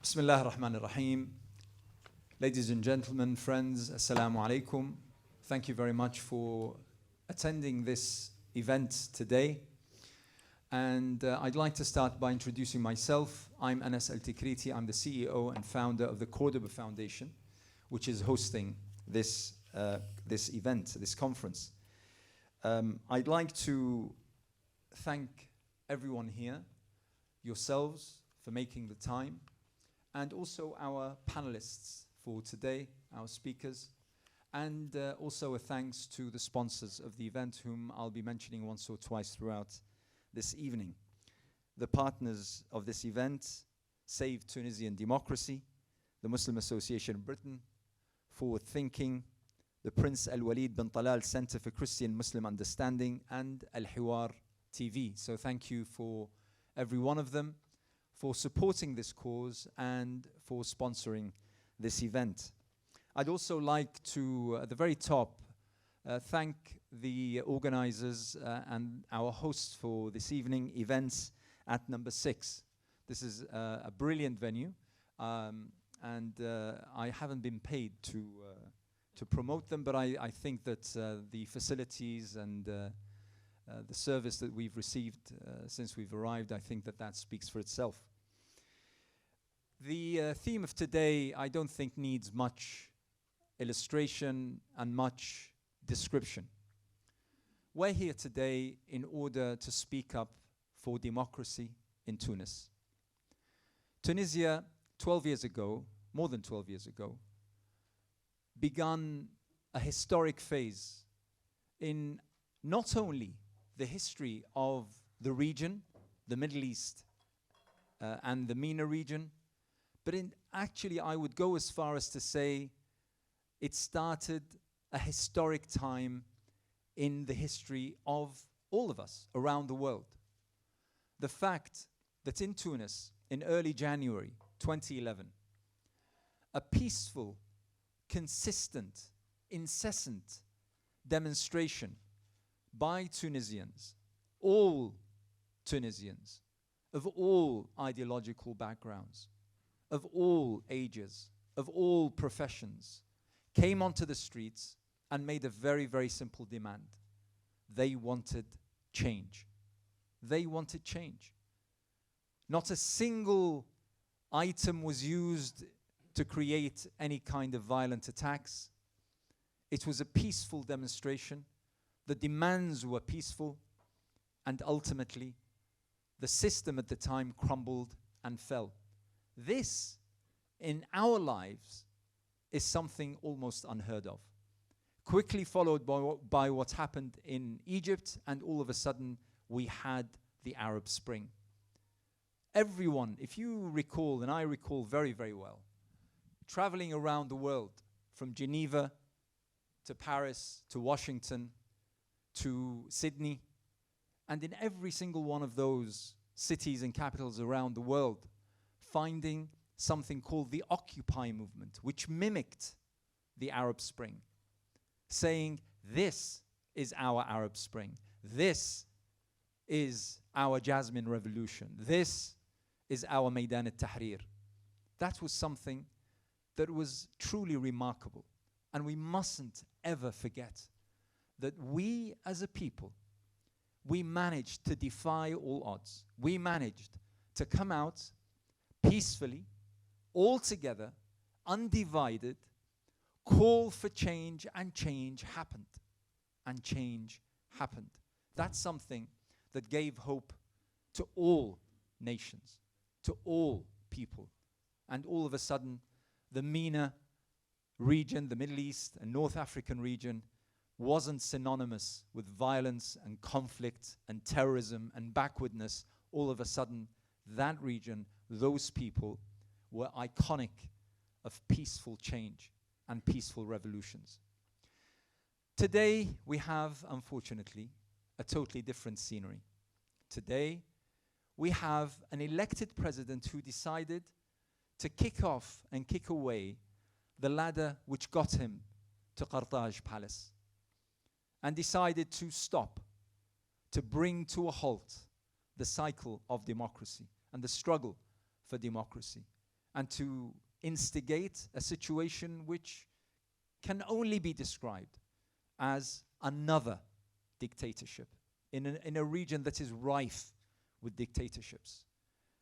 Bismillah ar-Rahman ar-Rahim. Ladies and gentlemen, friends, Assalamu alaikum. Thank you very much for attending this event today. And I'd like to start by introducing myself. I'm Anas Al-Tikriti. I'm the CEO and founder of the Cordoba Foundation, which is hosting this event, this conference. I'd like to thank everyone here, yourselves for making the time, and also our panelists for today, our speakers, and also a thanks to the sponsors of the event, whom I'll be mentioning once or twice throughout this evening. The partners of this event: Save Tunisian Democracy, the Muslim Association of Britain, Forward Thinking, the Prince Al Walid bin Talal Center for Christian Muslim Understanding, and Al Hiwar TV. So thank you for every one of them for supporting this cause and for sponsoring this event. I'd also like to, at the very top, thank the organizers and our hosts for this evening, Events at Number 6. This is a brilliant venue, and I haven't been paid to promote them, but I think that the facilities and the service that we've received since we've arrived, I think that speaks for itself. The theme of today, I don't think, needs much illustration and much description. We're here today in order to speak up for democracy in Tunis. Tunisia, 12 years ago, more than 12 years ago, began a historic phase in not only the history of the region, the Middle East and the MENA region, but actually I would go as far as to say it started a historic time in the history of all of us around the world. The fact that in Tunis, in early January 2011, a peaceful, consistent, incessant demonstration by Tunisians, all Tunisians, of all ideological backgrounds, of all ages, of all professions, came onto the streets and made a very, very simple demand. They wanted change. They wanted change. Not a single item was used to create any kind of violent attacks. It was a peaceful demonstration. The demands were peaceful, and ultimately, the system at the time crumbled and fell. This, in our lives, is something almost unheard of. Quickly followed by what happened in Egypt, and all of a sudden, we had the Arab Spring. Everyone, if you recall, and I recall very, very well, traveling around the world, from Geneva to Paris to Washington to Sydney, and in every single one of those cities and capitals around the world, finding something called the Occupy movement, which mimicked the Arab Spring, saying, this is our Arab Spring, this is our Jasmine Revolution, this is our Maidan al-Tahrir. That was something that was truly remarkable. And we mustn't ever forget that we as a people, we managed to defy all odds. We managed to come out peacefully, all together, undivided, call for change, and change happened. And change happened. That's something that gave hope to all nations, to all people. And all of a sudden, the MENA region, the Middle East and North African region, wasn't synonymous with violence and conflict and terrorism and backwardness. All of a sudden, that region, those people, were iconic of peaceful change and peaceful revolutions. Today, we have, unfortunately, a totally different scenery. Today, we have an elected president who decided to kick off and kick away the ladder which got him to Carthage Palace, and decided to stop, to bring to a halt the cycle of democracy and the struggle for democracy. and to instigate a situation which can only be described as another dictatorship in a region that is rife with dictatorships,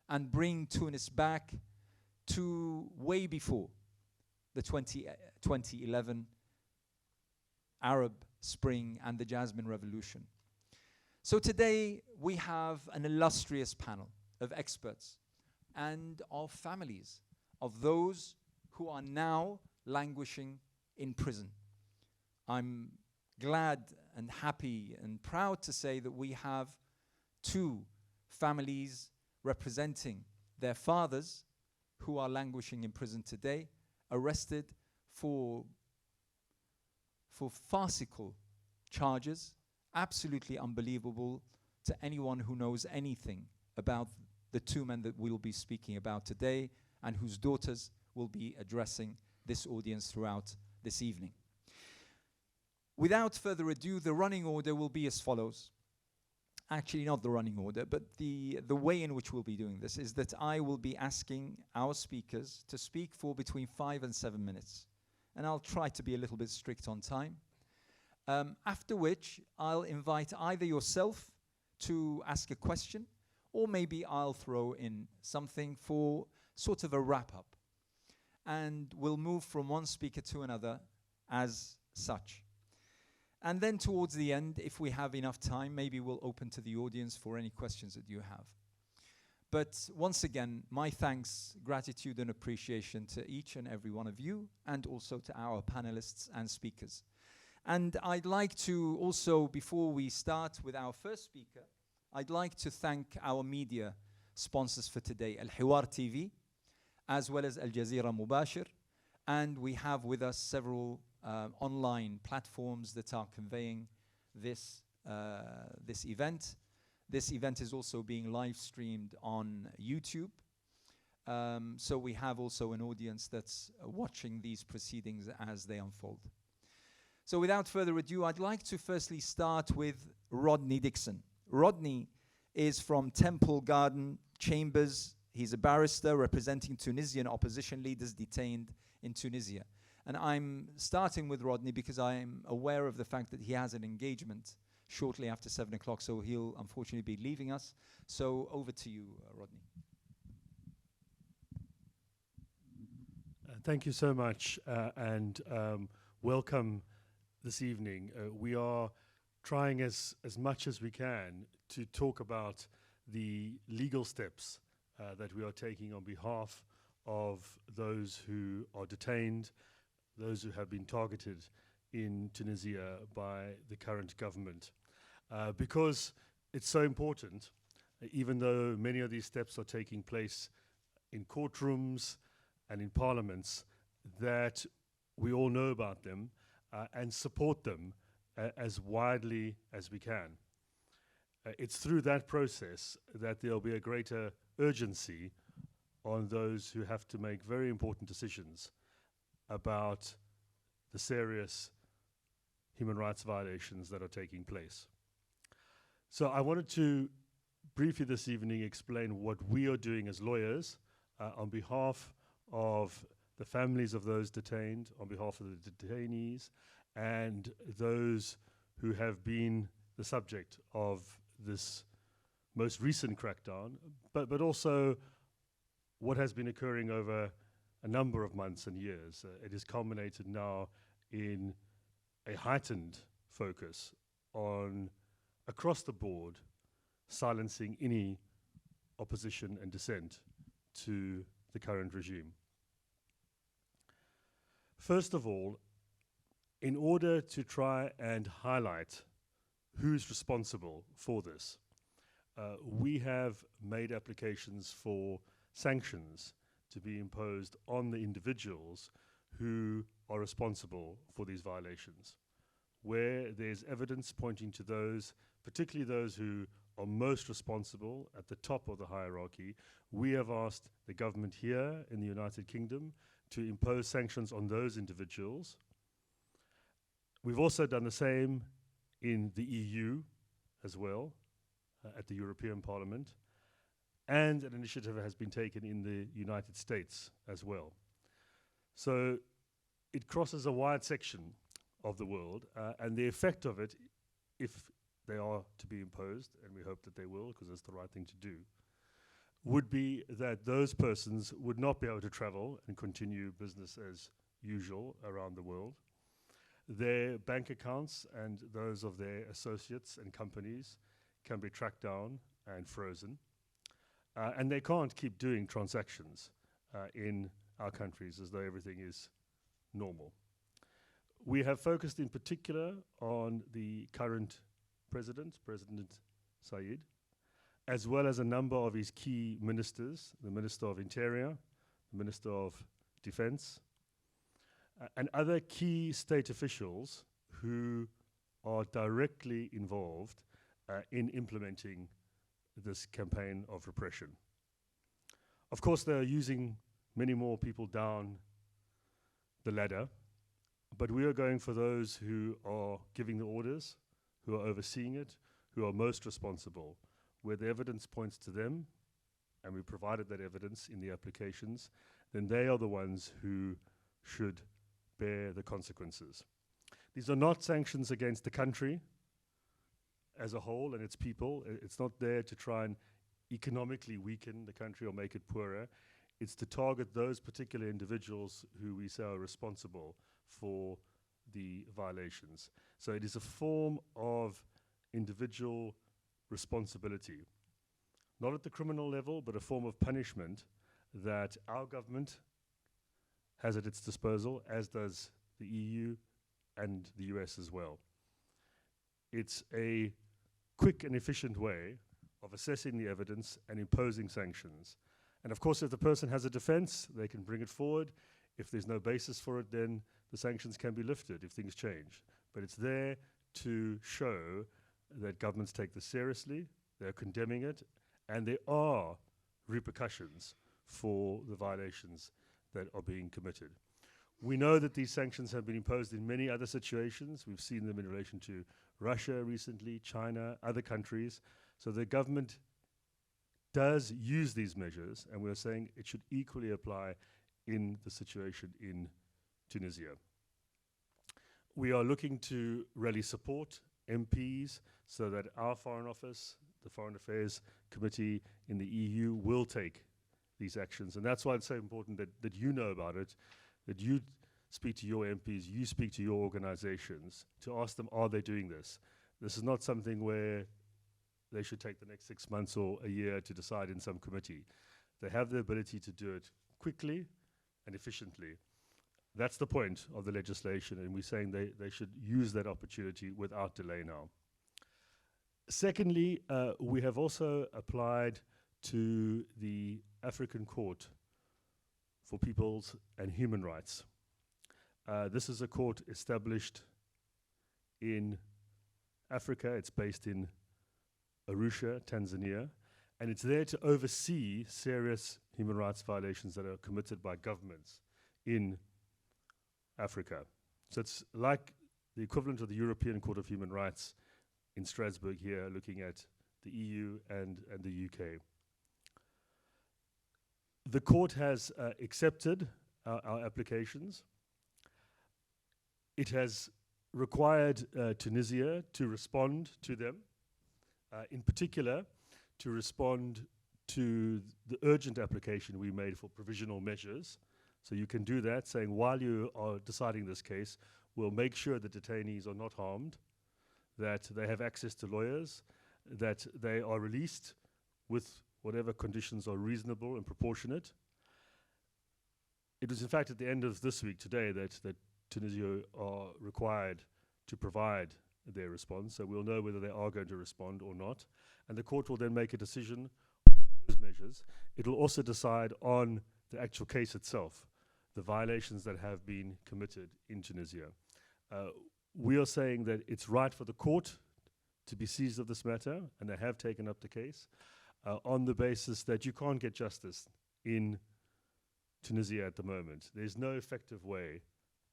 and bring Tunis back to way before the 2011 Arab Spring and the Jasmine Revolution. So today we have an illustrious panel of experts and of families of those who are now languishing in prison. I'm glad and happy and proud to say that we have two families representing their fathers who are languishing in prison today, arrested for farcical charges, absolutely unbelievable to anyone who knows anything about the two men that we'll be speaking about today and whose daughters will be addressing this audience throughout this evening. Without further ado, the running order will be as follows. Actually, not the running order, but the way in which we'll be doing this is that I will be asking our speakers to speak for between 5 and 7 minutes. And I'll try to be a little bit strict on time. After which, I'll invite either yourself to ask a question, or maybe I'll throw in something for sort of a wrap-up. And we'll move from one speaker to another as such. And then towards the end, if we have enough time, maybe we'll open to the audience for any questions that you have. But once again, my thanks, gratitude, and appreciation to each and every one of you, and also to our panelists and speakers. And I'd like to also, before we start with our first speaker, I'd like to thank our media sponsors for today, Al Hiwar TV, as well as Al Jazeera Mubashir. And we have with us several online platforms that are conveying this event. This event is also being live streamed on YouTube. So we have also an audience that's watching these proceedings as they unfold. So without further ado, I'd like to firstly start with Rodney Dixon. Rodney is from Temple Garden Chambers. He's a barrister representing Tunisian opposition leaders detained in Tunisia. And I'm starting with Rodney because I'm aware of the fact that he has an engagement shortly after 7 o'clock, so he'll unfortunately be leaving us. So over to you, Rodney. Thank you so much, and welcome this evening. We are trying as much as we can to talk about the legal steps that we are taking on behalf of those who are detained, those who have been targeted in Tunisia by the current government. Because it's so important, even though many of these steps are taking place in courtrooms and in parliaments, that we all know about them and support them as widely as we can. It's through that process that there'll be a greater urgency on those who have to make very important decisions about the serious human rights violations that are taking place. So I wanted to briefly this evening explain what we are doing as lawyers on behalf of the families of those detained, on behalf of the detainees, and those who have been the subject of this most recent crackdown, but also what has been occurring over a number of months and years. It is culminated now in a heightened focus on, across the board, silencing any opposition and dissent to the current regime. First of all, in order to try and highlight who's responsible for this, we have made applications for sanctions to be imposed on the individuals who are responsible for these violations. Where there's evidence pointing to those, particularly those who are most responsible at the top of the hierarchy, we have asked the government here in the United Kingdom to impose sanctions on those individuals. We've also done the same in the EU as well, at the European Parliament. and an initiative has been taken in the United States as well. So it crosses a wide section of the world, and the effect of it, if they are to be imposed, and we hope that they will, because it's the right thing to do, would be that those persons would not be able to travel and continue business as usual around the world. Their bank accounts and those of their associates and companies can be tracked down and frozen. And they can't keep doing transactions in our countries as though everything is normal. We have focused in particular on the current President Said, as well as a number of his key ministers, the Minister of Interior, the Minister of Defense, and other key state officials who are directly involved in implementing this campaign of repression. Of course, they are using many more people down the ladder, but we are going for those who are giving the orders, who are overseeing it, who are most responsible, where the evidence points to them, and we provided that evidence in the applications, then they are the ones who should bear the consequences. These are not sanctions against the country as a whole and its people. It's not there to try and economically weaken the country or make it poorer. It's to target those particular individuals who we say are responsible for the violations. So it is a form of individual responsibility, not at the criminal level, but a form of punishment that our government has at its disposal, as does the EU and the US as well. It's a quick and efficient way of assessing the evidence and imposing sanctions. And of course, if the person has a defense, they can bring it forward. If there's no basis for it, then the sanctions can be lifted if things change. But it's there to show that governments take this seriously, they're condemning it, and there are repercussions for the violations that are being committed. We know that these sanctions have been imposed in many other situations. We've seen them in relation to Russia recently, China, other countries. So the government does use these measures, and we're saying it should equally apply in the situation in Tunisia. We are looking to really support MPs so that our Foreign Office, the Foreign Affairs Committee in the EU, will take these actions. And that's why it's so important that you know about it, that you speak to your MPs, you speak to your organizations to ask them, are they doing this? This is not something where they should take the next 6 months or a year to decide in some committee. They have the ability to do it quickly and efficiently. That's the point of the legislation, and we're saying they should use that opportunity without delay now. Secondly, we have also applied to the African Court for Peoples and Human Rights. This is a court established in Africa. It's based in Arusha, Tanzania, and it's there to oversee serious human rights violations that are committed by governments in Africa. So it's like the equivalent of the European Court of Human Rights in Strasbourg here, looking at the EU and the UK. The court has accepted our applications. It has required Tunisia to respond to them, in particular to respond to the urgent application we made for provisional measures. So you can do that, saying while you are deciding this case, we'll make sure the detainees are not harmed, that they have access to lawyers, that they are released with whatever conditions are reasonable and proportionate. It was in fact at the end of this week today that Tunisia are required to provide their response, so we'll know whether they are going to respond or not. And the court will then make a decision on those measures. It will also decide on the actual case itself, the violations that have been committed in Tunisia. We are saying that it's right for the court to be seized of this matter, and they have taken up the case, on the basis that you can't get justice in Tunisia at the moment. There's no effective way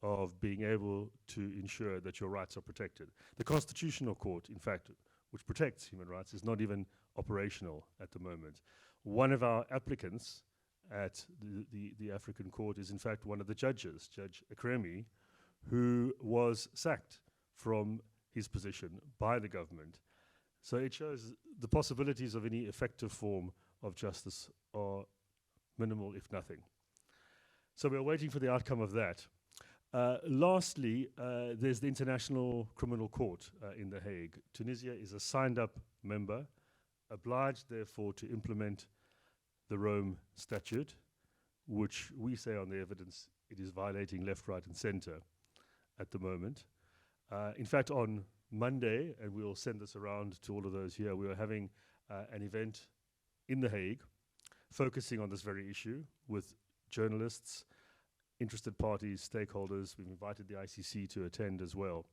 of being able to ensure that your rights are protected. The Constitutional Court, in fact, which protects human rights, is not even operational at the moment. One of our applicants at the African court is in fact one of the judges, Judge Akremi, who was sacked from his position by the government. So it shows the possibilities of any effective form of justice are minimal, if nothing. So we're waiting for the outcome of that. Lastly, there's the International Criminal Court in The Hague. Tunisia is a signed-up member, obliged, therefore, to implement the Rome Statute, which we say on the evidence it is violating left, right, and center at the moment. In fact, on Monday, and we'll send this around to all of those here, we are having an event in The Hague focusing on this very issue with journalists, interested parties, stakeholders. We've invited the ICC to attend as well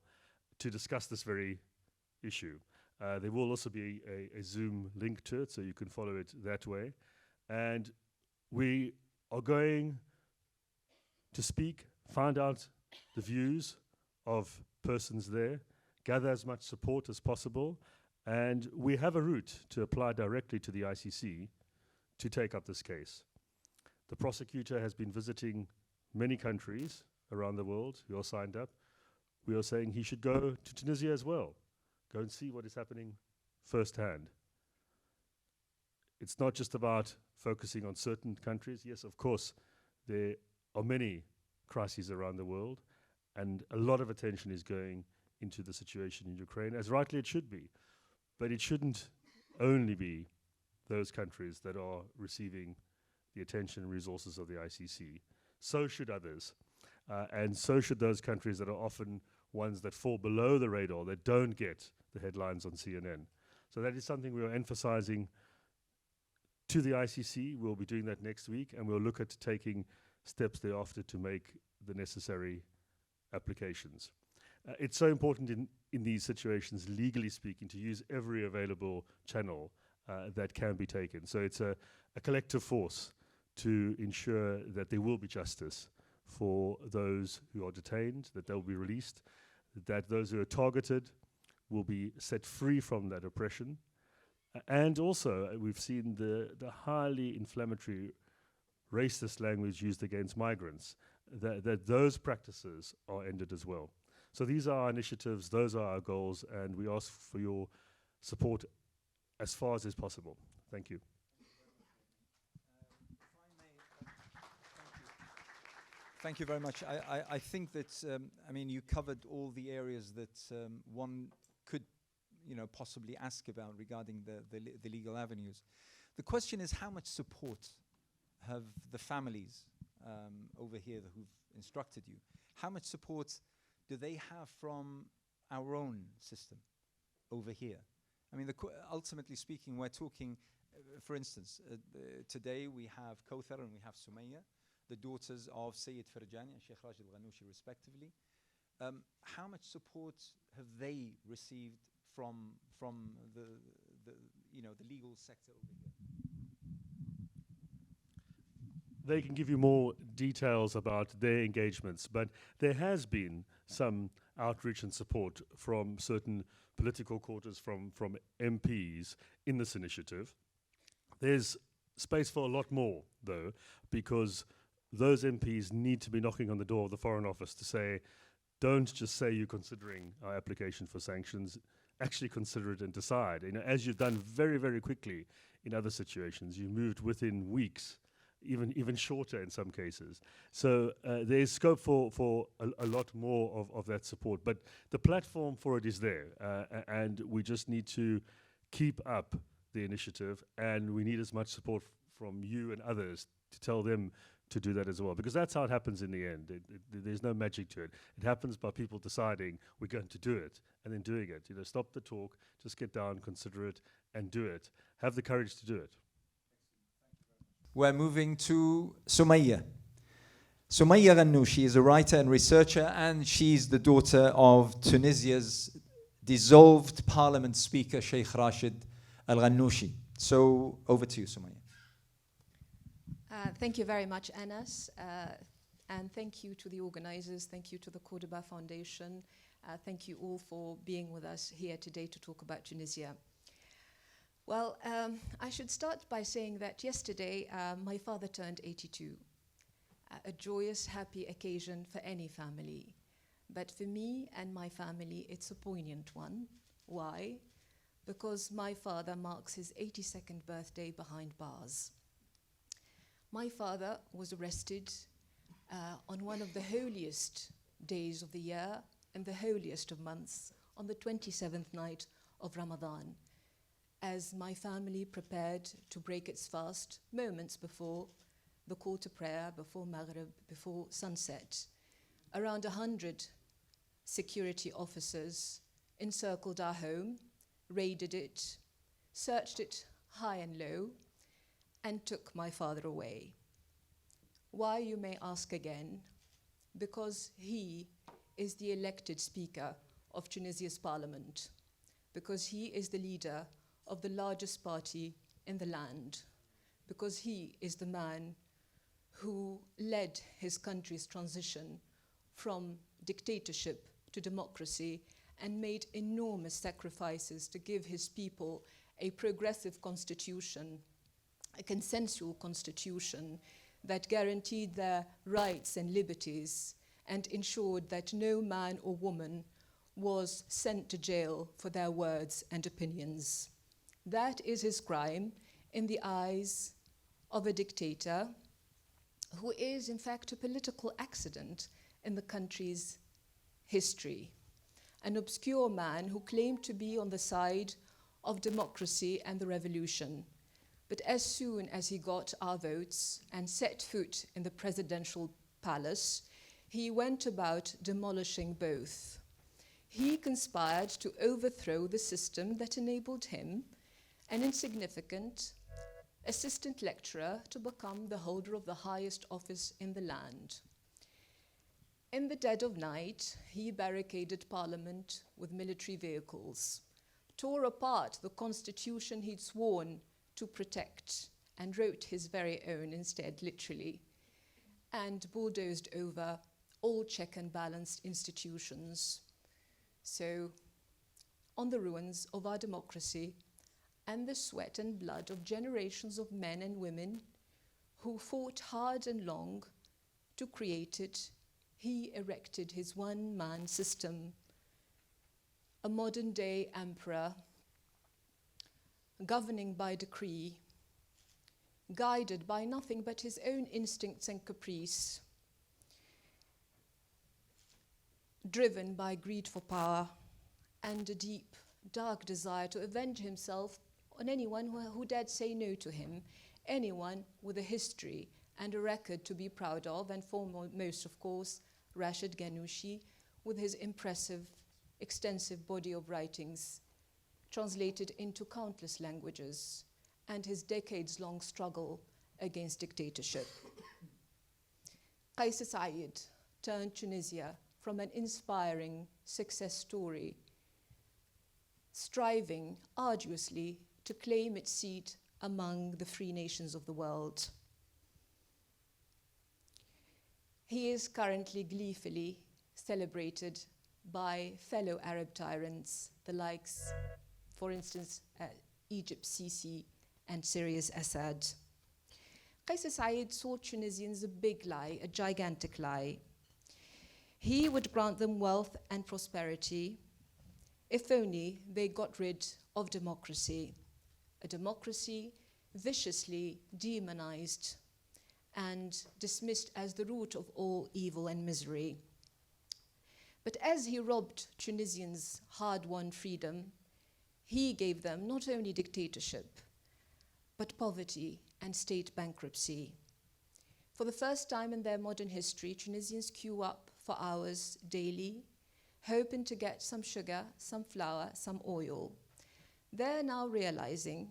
to discuss this very issue. There will also be a Zoom link to it, so you can follow it that way. And we are going to speak, find out the views of persons there, gather as much support as possible, and we have a route to apply directly to the ICC to take up this case. The prosecutor has been visiting many countries around the world who are signed up. We are saying he should go to Tunisia as well, go and see what is happening firsthand. It's not just about focusing on certain countries. Yes, of course, there are many crises around the world, and a lot of attention is going into the situation in Ukraine, as rightly it should be. But it shouldn't only be those countries that are receiving the attention and resources of the ICC. So should others. And so should those countries that are often ones that fall below the radar, that don't get the headlines on CNN. So that is something we are emphasizing to the ICC. We'll be doing that next week, and we'll look at taking steps thereafter to make the necessary applications. It's so important in these situations, legally speaking, to use every available channel that can be taken. So it's a collective force to ensure that there will be justice for those who are detained, that they'll be released, that those who are targeted will be set free from that oppression. And also, we've seen the highly inflammatory racist language used against migrants, that those practices are ended as well. So these are our initiatives, those are our goals, and we ask for your support as far as is possible. Thank you. Thank you very much. I think that, I mean, you covered all the areas that one could, possibly ask about regarding the legal avenues. The question is, how much support have the families over here who've instructed you? How much support do they have from our own system over here? I mean, ultimately speaking, we're talking, for instance, today we have Kawthar and we have Sumaya, the daughters of Sayyid Farjani and Sheikh Rashid Al-Ghanouchi respectively. How much support have they received from the legal sector over here? They can give you more details about their engagements, but there has been some outreach and support from certain political quarters, from MPs in this initiative. There's space for a lot more, though, because those MPs need to be knocking on the door of the Foreign Office to say, don't just say you're considering our application for sanctions, actually consider it and decide. As you've done very, very quickly in other situations, you moved within weeks, even shorter in some cases. So there's scope for a lot more of that support. But the platform for it is there, and we just need to keep up the initiative, and we need as much support from you and others to tell them to do that as well, because that's how it happens in the end. There's no magic to it. It happens by people deciding we're going to do it and then doing it. Stop the talk, just get down, consider it, and do it. Have the courage to do it. We're moving to Sumaya. Sumaya Ghanouchi is a writer and researcher, and she's the daughter of Tunisia's dissolved parliament speaker, Sheikh Rashid Al-Ghanouchi. So over to you, Sumaya. Thank you very much, Anas, and thank you to the organizers, thank you to the Cordoba Foundation, thank you all for being with us here today to talk about Tunisia. Well, I should start by saying that yesterday my father turned 82. A joyous, happy occasion for any family. But for me and my family, it's a poignant one. Why? Because my father marks his 82nd birthday behind bars. My father was arrested on one of the holiest days of the year and the holiest of months, on the 27th night of Ramadan, as my family prepared to break its fast moments before the call to prayer, before Maghrib, before sunset. Around 100 security officers encircled our home, raided it, searched it high and low, and took my father away. Why, you may ask again? Because he is the elected Speaker of Tunisia's parliament, because he is the leader of the largest party in the land, because he is the man who led his country's transition from dictatorship to democracy and made enormous sacrifices to give his people a progressive constitution, a consensual constitution that guaranteed their rights and liberties and ensured that no man or woman was sent to jail for their words and opinions. That is his crime in the eyes of a dictator who is, in fact, a political accident in the country's history. An obscure man who claimed to be on the side of democracy and the revolution. But as soon as he got our votes and set foot in the presidential palace, he went about demolishing both. He conspired to overthrow the system that enabled him, an insignificant assistant lecturer, to become the holder of the highest office in the land. In the dead of night, he barricaded Parliament with military vehicles, tore apart the constitution he'd sworn to protect, and wrote his very own instead, literally, and bulldozed over all check and balanced institutions. So, on the ruins of our democracy and the sweat and blood of generations of men and women who fought hard and long to create it, he erected his one-man system, a modern-day emperor, governing by decree, guided by nothing but his own instincts and caprice, driven by greed for power and a deep, dark desire to avenge himself on anyone who dared say no to him, anyone with a history and a record to be proud of, and foremost, of course, Rashid Ghannouchi, with his impressive, extensive body of writings, translated into countless languages, and his decades-long struggle against dictatorship. Qais Said turned Tunisia from an inspiring success story, striving arduously to claim its seat among the free nations of the world. He is currently gleefully celebrated by fellow Arab tyrants, the likes, for instance, Egypt's Sisi and Syria's Assad. Qais Said saw Tunisians a big lie, a gigantic lie. He would grant them wealth and prosperity if only they got rid of democracy, a democracy viciously demonized and dismissed as the root of all evil and misery. But as he robbed Tunisians' hard-won freedom, he gave them not only dictatorship, but poverty and state bankruptcy. For the first time in their modern history, Tunisians queue up for hours daily, hoping to get some sugar, some flour, some oil. They're now realizing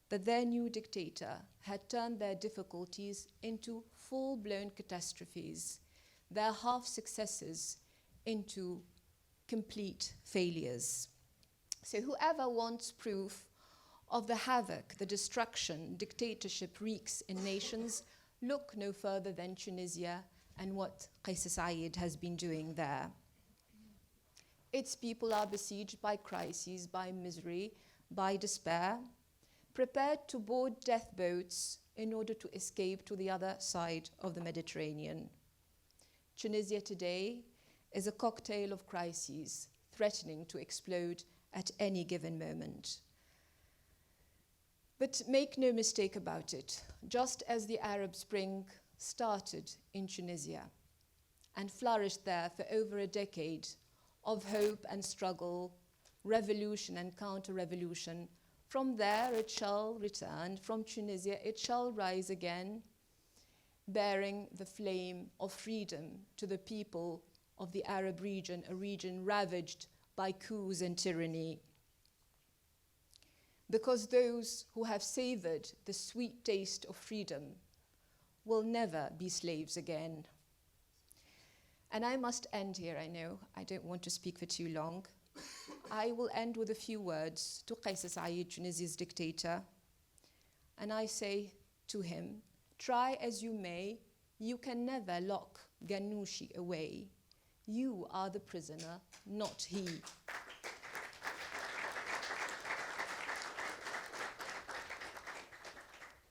that their new dictator had turned their difficulties into full-blown catastrophes, their half-successes into complete failures. So whoever wants proof of the havoc, the destruction dictatorship wreaks in nations, look no further than Tunisia and what Qais Said has been doing there. Its people are besieged by crises, by misery, by despair. prepared to board death boats in order to escape to the other side of the Mediterranean. Tunisia today is a cocktail of crises threatening to explode at any given moment. But make no mistake about it, just as the Arab Spring started in Tunisia and flourished there for over a decade of hope and struggle, revolution and counter-revolution, from there it shall return, from Tunisia it shall rise again, bearing the flame of freedom to the people of the Arab region, a region ravaged by coups and tyranny. Because those who have savored the sweet taste of freedom will never be slaves again. And I must end here, I know. I don't want to speak for too long. I will end with a few words to Qais Said, Tunisia's dictator. And I say to him, try as you may, you can never lock Ghannouchi away. You are the prisoner, not he.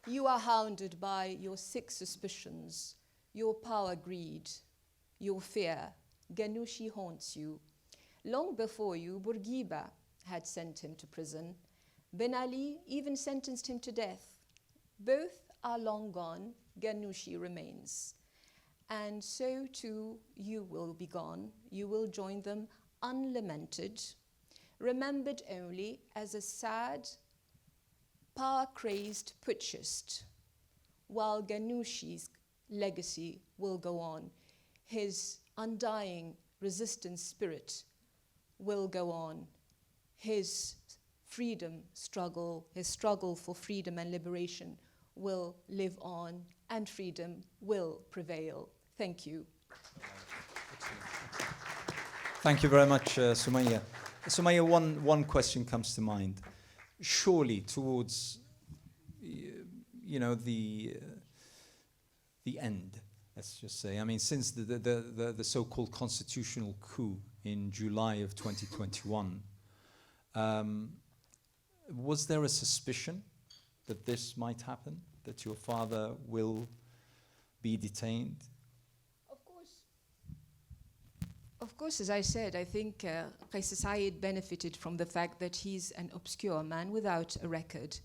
You are hounded by your sick suspicions, your power greed, your fear. Ghannouchi haunts you. Long before you, Bourguiba had sent him to prison. Ben Ali even sentenced him to death. Both are long gone, Ghannouchi remains. And so too you will be gone. You will join them unlamented, remembered only as a sad, power-crazed putschist, while Ghannouchi's legacy will go on. His undying resistance spirit will go on. His freedom struggle, his struggle for freedom and liberation will live on, and freedom will prevail. Thank you. Thank you very much, Sumaya. Sumaya, one question comes to mind. Surely towards, the end, let's just say. I mean, since the so-called constitutional coup in July of 2021, was there a suspicion that this might happen, that your father will be detained? Of course, as I said, I think Qais Said benefited from the fact that he's an obscure man without a record.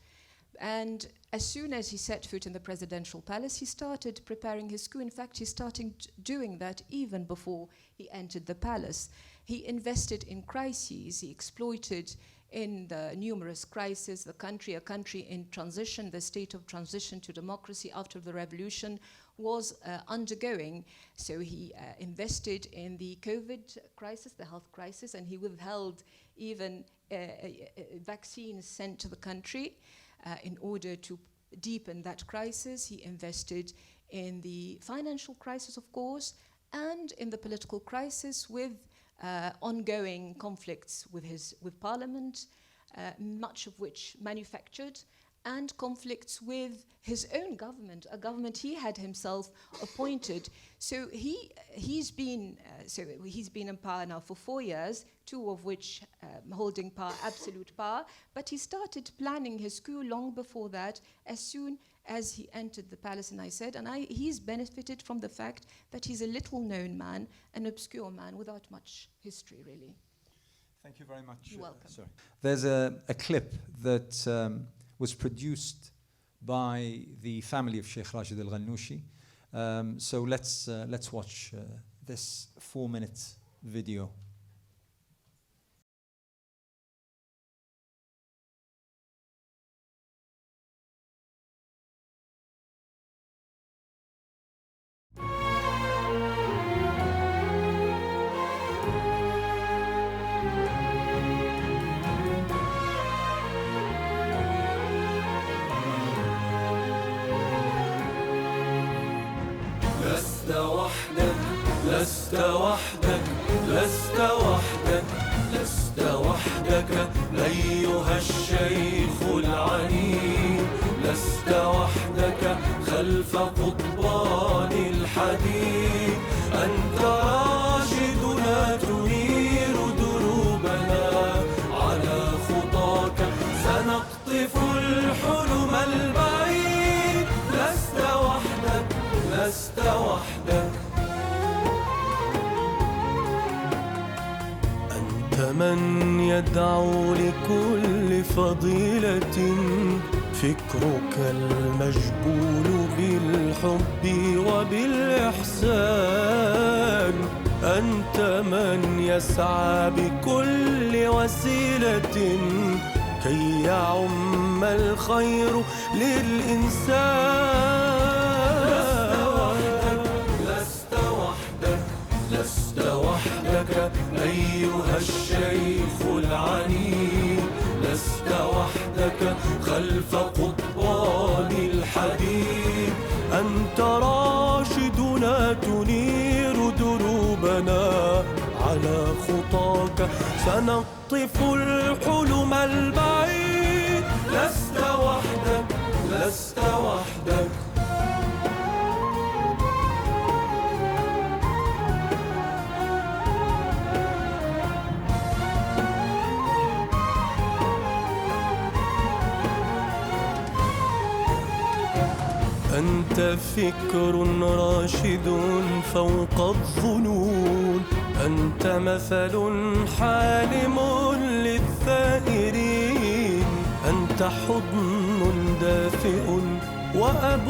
And as soon as he set foot in the presidential palace, he started preparing his coup. In fact, he started doing that even before he entered the palace. He invested in crises. He exploited in the numerous crises, a country in transition, the state of transition to democracy after the revolution was undergoing. So he invested in the COVID crisis, the health crisis, and he withheld even vaccines sent to the country in order to deepen that crisis. He invested in the financial crisis, of course, and in the political crisis with ongoing conflicts with parliament, much of which manufactured, and conflicts with his own government, a government he had himself appointed. So he's been in power now for 4 years, 2 of which holding power, absolute power. But he started planning his coup long before that, as soon as he entered the palace. And I said, he's benefited from the fact that he's a little-known man, an obscure man without much history, really. Thank you very much. You're welcome. Sorry. There's a clip that was produced by the family of Sheikh Rashid al-Ghannouchi. So let's watch this 4-minute video. لست وحدك لست وحدك لست وحدك أيها الشيخ العنيد لست وحدك خلف قضبان الحديد أنت راشدنا تنير دروبنا على خطاك سنقطف الحب لست وحدك. أنت من يدعو لكل فضيلة، فكرك المجبول بالحب وبالإحسان. أنت من يسعى بكل وسيلة كي يعم الخير للإنسان. لست وحدك، لست وحدك أيها الشيخ العنيد. لست وحدك خلف قضبان الحديد. أنت راشدنا تنير دروبنا، على خطاك سنقطف الحلم البعيد. لست وحدك، لست وحدك. أنت فكر راشد فوق الظنون. أنت مثل حالم للثائرين. أنت حضن دافئ وأب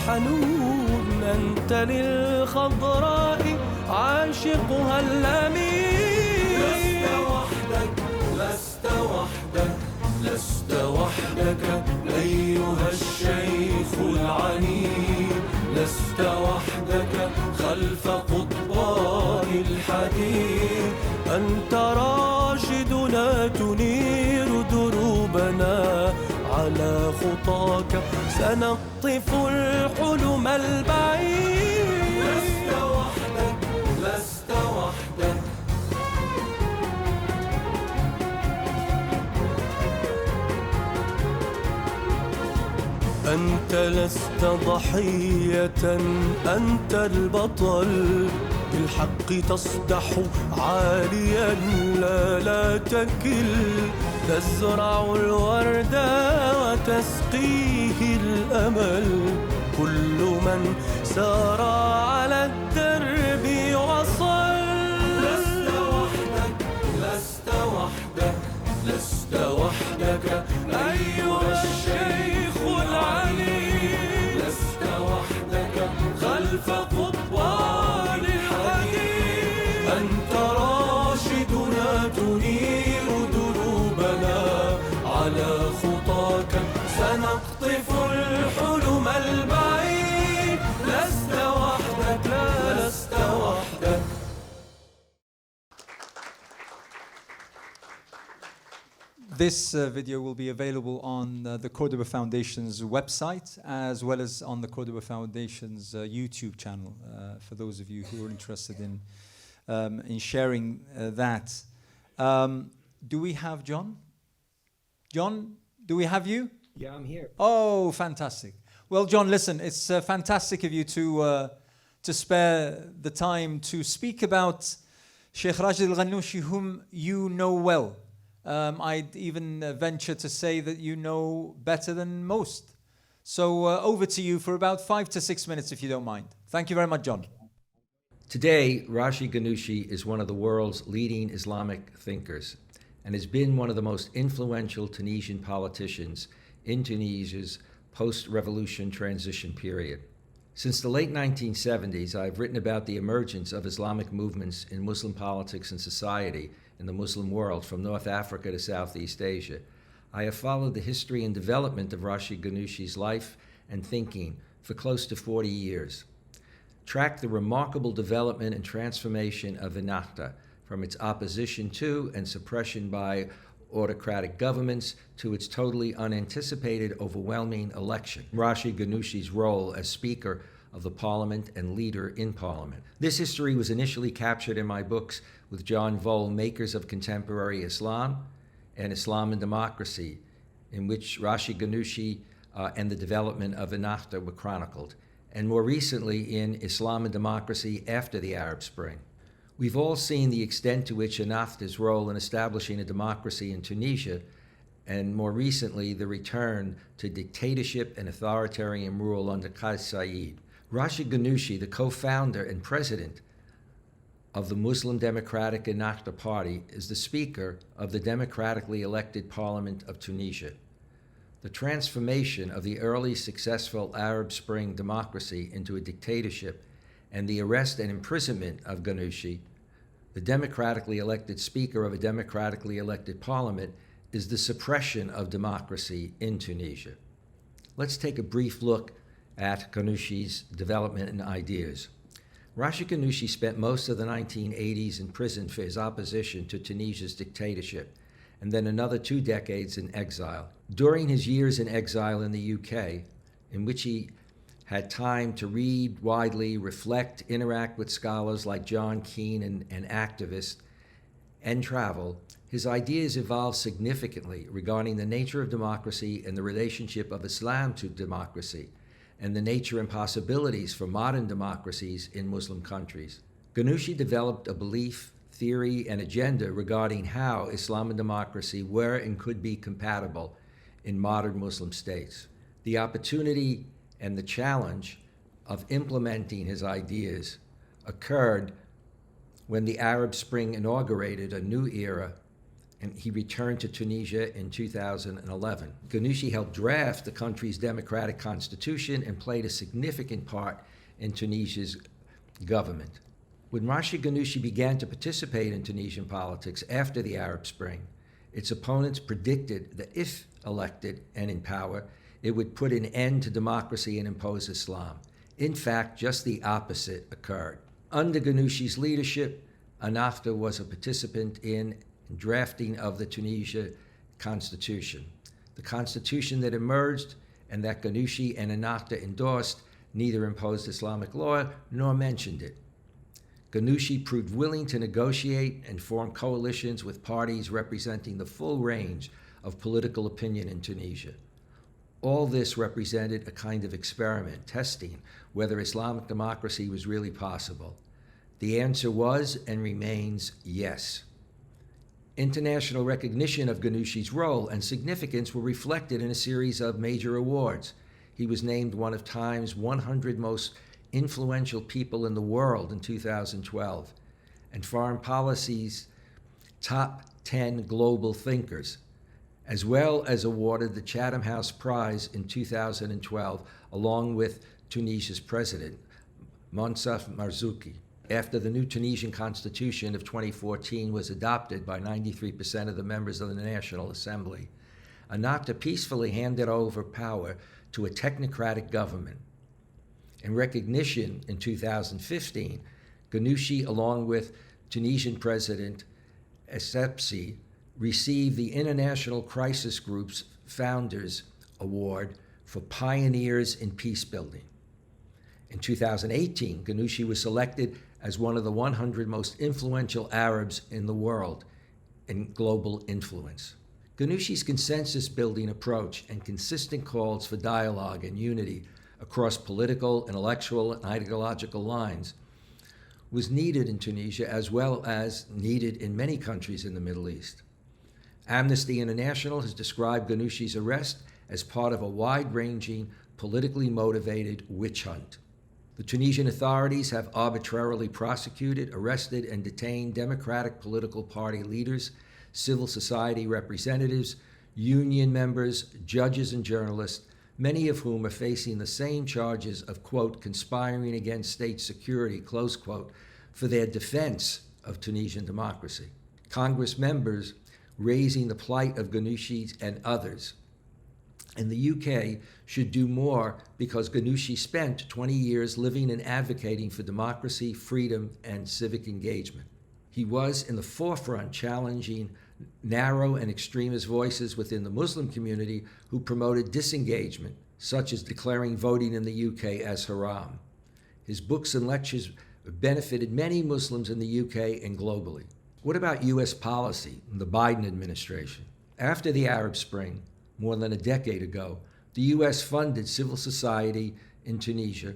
حنون. أنت للخضراء عاشقها الأمين. لست وحدك، لست وحدك، لست وحدك أيها الشيخ العنيد. لست وحدك خلف قضبان الحديد. أنت راشدنا تنير دروبنا، على خطاك سنقطف الحلم البعيد. لست وحدك، لست وحدك. أنت لست ضحية، أنت البطل. بالحق تصدح عاليا لا تكل. تزرع الورد وتسقيه الأمل. كل من سار على الدرب وصل. لست وحدك، لست وحدك، لست وحدك أيها الشيخ العلي. لست وحدك خلف قضبان الحديد. أنت راشدنا تنير دروبنا، على خطاك سنقطف الحلم البعيد. لست وحدك، لست وحدك. This video will be available on the Cordoba Foundation's website, as well as on the Cordoba Foundation's YouTube channel, for those of you who are interested in sharing that. Do we have John? John, do we have you? Yeah, I'm here. Oh, fantastic. Well, John, listen, it's fantastic of you to spare the time to speak about Sheikh Rashid Al-Ghannouchi, whom you know well. I'd even venture to say that you know better than most. So over to you for about 5 to 6 minutes, if you don't mind. Thank you very much, John. Today, Rashid Ghannouchi is one of the world's leading Islamic thinkers and has been one of the most influential Tunisian politicians in Tunisia's post-revolution transition period. Since the late 1970s, I've written about the emergence of Islamic movements in Muslim politics and society in the Muslim world, from North Africa to Southeast Asia. I have followed the history and development of Rashid Ghannouchi's life and thinking for close to 40 years. Tracked the remarkable development and transformation of Ennahda, from its opposition to and suppression by autocratic governments to its totally unanticipated, overwhelming election. Rashid Ghannouchi's role as Speaker of the Parliament and leader in Parliament. This history was initially captured in my books with John Vole, Makers of Contemporary Islam and Islam and Democracy, in which Rashid Ghannouchi and the development of Ennahda were chronicled, and more recently in Islam and Democracy After the Arab Spring. We've all seen the extent to which Ennahda's role in establishing a democracy in Tunisia, and more recently the return to dictatorship and authoritarian rule under Qais Said. Rashid Ghannouchi, the co-founder and president of the Muslim Democratic Ennahda Party, is the Speaker of the democratically elected Parliament of Tunisia. The transformation of the early successful Arab Spring democracy into a dictatorship and the arrest and imprisonment of Ghannouchi, the democratically elected Speaker of a democratically elected Parliament, is the suppression of democracy in Tunisia. Let's take a brief look at Ghannouchi's development and ideas. Rashid Ghannouchi spent most of the 1980s in prison for his opposition to Tunisia's dictatorship, and then another 2 decades in exile. During his years in exile in the UK, in which he had time to read widely, reflect, interact with scholars like John Keane and activists, and travel, his ideas evolved significantly regarding the nature of democracy and the relationship of Islam to democracy, and the nature and possibilities for modern democracies in Muslim countries. Ghannouchi developed a belief, theory, and agenda regarding how Islam and democracy were and could be compatible in modern Muslim states. The opportunity and the challenge of implementing his ideas occurred when the Arab Spring inaugurated a new era, and he returned to Tunisia in 2011. Ghannouchi helped draft the country's democratic constitution and played a significant part in Tunisia's government. When Rashid Ghannouchi began to participate in Tunisian politics after the Arab Spring, its opponents predicted that if elected and in power, it would put an end to democracy and impose Islam. In fact, just the opposite occurred. Under Ghannouchi's leadership, Ennahda was a participant in drafting of the Tunisia constitution. The constitution that emerged and that Ghannouchi and Ennahda endorsed neither imposed Islamic law nor mentioned it. Ghannouchi proved willing to negotiate and form coalitions with parties representing the full range of political opinion in Tunisia. All this represented a kind of experiment, testing whether Islamic democracy was really possible. The answer was and remains yes. International recognition of Ghannouchi's role and significance were reflected in a series of major awards. He was named one of Time's 100 most influential people in the world in 2012, and Foreign Policy's top 10 global thinkers, as well as awarded the Chatham House Prize in 2012, along with Tunisia's president, Monsef Marzouki. After the new Tunisian constitution of 2014 was adopted by 93% of the members of the National Assembly, Ennahda peacefully handed over power to a technocratic government. In recognition, in 2015, Ghannouchi, along with Tunisian President Essebsi, received the International Crisis Group's Founders Award for Pioneers in Peacebuilding. In 2018, Ghannouchi was selected as one of the 100 most influential Arabs in the world in global influence. Ghannouchi's consensus-building approach and consistent calls for dialogue and unity across political, intellectual, and ideological lines was needed in Tunisia as well as needed in many countries in the Middle East. Amnesty International has described Ghannouchi's arrest as part of a wide-ranging, politically motivated witch hunt. The Tunisian authorities have arbitrarily prosecuted, arrested, and detained democratic political party leaders, civil society representatives, union members, judges, and journalists, many of whom are facing the same charges of, quote, conspiring against state security, close quote, for their defense of Tunisian democracy. Congress members raising the plight of Ghannouchi and others. And the UK should do more because Ghannouchi spent 20 years living and advocating for democracy, freedom, and civic engagement. He was in the forefront challenging narrow and extremist voices within the Muslim community who promoted disengagement, such as declaring voting in the UK as haram. His books and lectures benefited many Muslims in the UK and globally. What about US policy and the Biden administration? After the Arab Spring, more than a decade ago, the US funded civil society in Tunisia,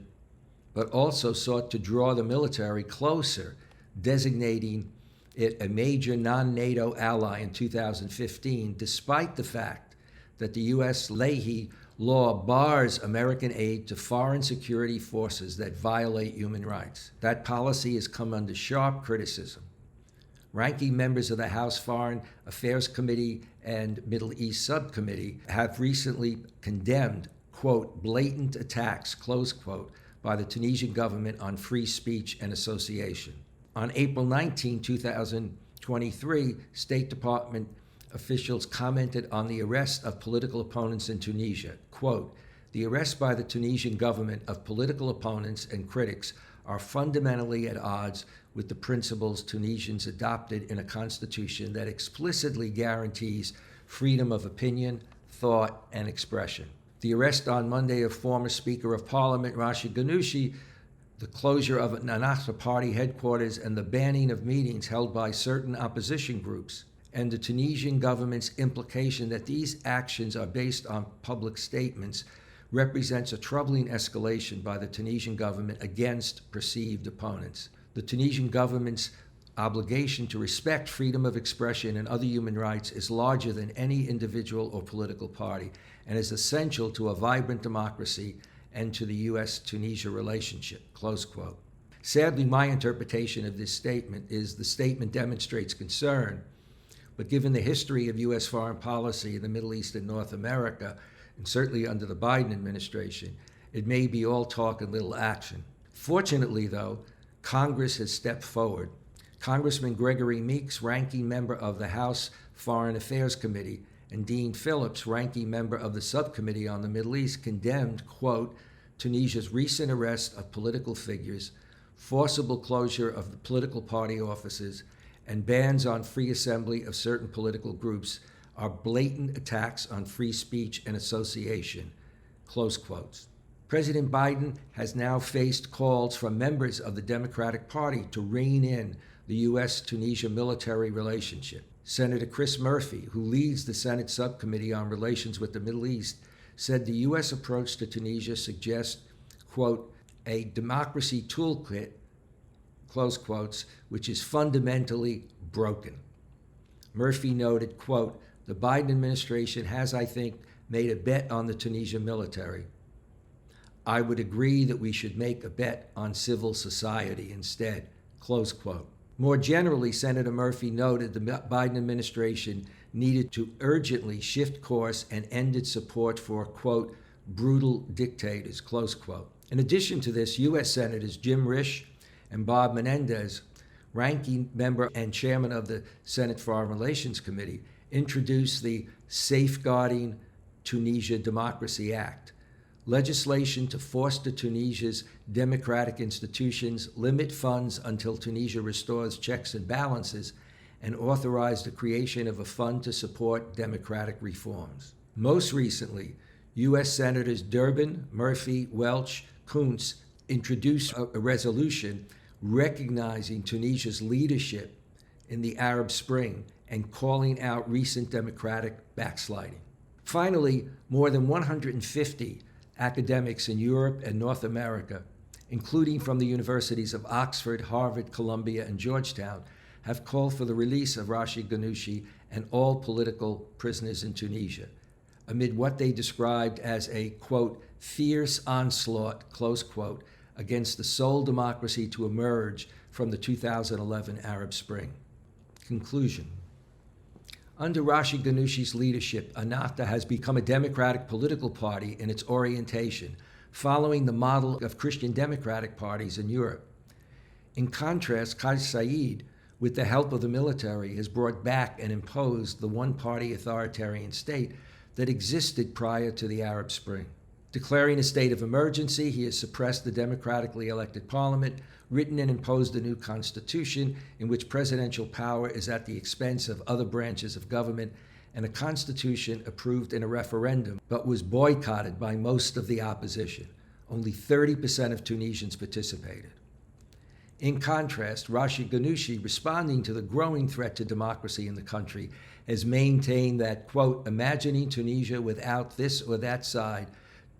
but also sought to draw the military closer, designating it a major non-NATO ally in 2015, despite the fact that the US Leahy law bars American aid to foreign security forces that violate human rights. That policy has come under sharp criticism. Ranking members of the House Foreign Affairs Committee and Middle East Subcommittee have recently condemned, quote, blatant attacks, close quote, by the Tunisian government on free speech and association. On April 19, 2023, State Department officials commented on the arrest of political opponents in Tunisia. Quote, the arrest by the Tunisian government of political opponents and critics are fundamentally at odds with the principles Tunisians adopted in a constitution that explicitly guarantees freedom of opinion, thought, and expression. The arrest on Monday of former Speaker of Parliament Rashid Ghannouchi, the closure of Ennahda party headquarters, and the banning of meetings held by certain opposition groups, and the Tunisian government's implication that these actions are based on public statements, represents a troubling escalation by the Tunisian government against perceived opponents. The Tunisian government's obligation to respect freedom of expression and other human rights is larger than any individual or political party and is essential to a vibrant democracy and to the U.S.-Tunisia relationship, close quote. Sadly, my interpretation of this statement is the statement demonstrates concern, but given the history of U.S. foreign policy in the Middle East and North America, and certainly under the Biden administration, it may be all talk and little action. Fortunately, though, Congress has stepped forward. Congressman Gregory Meeks, ranking member of the House Foreign Affairs Committee, and Dean Phillips, ranking member of the Subcommittee on the Middle East, condemned, quote, Tunisia's recent arrest of political figures, forcible closure of the political party offices, and bans on free assembly of certain political groups are blatant attacks on free speech and association, close quotes. President Biden has now faced calls from members of the Democratic Party to rein in the U.S.-Tunisia military relationship. Senator Chris Murphy, who leads the Senate Subcommittee on Relations with the Middle East, said the U.S. approach to Tunisia suggests, quote, a democracy toolkit, close quotes, which is fundamentally broken. Murphy noted, quote, the Biden administration has, I think, made a bet on the Tunisian military. I would agree that we should make a bet on civil society instead, close quote. More generally, Senator Murphy noted the Biden administration needed to urgently shift course and end its support for, quote, brutal dictators, close quote. In addition to this, U.S. Senators Jim Risch and Bob Menendez, ranking member and chairman of the Senate Foreign Relations Committee, introduced the Safeguarding Tunisia Democracy Act, legislation to foster Tunisia's democratic institutions, limit funds until Tunisia restores checks and balances, and authorize the creation of a fund to support democratic reforms. Most recently, U.S. Senators Durbin, Murphy, Welch, Kuntz introduced a resolution recognizing Tunisia's leadership in the Arab Spring and calling out recent democratic backsliding. Finally, more than 150 academics in Europe and North America, including from the universities of Oxford, Harvard, Columbia, and Georgetown, have called for the release of Rashid Ghannouchi and all political prisoners in Tunisia, amid what they described as a, quote, fierce onslaught, close quote, against the sole democracy to emerge from the 2011 Arab Spring. Conclusion. Under Rashid Ghannouchi's leadership, Ennahda has become a democratic political party in its orientation, following the model of Christian democratic parties in Europe. In contrast, Kais Saied, with the help of the military, has brought back and imposed the one-party authoritarian state that existed prior to the Arab Spring. Declaring a state of emergency, he has suppressed the democratically elected parliament, written and imposed a new constitution in which presidential power is at the expense of other branches of government, and a constitution approved in a referendum but was boycotted by most of the opposition. Only 30% of Tunisians participated. In contrast, Rashid Ghannouchi, responding to the growing threat to democracy in the country, has maintained that, quote, imagining Tunisia without this or that side,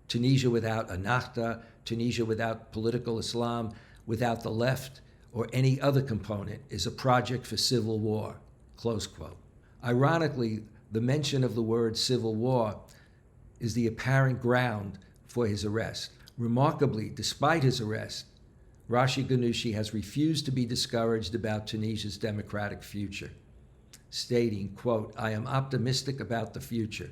Tunisia without Ennahda, Tunisia without political Islam, without the left or any other component is a project for civil war, close quote. Ironically, the mention of the word civil war is the apparent ground for his arrest. Remarkably, despite his arrest, Rashid Ghannouchi has refused to be discouraged about Tunisia's democratic future, stating, quote, "I am optimistic about the future,"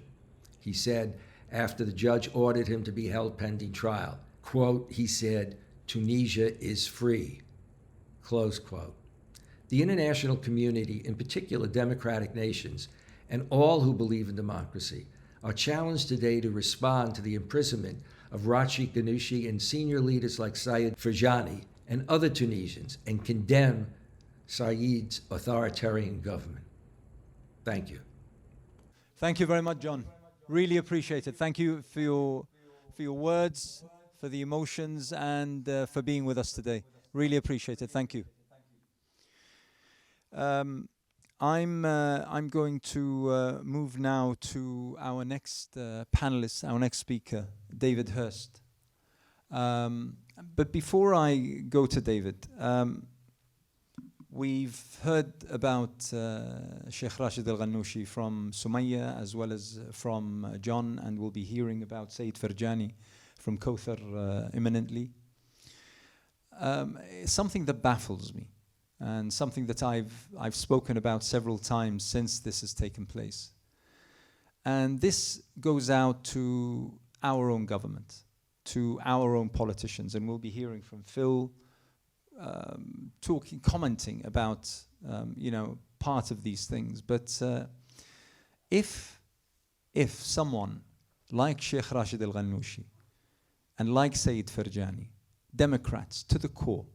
he said after the judge ordered him to be held pending trial. Quote, he said, "Tunisia is free," close quote. The international community, in particular democratic nations, and all who believe in democracy, are challenged today to respond to the imprisonment of Rashid Ghannouchi and senior leaders like Said Ferjani and other Tunisians, and condemn Said's authoritarian government. Thank you. Thank you very much, John. Really appreciate it. Thank you for your words, for the emotions, and for being with us today. Really appreciate it. Thank you. I'm going to move now to our next panelist, our next speaker, David Hurst. But before I go to David, we've heard about Sheikh Rashid al-Ghannouchi from Sumaya as well as from John, and we'll be hearing about Said Ferjani from Kauthar imminently. Something that baffles me, and something that I've spoken about several times since this has taken place. And this goes out to our own government, to our own politicians, and we'll be hearing from Phil commenting about part of these things. But if someone like Sheikh Rashid al-Ghannouchi and like Said Ferjani, Democrats to the core,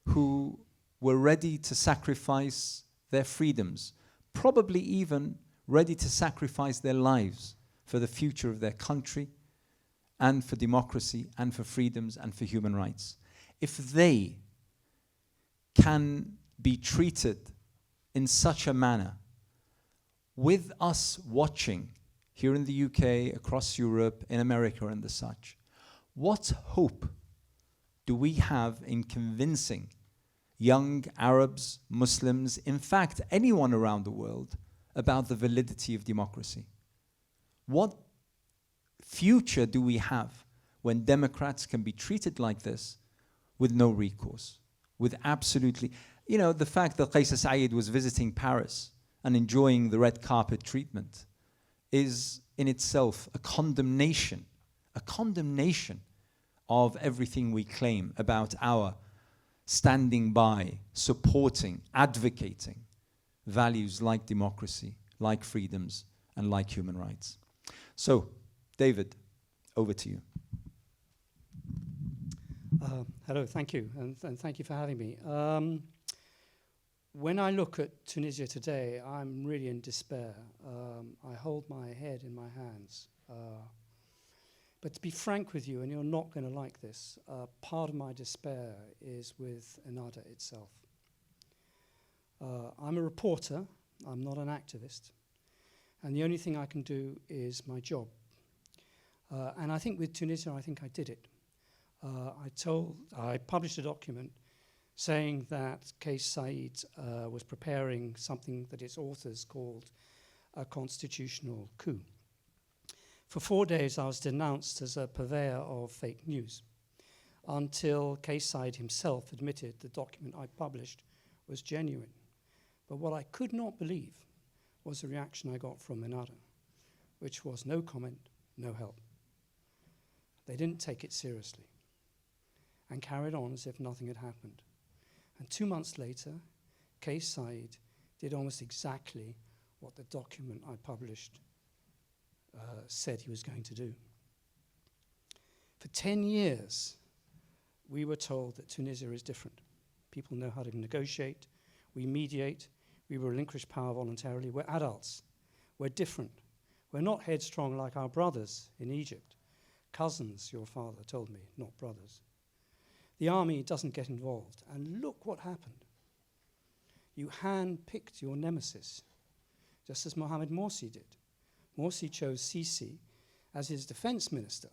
who were ready to sacrifice their freedoms, probably even ready to sacrifice their lives for the future of their country and for democracy and for freedoms and for human rights, if they can be treated in such a manner, with us watching here in the UK, across Europe, in America and the such, what hope do we have in convincing young Arabs, Muslims, in fact, anyone around the world, about the validity of democracy? What future do we have when Democrats can be treated like this with no recourse? With absolutely, the fact that Qais Said was visiting Paris and enjoying the red carpet treatment is in itself a condemnation of everything we claim about our standing by, supporting, advocating values like democracy, like freedoms, and like human rights. So, David, over to you. Hello, thank you, and thank you for having me. When I look at Tunisia today, I'm really in despair. I hold my head in my hands. But to be frank with you, and you're not going to like this, part of my despair is with Ennahda itself. I'm a reporter, I'm not an activist, and the only thing I can do is my job. And I think with Tunisia, I think I did it. I published a document saying that Qais Said was preparing something that its authors called a constitutional coup. For 4 days, I was denounced as a purveyor of fake news until Qais Said himself admitted the document I published was genuine. But what I could not believe was the reaction I got from Ennahda, which was no comment, no help. They didn't take it seriously and carried on as if nothing had happened. And 2 months later, Qais Said did almost exactly what the document I published said he was going to do. For 10 years, we were told that Tunisia is different. People know how to negotiate, we mediate, we relinquish power voluntarily, we're adults, we're different. We're not headstrong like our brothers in Egypt. Cousins, your father told me, not brothers. The army doesn't get involved, and look what happened. You hand-picked your nemesis, just as Mohamed Morsi did. Morsi chose Sisi as his defense minister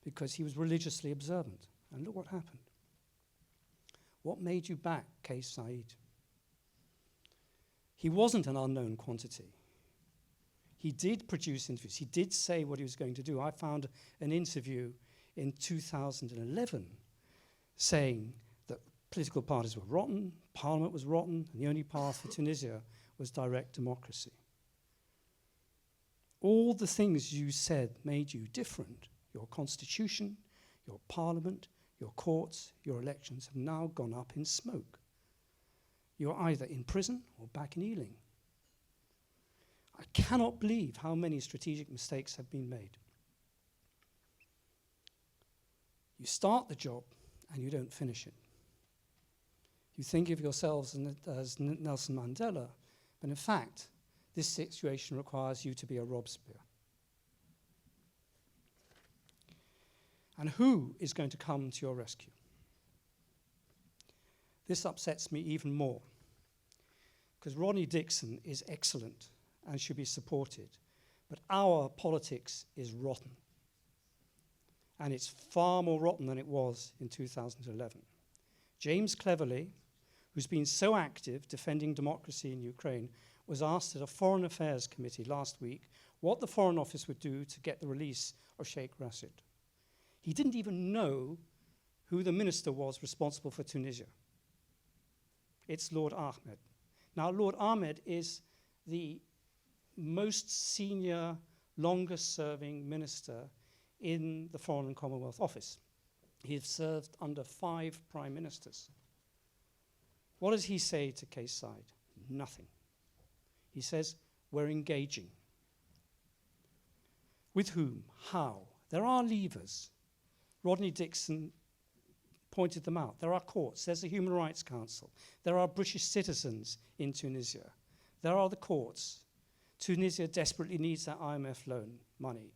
because he was religiously observant. And look what happened. What made you back Qais Said? He wasn't an unknown quantity. He did produce interviews. He did say what he was going to do. I found an interview in 2011 saying that political parties were rotten, parliament was rotten, and the only path for Tunisia was direct democracy. All the things you said made you different. Your constitution, your parliament, your courts, your elections have now gone up in smoke. You're either in prison or back in Ealing. I cannot believe how many strategic mistakes have been made. You start the job and you don't finish it. You think of yourselves as Nelson Mandela, but in fact, this situation requires you to be a Robespierre. And who is going to come to your rescue? This upsets me even more, because Rodney Dixon is excellent and should be supported, but our politics is rotten. And it's far more rotten than it was in 2011. James Cleverly, who's been so active defending democracy in Ukraine, was asked at a Foreign Affairs Committee last week what the Foreign Office would do to get the release of Sheikh Rashid. He didn't even know who the minister was responsible for Tunisia. It's Lord Ahmed. Now, Lord Ahmed is the most senior, longest-serving minister in the Foreign and Commonwealth Office. He has served under 5 prime ministers. What does he say to Case Side? Nothing. He says, we're engaging. With whom? How? There are levers. Rodney Dixon pointed them out. There are courts. There's the Human Rights Council. There are British citizens in Tunisia. There are the courts. Tunisia desperately needs that IMF loan money.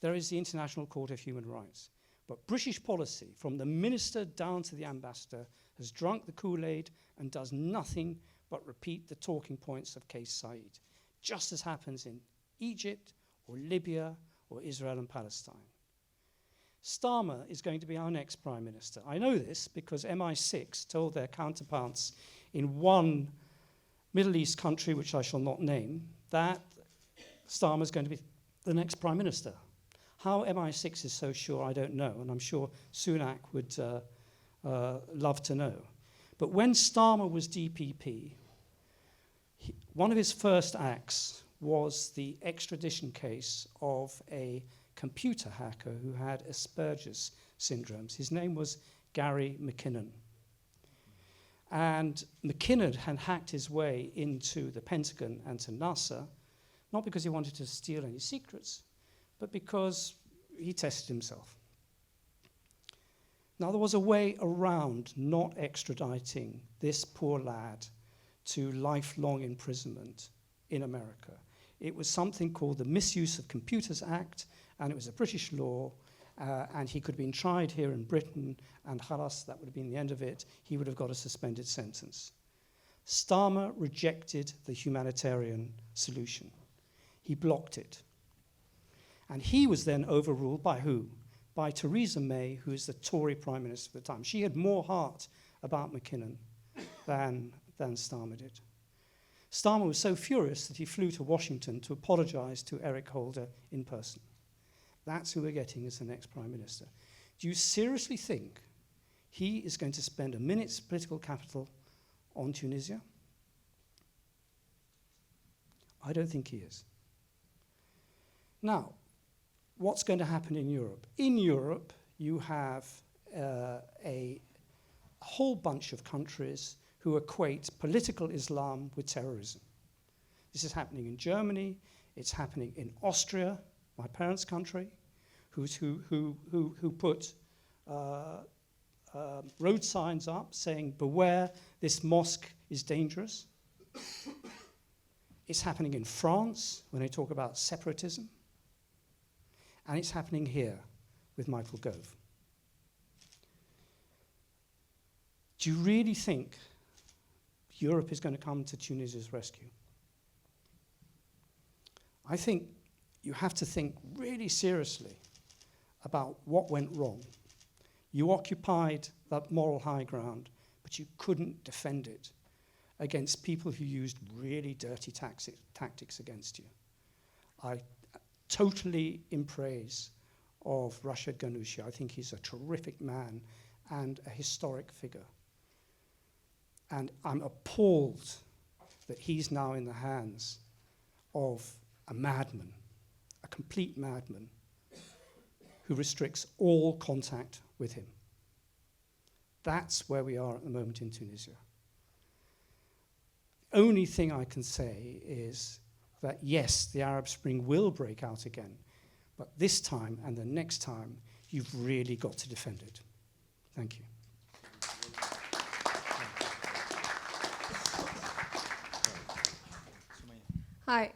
There is the International Court of Human Rights. But British policy, from the minister down to the ambassador, has drunk the Kool-Aid and does nothing but repeat the talking points of Case Side, just as happens in Egypt or Libya or Israel and Palestine. Starmer is going to be our next prime minister. I know this because MI6 told their counterparts in one Middle East country, which I shall not name, that Starmer is going to be the next prime minister. How MI6 is so sure, I don't know, and I'm sure Sunak would love to know. But when Starmer was DPP, one of his first acts was the extradition case of a computer hacker who had Asperger's syndromes. His name was Gary McKinnon. And McKinnon had hacked his way into the Pentagon and to NASA, not because he wanted to steal any secrets, but because he tested himself. Now, there was a way around not extraditing this poor lad to lifelong imprisonment in America. It was something called the Misuse of Computers Act, and it was a British law, and he could have been tried here in Britain, and halas, that would have been the end of it. He would have got a suspended sentence. Starmer rejected the humanitarian solution. He blocked it. And he was then overruled by who? By Theresa May, who is the Tory Prime Minister at the time. She had more heart about McKinnon than Starmer did. Starmer was so furious that he flew to Washington to apologize to Eric Holder in person. That's who we're getting as the next Prime Minister. Do you seriously think he is going to spend a minute's political capital on Tunisia? I don't think he is. Now, what's going to happen in Europe? In Europe, you have a whole bunch of countries who equate political Islam with terrorism. This is happening in Germany. It's happening in Austria, my parents' country, who put road signs up saying, beware, this mosque is dangerous. It's happening in France when they talk about separatism. And it's happening here with Michael Gove. Do you really think Europe is going to come to Tunisia's rescue? I think you have to think really seriously about what went wrong. You occupied that moral high ground, but you couldn't defend it against people who used really dirty tactics against you. I totally in praise of Rashid Ghannouchi. I think he's a terrific man and a historic figure. And I'm appalled that he's now in the hands of a madman, a complete madman, who restricts all contact with him. That's where we are at the moment in Tunisia. Only thing I can say is that yes, the Arab Spring will break out again, but this time and the next time, you've really got to defend it. Thank you. Hi,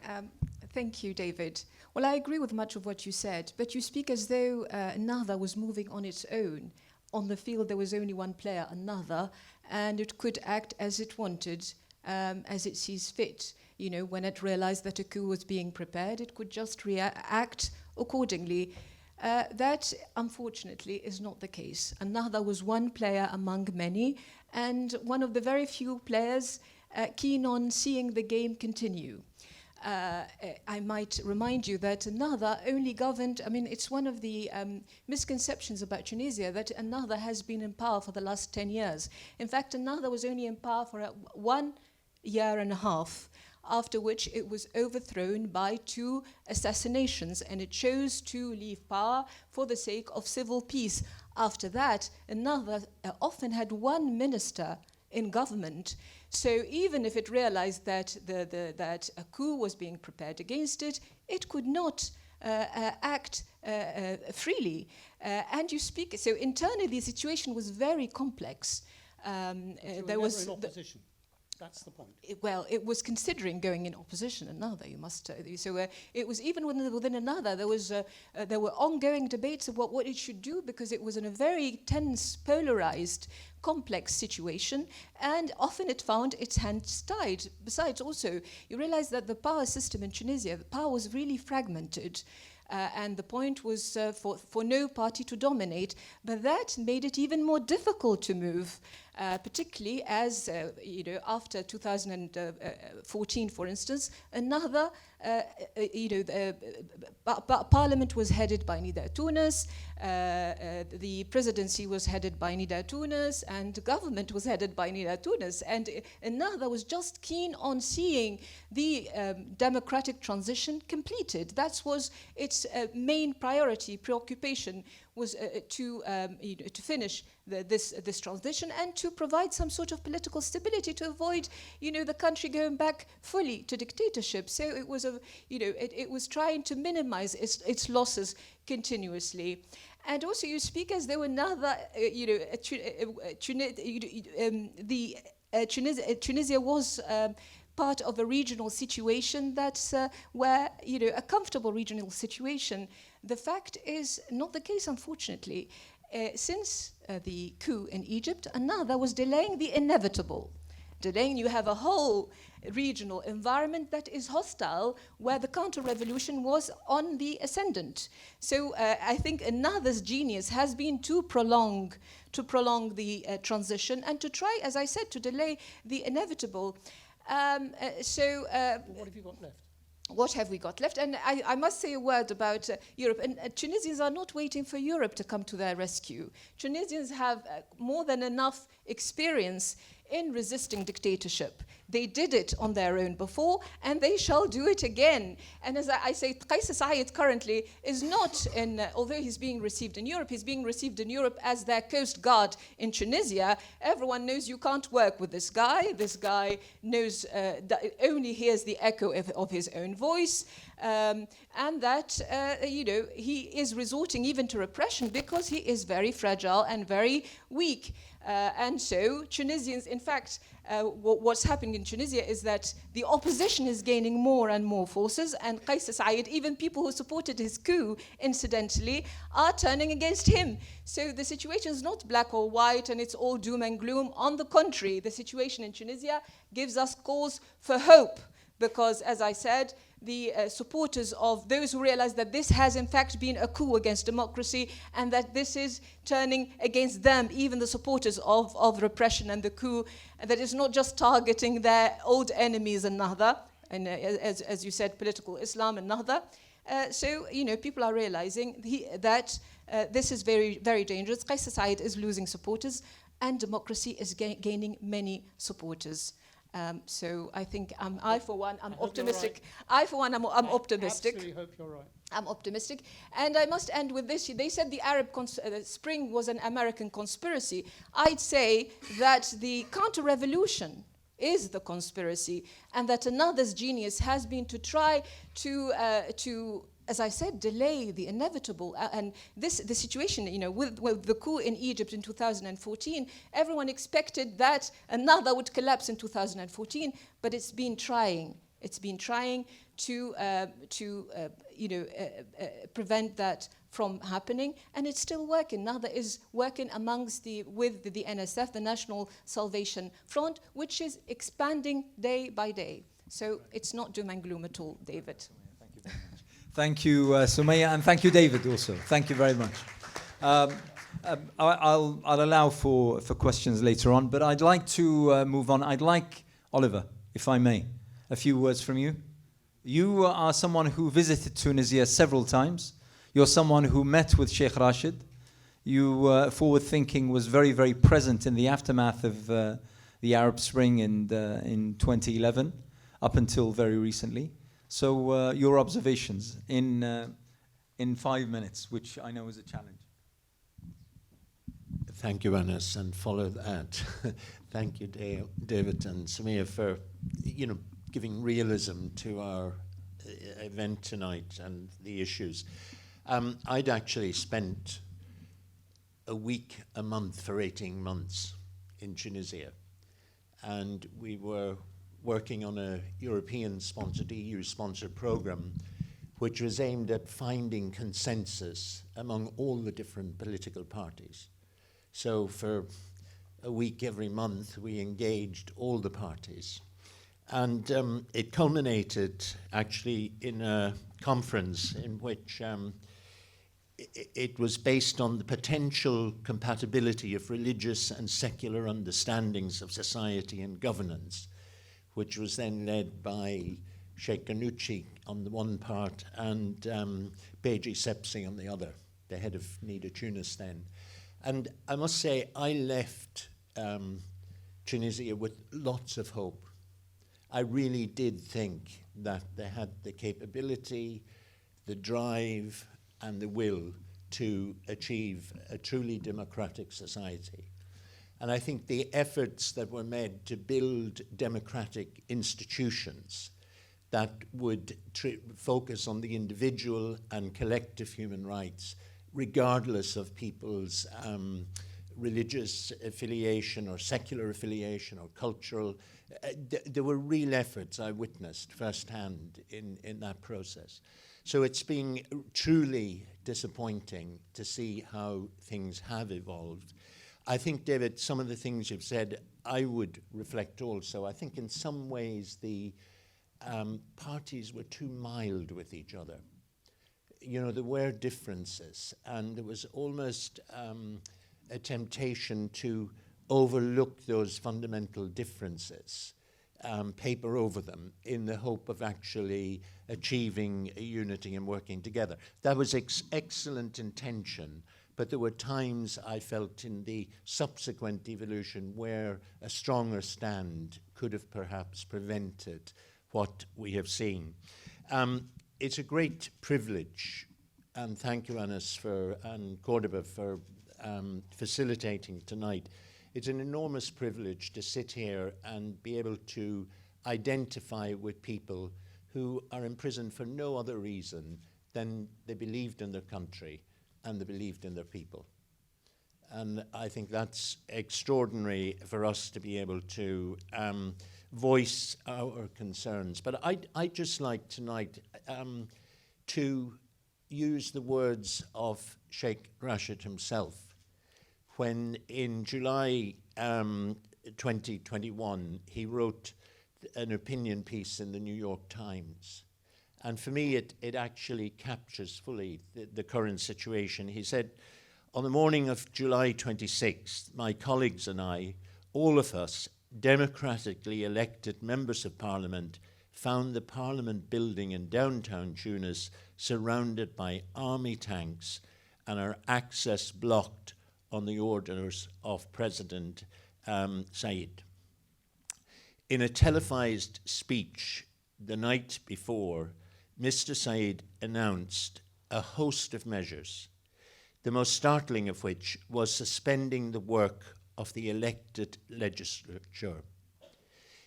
thank you, David. Well, I agree with much of what you said, but you speak as though Nahda was moving on its own. On the field, there was only one player, Nahda, and it could act as it wanted, as it sees fit. You know, when it realized that a coup was being prepared, it could just react accordingly. That, unfortunately, is not the case. Nahda was one player among many, and one of the very few players keen on seeing the game continue. I might remind you that Nahda only governed, I mean, it's one of the misconceptions about Tunisia that Nahda has been in power for the last 10 years. In fact, Nahda was only in power for 1 year and a half, after which it was overthrown by 2 assassinations, and it chose to leave power for the sake of civil peace. After that, Nahda often had 1 minister in government. So even if it realized that that a coup was being prepared against it, it could not act freely. And you speak, so internally the situation was very complex. There was in opposition. That's the point. Well, it was considering going in opposition. Nahda, you must. So it was even within Nahda, there were ongoing debates about what it should do, because it was in a very tense, polarized, complex situation, and often it found its hands tied. Besides, also, you realize that the power system in Tunisia, the power was really fragmented. And the point was for no party to dominate, but that made it even more difficult to move, particularly as, after 2014, for instance, another, parliament was headed by Nida Tounes, the presidency was headed by Nida Tounes, and the government was headed by Nida Tounes, and Nahda was just keen on seeing the democratic transition completed. That was its main priority, preoccupation, was to finish this transition and to provide some sort of political stability to avoid, the country going back fully to dictatorship. So it was it was trying to minimize its losses continuously. And also, you speak as though another, Tunisia was part of a regional situation that's where, a comfortable regional situation. The fact is not the case, unfortunately. Since the coup in Egypt, Nahda was delaying the inevitable. You have a whole regional environment that is hostile, where the counter-revolution was on the ascendant. So I think Nahda's genius has been to prolong the transition and to try, as I said, to delay the inevitable. What have you got left? What have we got left? And I must say a word about Europe. And Tunisians are not waiting for Europe to come to their rescue. Tunisians have more than enough experience in resisting dictatorship. They did it on their own before, and they shall do it again. And as I say, Qais Said currently is not although he's being received in Europe, he's being received in Europe as their coast guard in Tunisia. Everyone knows you can't work with this guy. This guy knows, only hears the echo of his own voice. And that, he is resorting even to repression because he is very fragile and very weak. And so Tunisians, in fact, what's happening in Tunisia is that the opposition is gaining more and more forces, and Qais Said, even people who supported his coup, incidentally, are turning against him. So the situation is not black or white and it's all doom and gloom. On the contrary, the situation in Tunisia gives us cause for hope, because, as I said, the supporters of those who realize that this has in fact been a coup against democracy and that this is turning against them, even the supporters of repression and the coup, that is not just targeting their old enemies and Nahda, and as you said, political Islam and Nahda. So, people are realizing that this is very, very dangerous. Qais Said is losing supporters, and democracy is gaining many supporters. So I think I, for one, I'm optimistic. Right. I'm optimistic. I absolutely hope you're right. I'm optimistic. And I must end with this. They said the Arab Spring was an American conspiracy. I'd say that the counter-revolution is the conspiracy, and that another's genius has been to try to as I said, delay the inevitable. And the situation, with the coup in Egypt in 2014, everyone expected that another would collapse in 2014, but it's been trying. It's been trying to prevent that from happening, and it's still working. Nahda is working with the NSF, the National Salvation Front, which is expanding day by day. So it's not doom and gloom at all, David. Thank you, Sumaya, and thank you, David, also. Thank you very much. I'll allow for questions later on, but I'd like to move on. I'd like, Oliver, if I may, a few words from you. You are someone who visited Tunisia several times. You're someone who met with Sheikh Rashid. You, forward thinking, was very, very present in the aftermath of the Arab Spring in 2011, up until very recently. So your observations in 5 minutes, which I know is a challenge. Thank you, Anas, and follow that. Thank you, David and Samia, for giving realism to our event tonight and the issues. I'd actually spent a month for 18 months in Tunisia, and we were working on a European-sponsored, EU-sponsored program, which was aimed at finding consensus among all the different political parties. So for a week every month, we engaged all the parties. And it culminated actually in a conference in which it was based on the potential compatibility of religious and secular understandings of society and governance, which was then led by Sheikh Ghannouchi on the one part and Beji Sepsi on the other, the head of NIDA Tunis then. And I must say, I left Tunisia with lots of hope. I really did think that they had the capability, the drive, and the will to achieve a truly democratic society. And I think the efforts that were made to build democratic institutions that would focus on the individual and collective human rights, regardless of people's religious affiliation or secular affiliation or cultural, there were real efforts I witnessed firsthand in that process. So it's been truly disappointing to see how things have evolved. I think, David, some of the things you've said, I would reflect also. I think in some ways the parties were too mild with each other. There were differences, and there was almost a temptation to overlook those fundamental differences, paper over them, in the hope of actually achieving a unity and working together. That was excellent intention, but there were times I felt in the subsequent evolution where a stronger stand could have perhaps prevented what we have seen. It's a great privilege, and thank you, Anas, and Cordoba for facilitating tonight. It's an enormous privilege to sit here and be able to identify with people who are imprisoned for no other reason than they believed in their country and they believed in their people. And I think that's extraordinary for us to be able to voice our concerns. But I'd just like tonight to use the words of Sheikh Rashid himself, when in July 2021, he wrote an opinion piece in the New York Times. And for me, it actually captures fully the current situation. He said, on the morning of July 26th, my colleagues and I, all of us, democratically elected members of Parliament, found the parliament building in downtown Tunis surrounded by army tanks and our access blocked on the orders of President Said. In a televised speech the night before, Mr. Said announced a host of measures, the most startling of which was suspending the work of the elected legislature.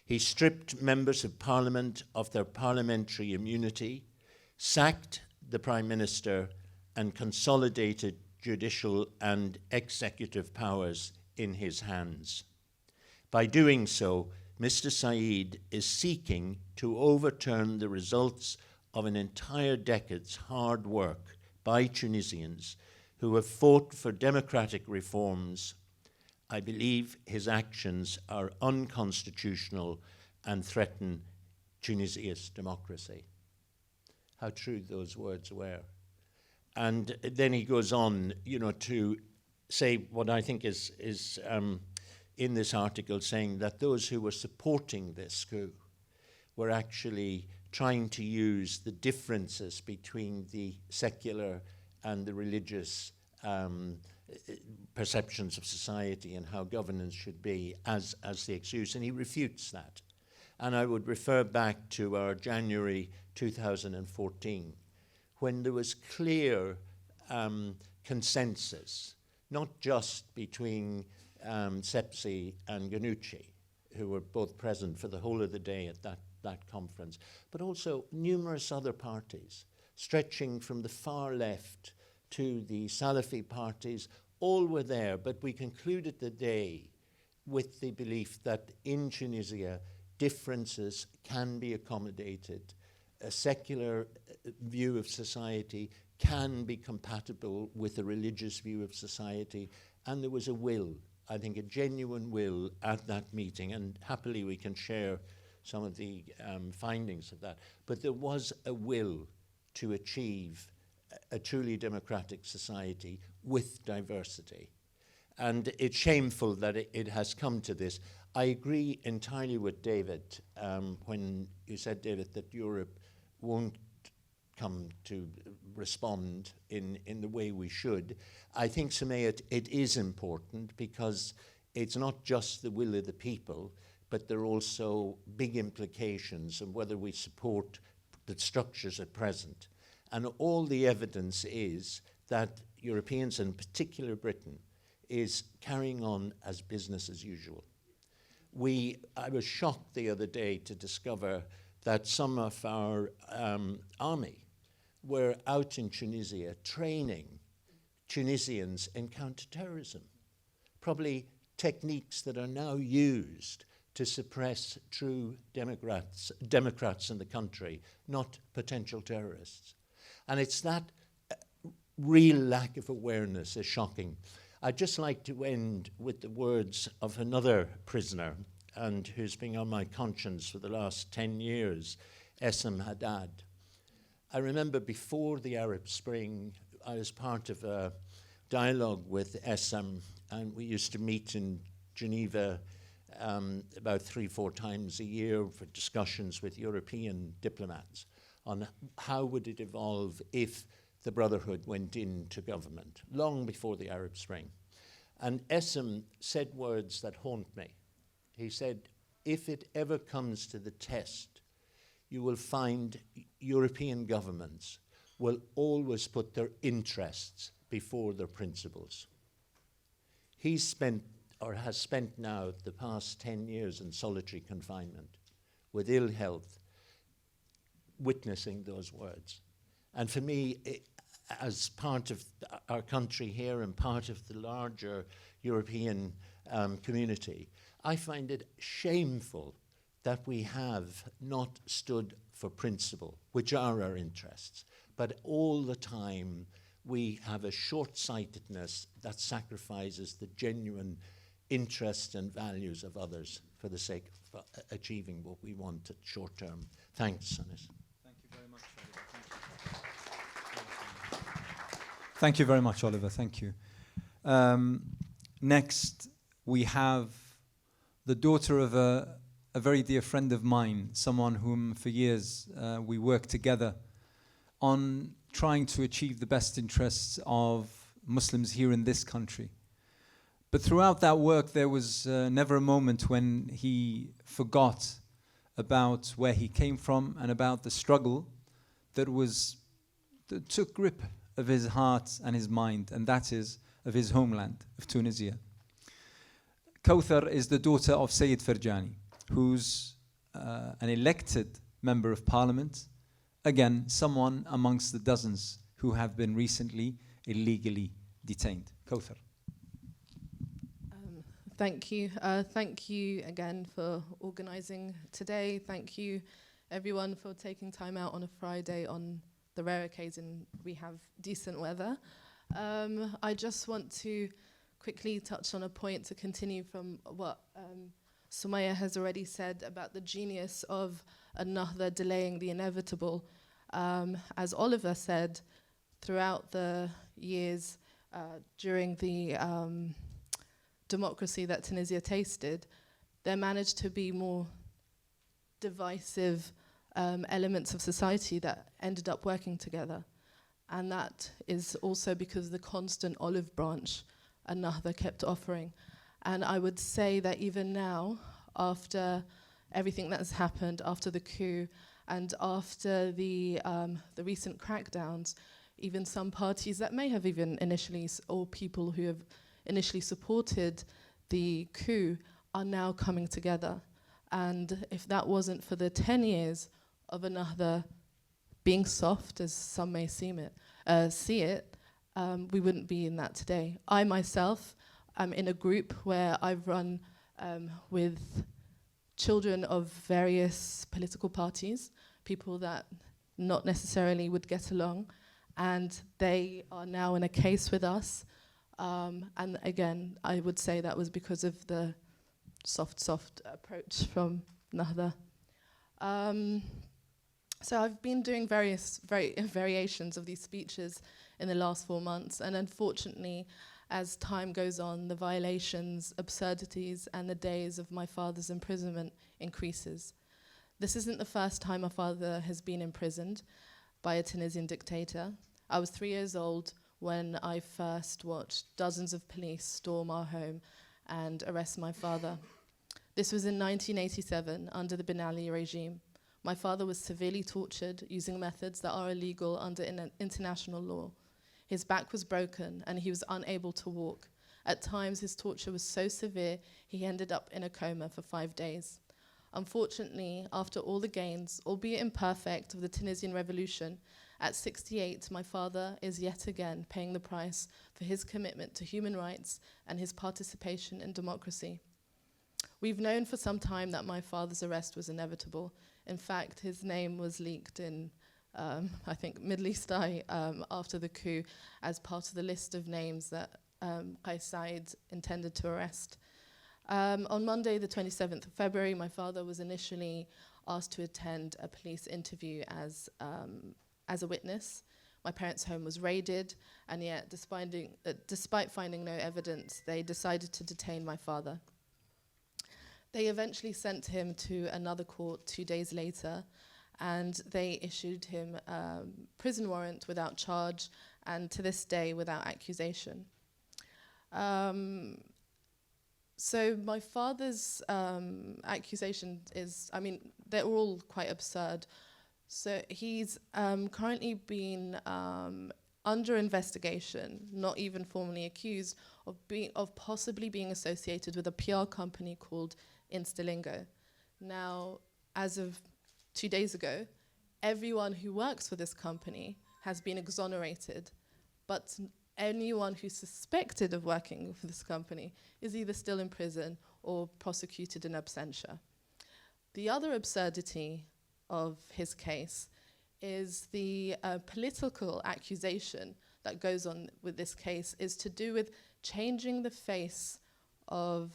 He stripped members of parliament of their parliamentary immunity, sacked the prime minister, and consolidated judicial and executive powers in his hands. By doing so, Mr. Said is seeking to overturn the results of an entire decade's hard work by Tunisians who have fought for democratic reforms. I believe his actions are unconstitutional and threaten Tunisia's democracy. How true those words were. And then he goes on, to say what I think is in this article, saying that those who were supporting this coup were actually trying to use the differences between the secular and the religious perceptions of society and how governance should be as the excuse, and he refutes that. And I would refer back to our January 2014, when there was clear consensus, not just between Sepsi and Ghannouchi, who were both present for the whole of the day at that conference, but also numerous other parties, stretching from the far left to the Salafi parties, all were there, but we concluded the day with the belief that in Tunisia, differences can be accommodated. A secular view of society can be compatible with a religious view of society, and there was a will, I think a genuine will at that meeting, and happily we can share some of the findings of that. But there was a will to achieve a truly democratic society with diversity. And it's shameful that it has come to this. I agree entirely with David when you said, David, that Europe won't come to respond in the way we should. I think, Sumaya, it is important because it's not just the will of the people, but there are also big implications of whether we support the structures at present. And all the evidence is that Europeans, and in particular Britain, is carrying on as business as usual. I was shocked the other day to discover that some of our army were out in Tunisia training Tunisians in counterterrorism, probably techniques that are now used to suppress true Democrats in the country, not potential terrorists. And it's that real lack of awareness is shocking. I'd just like to end with the words of another prisoner, and who's been on my conscience for the last 10 years, Essam Haddad. I remember before the Arab Spring, I was part of a dialogue with Essam, and we used to meet in Geneva about 3-4 times a year for discussions with European diplomats on how would it evolve if the Brotherhood went into government, long before the Arab Spring. And Essam said words that haunt me. He said, if it ever comes to the test, you will find European governments will always put their interests before their principles. He's spent, or has spent now, the past 10 years in solitary confinement with ill health, witnessing those words. And for me, as part of our country here and part of the larger European community, I find it shameful that we have not stood for principle, which are our interests, but all the time we have a short-sightedness that sacrifices the genuine interests and values of others for the sake of achieving what we want at short term. Thanks, Anis. Thank you very much, Oliver. Thank you very much, Oliver. Thank you. Next, we have the daughter of a a very dear friend of mine, someone whom for years we worked together on trying to achieve the best interests of Muslims here in this country. But throughout that work, there was never a moment when he forgot about where he came from and about the struggle that took grip of his heart and his mind, and that is of his homeland, of Tunisia. Kawthar is the daughter of Sayyid Farjani, who's an elected member of parliament, again, someone amongst the dozens who have been recently illegally detained. Kawthar. Thank you. Thank you again for organising today. Thank you, everyone, for taking time out on a Friday on the rare occasion we have decent weather. I just want to quickly touch on a point to continue from what Sumaya has already said about the genius of Nahdha delaying the inevitable. As Oliver said, throughout the years during the democracy that Tunisia tasted, there managed to be more divisive elements of society that ended up working together. And that is also because of the constant olive branch Nahdha kept offering. And I would say that even now, after everything that has happened, after the coup, and after the recent crackdowns, even some parties that may have even initially, or people who have initially supported the coup, are now coming together. And if that wasn't for the 10 years of Nahdha being soft, as some may see it, we wouldn't be in that today. I myself am in a group where I've run with children of various political parties, people that not necessarily would get along, and they are now in a case with us. And again, I would say that was because of the soft approach from Nahdha. So I've been doing various variations of these speeches in the last 4 months, and unfortunately, as time goes on, the violations, absurdities, and the days of my father's imprisonment increases. This isn't the first time my father has been imprisoned by a Tunisian dictator. I was 3 years old when I first watched dozens of police storm our home and arrest my father. This was in 1987 under the Ben Ali regime. My father was severely tortured using methods that are illegal under international law. His back was broken and he was unable to walk. At times, his torture was so severe, he ended up in a coma for 5 days. Unfortunately, after all the gains, albeit imperfect, of the Tunisian revolution, at 68, my father is yet again paying the price for his commitment to human rights and his participation in democracy. We've known for some time that my father's arrest was inevitable. In fact, his name was leaked in, I think, Middle East Eye after the coup as part of the list of names that Qais Said intended to arrest. On Monday, the 27th of February, my father was initially asked to attend a police interview as a witness. My parents' home was raided, and yet, despite finding no evidence, they decided to detain my father. They eventually sent him to another court 2 days later, and they issued him a prison warrant without charge, and to this day, without accusation. So my father's accusation is, they're all quite absurd. So he's currently been under investigation, not even formally accused, of possibly being associated with a PR company called Instalingo. Now, as of 2 days ago, everyone who works for this company has been exonerated, but anyone who's suspected of working for this company is either still in prison or prosecuted in absentia. The other absurdity of his case is the political accusation that goes on with this case is to do with changing the face of,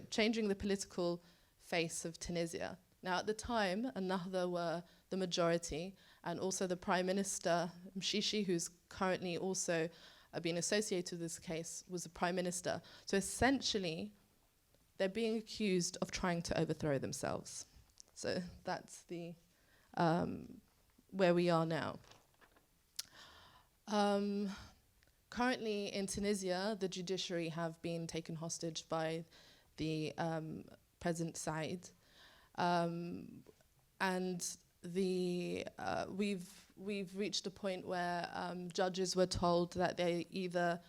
changing the political face of Tunisia. Now, at the time, Nahdha were the majority, and also the Prime Minister, Mshishi, who's currently also been associated with this case, was the Prime Minister. So essentially, they're being accused of trying to overthrow themselves. So that's the where we are now. Currently in Tunisia, the judiciary have been taken hostage by the President Said, and we've reached a point where judges were told that they either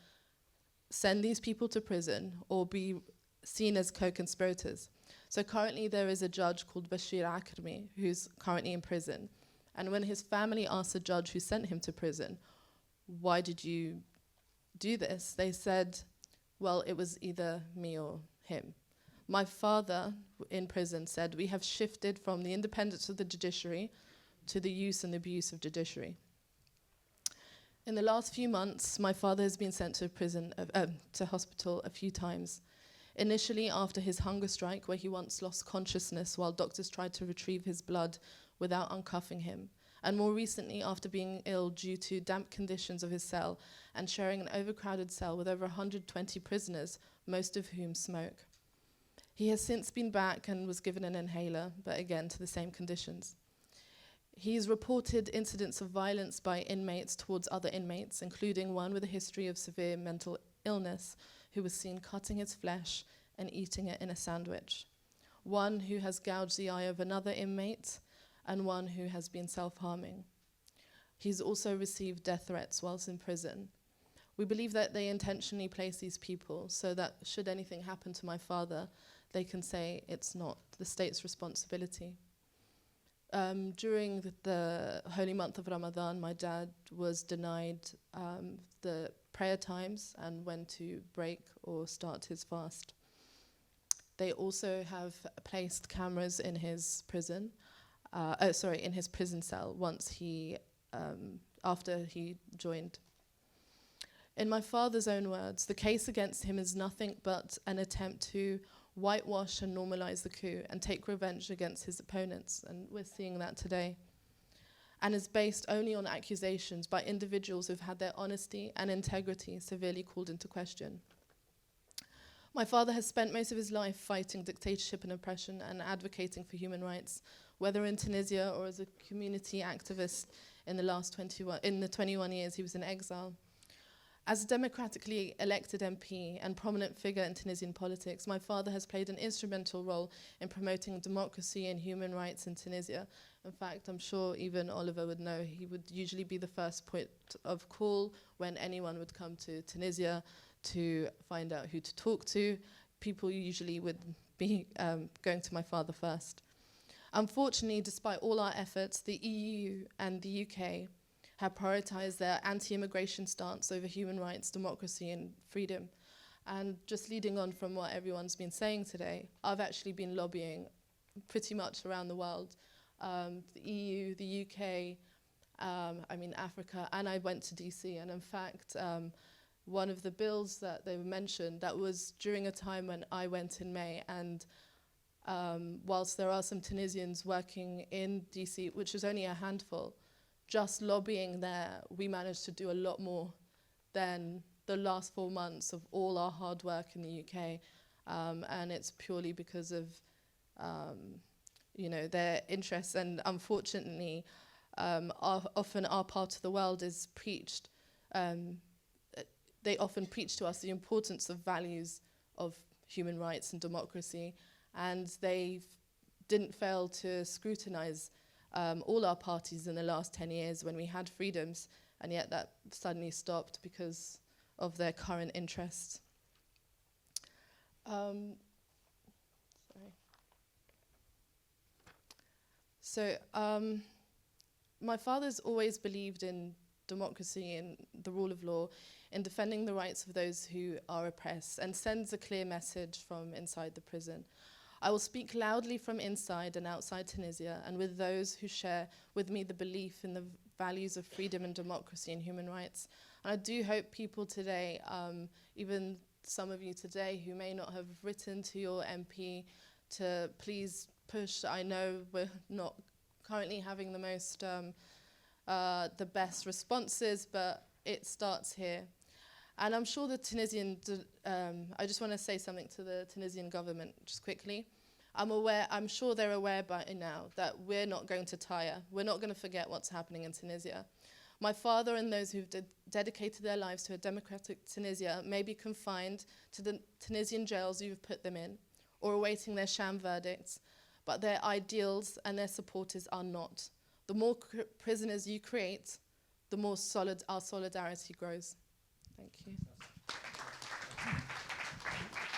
send these people to prison or be seen as co-conspirators. So currently there is a judge called Bashir Akrami who's currently in prison. And when his family asked the judge who sent him to prison, why did you do this? They said, well, it was either me or him. My father in prison said, we have shifted from the independence of the judiciary to the use and abuse of judiciary. In the last few months, my father has been sent to prison, to hospital a few times. Initially after his hunger strike, where he once lost consciousness while doctors tried to retrieve his blood without uncuffing him. And more recently after being ill due to damp conditions of his cell and sharing an overcrowded cell with over 120 prisoners, most of whom smoke. He has since been back and was given an inhaler, but again to the same conditions. He's reported incidents of violence by inmates towards other inmates, including one with a history of severe mental illness who was seen cutting his flesh and eating it in a sandwich. One who has gouged the eye of another inmate, and one who has been self-harming. He's also received death threats whilst in prison. We believe that they intentionally place these people so that should anything happen to my father, they can say it's not the state's responsibility. During the holy month of Ramadan, my dad was denied the prayer times and when to break or start his fast. They also have placed cameras in his prison, in his prison cell once he, after he joined. In my father's own words, the case against him is nothing but an attempt to whitewash and normalize the coup and take revenge against his opponents, and we're seeing that today, and is based only on accusations by individuals who've had their honesty and integrity severely called into question. My father has spent most of his life fighting dictatorship and oppression and advocating for human rights, whether in Tunisia or as a community activist in the 21 years he was in exile. As a democratically elected MP and prominent figure in Tunisian politics, my father has played an instrumental role in promoting democracy and human rights in Tunisia. In fact, I'm sure even Oliver would know he would usually be the first point of call when anyone would come to Tunisia to find out who to talk to. People usually would be going to my father first. Unfortunately, despite all our efforts, the EU and the UK have prioritized their anti-immigration stance over human rights, democracy, and freedom. And just leading on from what everyone's been saying today, I've actually been lobbying pretty much around the world, the EU, the UK, Africa, and I went to DC. And in fact, one of the bills that they mentioned, that was during a time when I went in May, and whilst there are some Tunisians working in DC, which is only a handful, just lobbying there, we managed to do a lot more than the last 4 months of all our hard work in the UK. And it's purely because of their interests. And unfortunately, often our part of the world is preached. They often preach to us the importance of values of human rights and democracy. And they didn't fail to scrutinize all our parties in the last 10 years when we had freedoms, and yet that suddenly stopped because of their current interests. My father's always believed in democracy and the rule of law, in defending the rights of those who are oppressed, and sends a clear message from inside the prison. I will speak loudly from inside and outside Tunisia, and with those who share with me the belief in the values of freedom and democracy and human rights. And I do hope people today, even some of you today who may not have written to your MP, to please push. I know we're not currently having the best responses, but it starts here. And I'm sure the I just want to say something to the Tunisian government just quickly. I'm sure they're aware by now that we're not going to tire. We're not going to forget what's happening in Tunisia. My father and those who've dedicated their lives to a democratic Tunisia may be confined to the Tunisian jails you've put them in, or awaiting their sham verdicts, but their ideals and their supporters are not. The more prisoners you create, the more our solidarity grows. Thank you.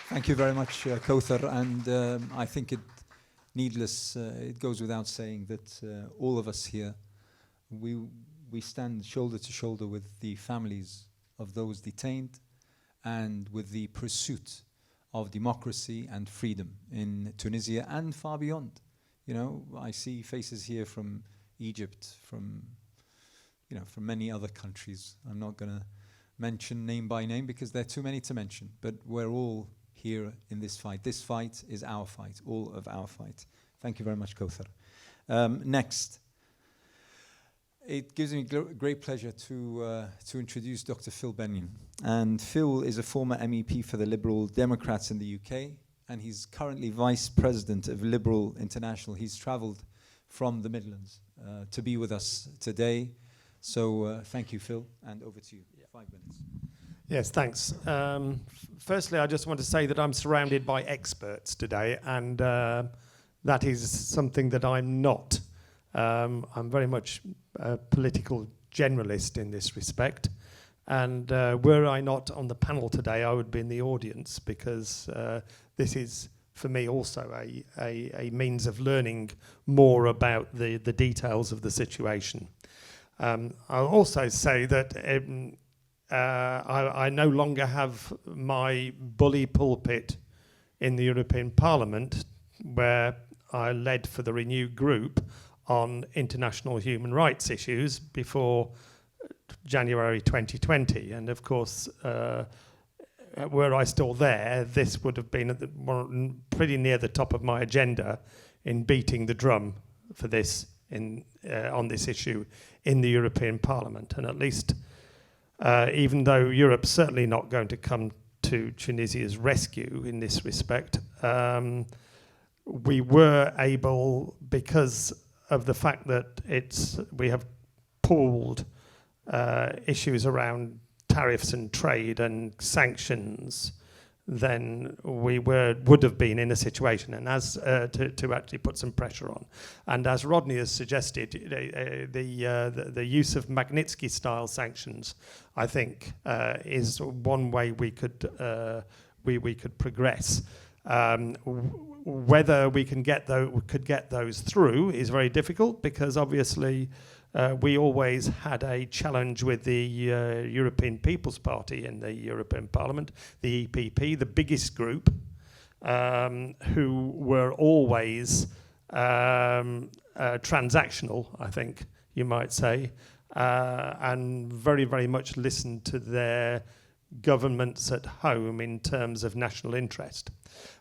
Thank you very much, Kauthar. And I think it goes without saying that all of us here, we stand shoulder to shoulder with the families of those detained and with the pursuit of democracy and freedom in Tunisia and far beyond. You know, I see faces here from Egypt, from many other countries. I'm not going to mention name by name because there are too many to mention, but we're all here in this fight. This fight is our fight, all of our fight. Thank you very much, Kauthar. Next, it gives me great pleasure to introduce Dr. Phil Bennion. And Phil is a former MEP for the Liberal Democrats in the UK, and he's currently Vice President of Liberal International. He's travelled from the Midlands to be with us today. So thank you, Phil, and over to you. 5 minutes. Yes, thanks. Firstly, I just want to say that I'm surrounded by experts today, and that is something that I'm not. I'm very much a political generalist in this respect, and were I not on the panel today, I would be in the audience, because this is, for me, also a means of learning more about the details of the situation. I'll also say that I no longer have my bully pulpit in the European Parliament, where I led for the Renew group on international human rights issues before January 2020. And of course, were I still there, this would have been pretty near the top of my agenda in beating the drum for this on this issue in the European Parliament. And at least, even though Europe's certainly not going to come to Tunisia's rescue in this respect, we were able, because of the fact that we have pooled issues around tariffs and trade and sanctions, then we would have been in a situation, and as to actually put some pressure on. And as Rodney has suggested, the use of Magnitsky-style sanctions, I think, is one way we could progress. Whether we could get those through is very difficult, because obviously we always had a challenge with the European People's Party in the European Parliament, the EPP, the biggest group, who were always transactional, I think you might say, and very, very much listened to their governments at home in terms of national interest.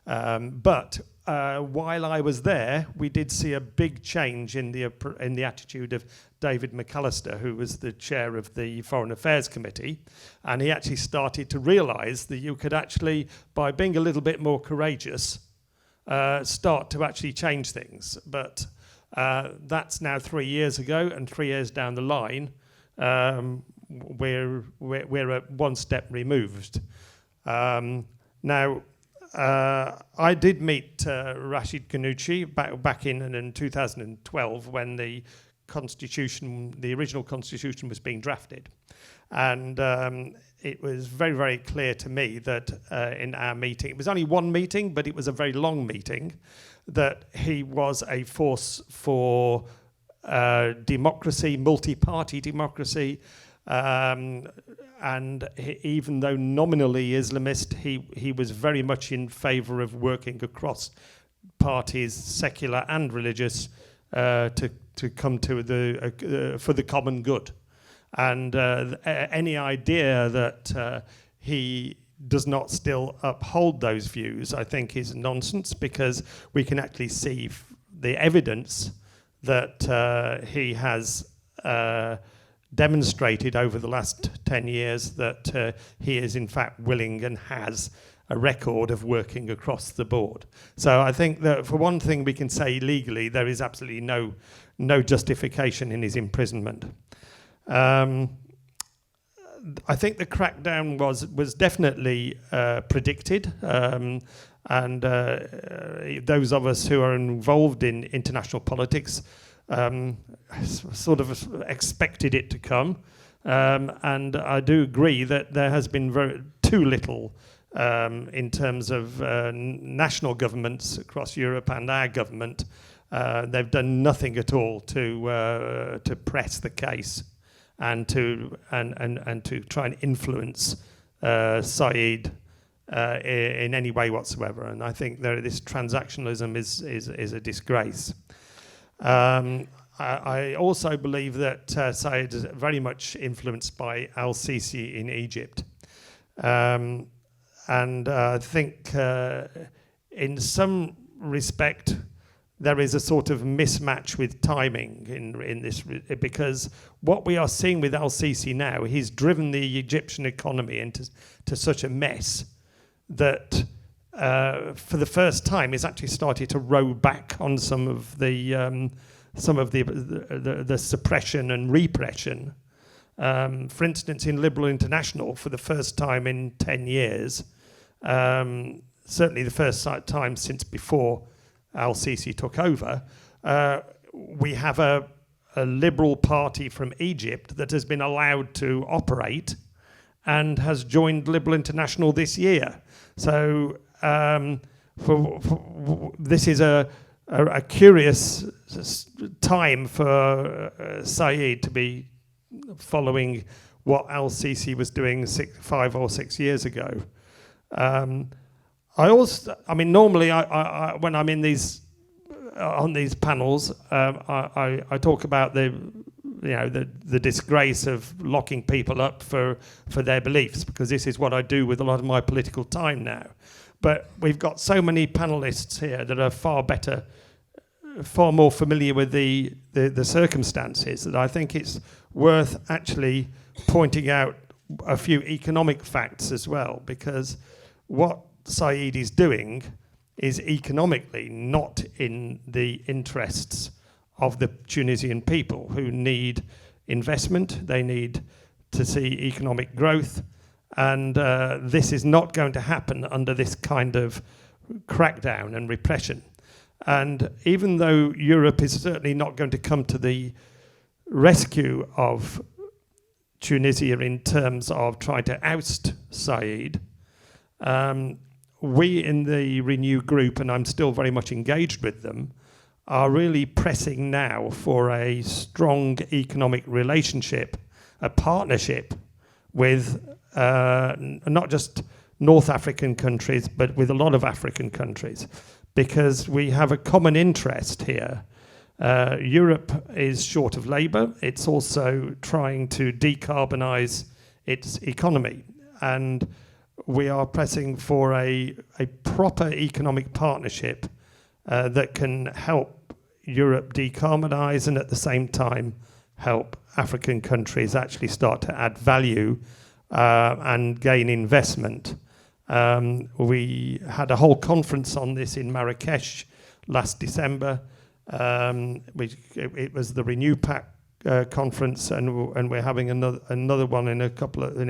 But while I was there, we did see a big change in the attitude of David McAllister, who was the chair of the Foreign Affairs Committee, and he actually started to realise that you could actually, by being a little bit more courageous, start to actually change things. But that's now 3 years ago, and 3 years down the line, we're one step removed. Now, I did meet Rashid Ghannouchi back in 2012 when the original constitution was being drafted. And it was very, very clear to me that in our meeting, it was only one meeting, but it was a very long meeting, that he was a force for democracy, multi-party democracy, and even though nominally Islamist, he was very much in favour of working across parties, secular and religious, to come to for the common good. And any idea that he does not still uphold those views, I think, is nonsense, because we can actually see the evidence that he has demonstrated over the last 10 years that he is in fact willing and has a record of working across the board. So I think that for one thing we can say legally there is absolutely no justification in his imprisonment. I think the crackdown was definitely predicted, and those of us who are involved in international politics sort of expected it to come, and I do agree that there has been too little in terms of national governments across Europe and our government. They've done nothing at all to press the case and to try and influence Saeed in any way whatsoever. And I think this transactionalism is a disgrace. I also believe that Saeed is very much influenced by al-Sisi in Egypt. And I think in some respect there is a sort of mismatch with timing in this, because what we are seeing with al-Sisi now, he's driven the Egyptian economy into such a mess that for the first time he's actually started to row back on some of the suppression and repression. For instance, in Liberal International, for the first time in 10 years, certainly the first time since before al-Sisi took over, we have a Liberal party from Egypt that has been allowed to operate and has joined Liberal International this year. So this is a curious time for Saeed to be following what al-Sisi was doing 5 or 6 years ago. Normally when I'm in on these panels, I talk about the disgrace of locking people up for their beliefs, because this is what I do with a lot of my political time now. But we've got so many panelists here that are far more familiar with the circumstances, that I think it's worth actually pointing out a few economic facts as well, because what Saeed is doing is economically not in the interests of the Tunisian people, who need investment, they need to see economic growth, and this is not going to happen under this kind of crackdown and repression. And even though Europe is certainly not going to come to the rescue of Tunisia in terms of trying to oust Saeed, we in the Renew group, and I'm still very much engaged with them, are really pressing now for a strong economic relationship, a partnership with not just North African countries, but with a lot of African countries, because we have a common interest here. Europe is short of labour. It's also trying to decarbonise its economy, and we are pressing for a proper economic partnership that can help Europe decarbonise and at the same time help African countries actually start to add value and gain investment. We had a whole conference on this in Marrakesh last December. It was the Renew Pact conference, and we're having another one in a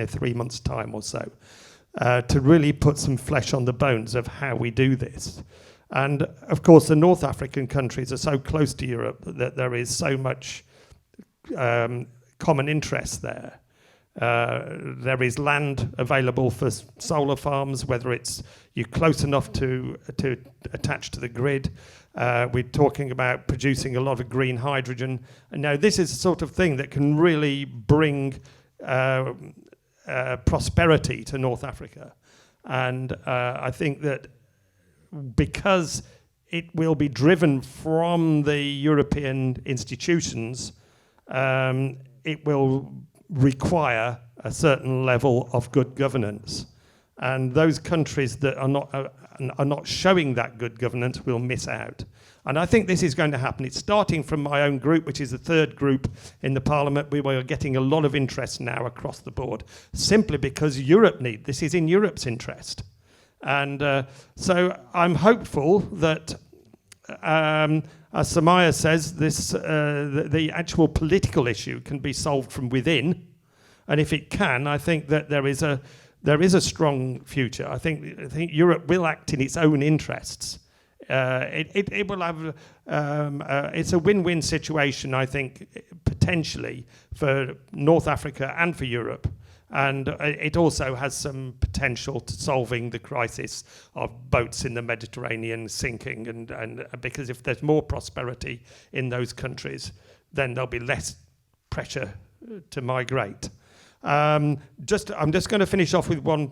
3 months' time or so, to really put some flesh on the bones of how we do this. And of course, the North African countries are so close to Europe that there is so much common interest there. There is land available for solar farms, whether it's you're close enough to attach to the grid. We're talking about producing a lot of green hydrogen. And now this is the sort of thing that can really bring prosperity to North Africa. And I think that because it will be driven from the European institutions, it will require a certain level of good governance. And those countries that are not showing that good governance will miss out. And I think this is going to happen. It's starting from my own group, which is the third group in the Parliament. We are getting a lot of interest now across the board, simply because this is in Europe's interest. And so I'm hopeful that, as Samaya says, the actual political issue can be solved from within. And if it can, I think that there is a strong future. I think Europe will act in its own interests. It will have. It's a win-win situation, I think, potentially for North Africa and for Europe, and it also has some potential to solving the crisis of boats in the Mediterranean sinking. And because if there's more prosperity in those countries, then there'll be less pressure to migrate. I'm just going to finish off with one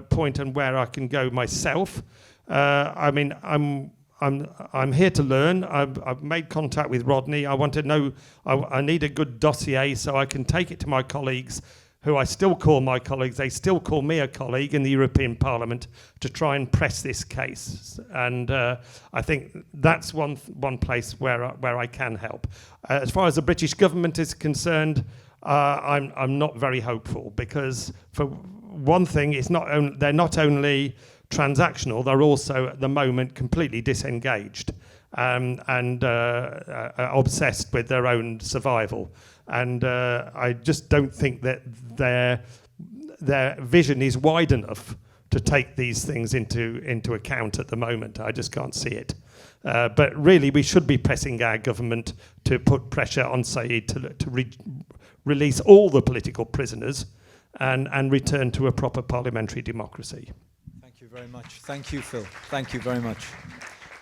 point on where I can go myself. I mean, I'm here to learn. I've made contact with Rodney. I want to know. I need a good dossier so I can take it to my colleagues, who I still call my colleagues. They still call me a colleague in the European Parliament, to try and press this case. And I think that's one place where I can help. As far as the British government is concerned, I'm not very hopeful, because for one thing, they're not only transactional, they're also at the moment completely disengaged and obsessed with their own survival. And I just don't think that their vision is wide enough to take these things into account at the moment. I just can't see it. But really, we should be pressing our government to put pressure on Saeed to release all the political prisoners and return to a proper parliamentary democracy. Thank you very much. Thank you, Phil. Thank you very much.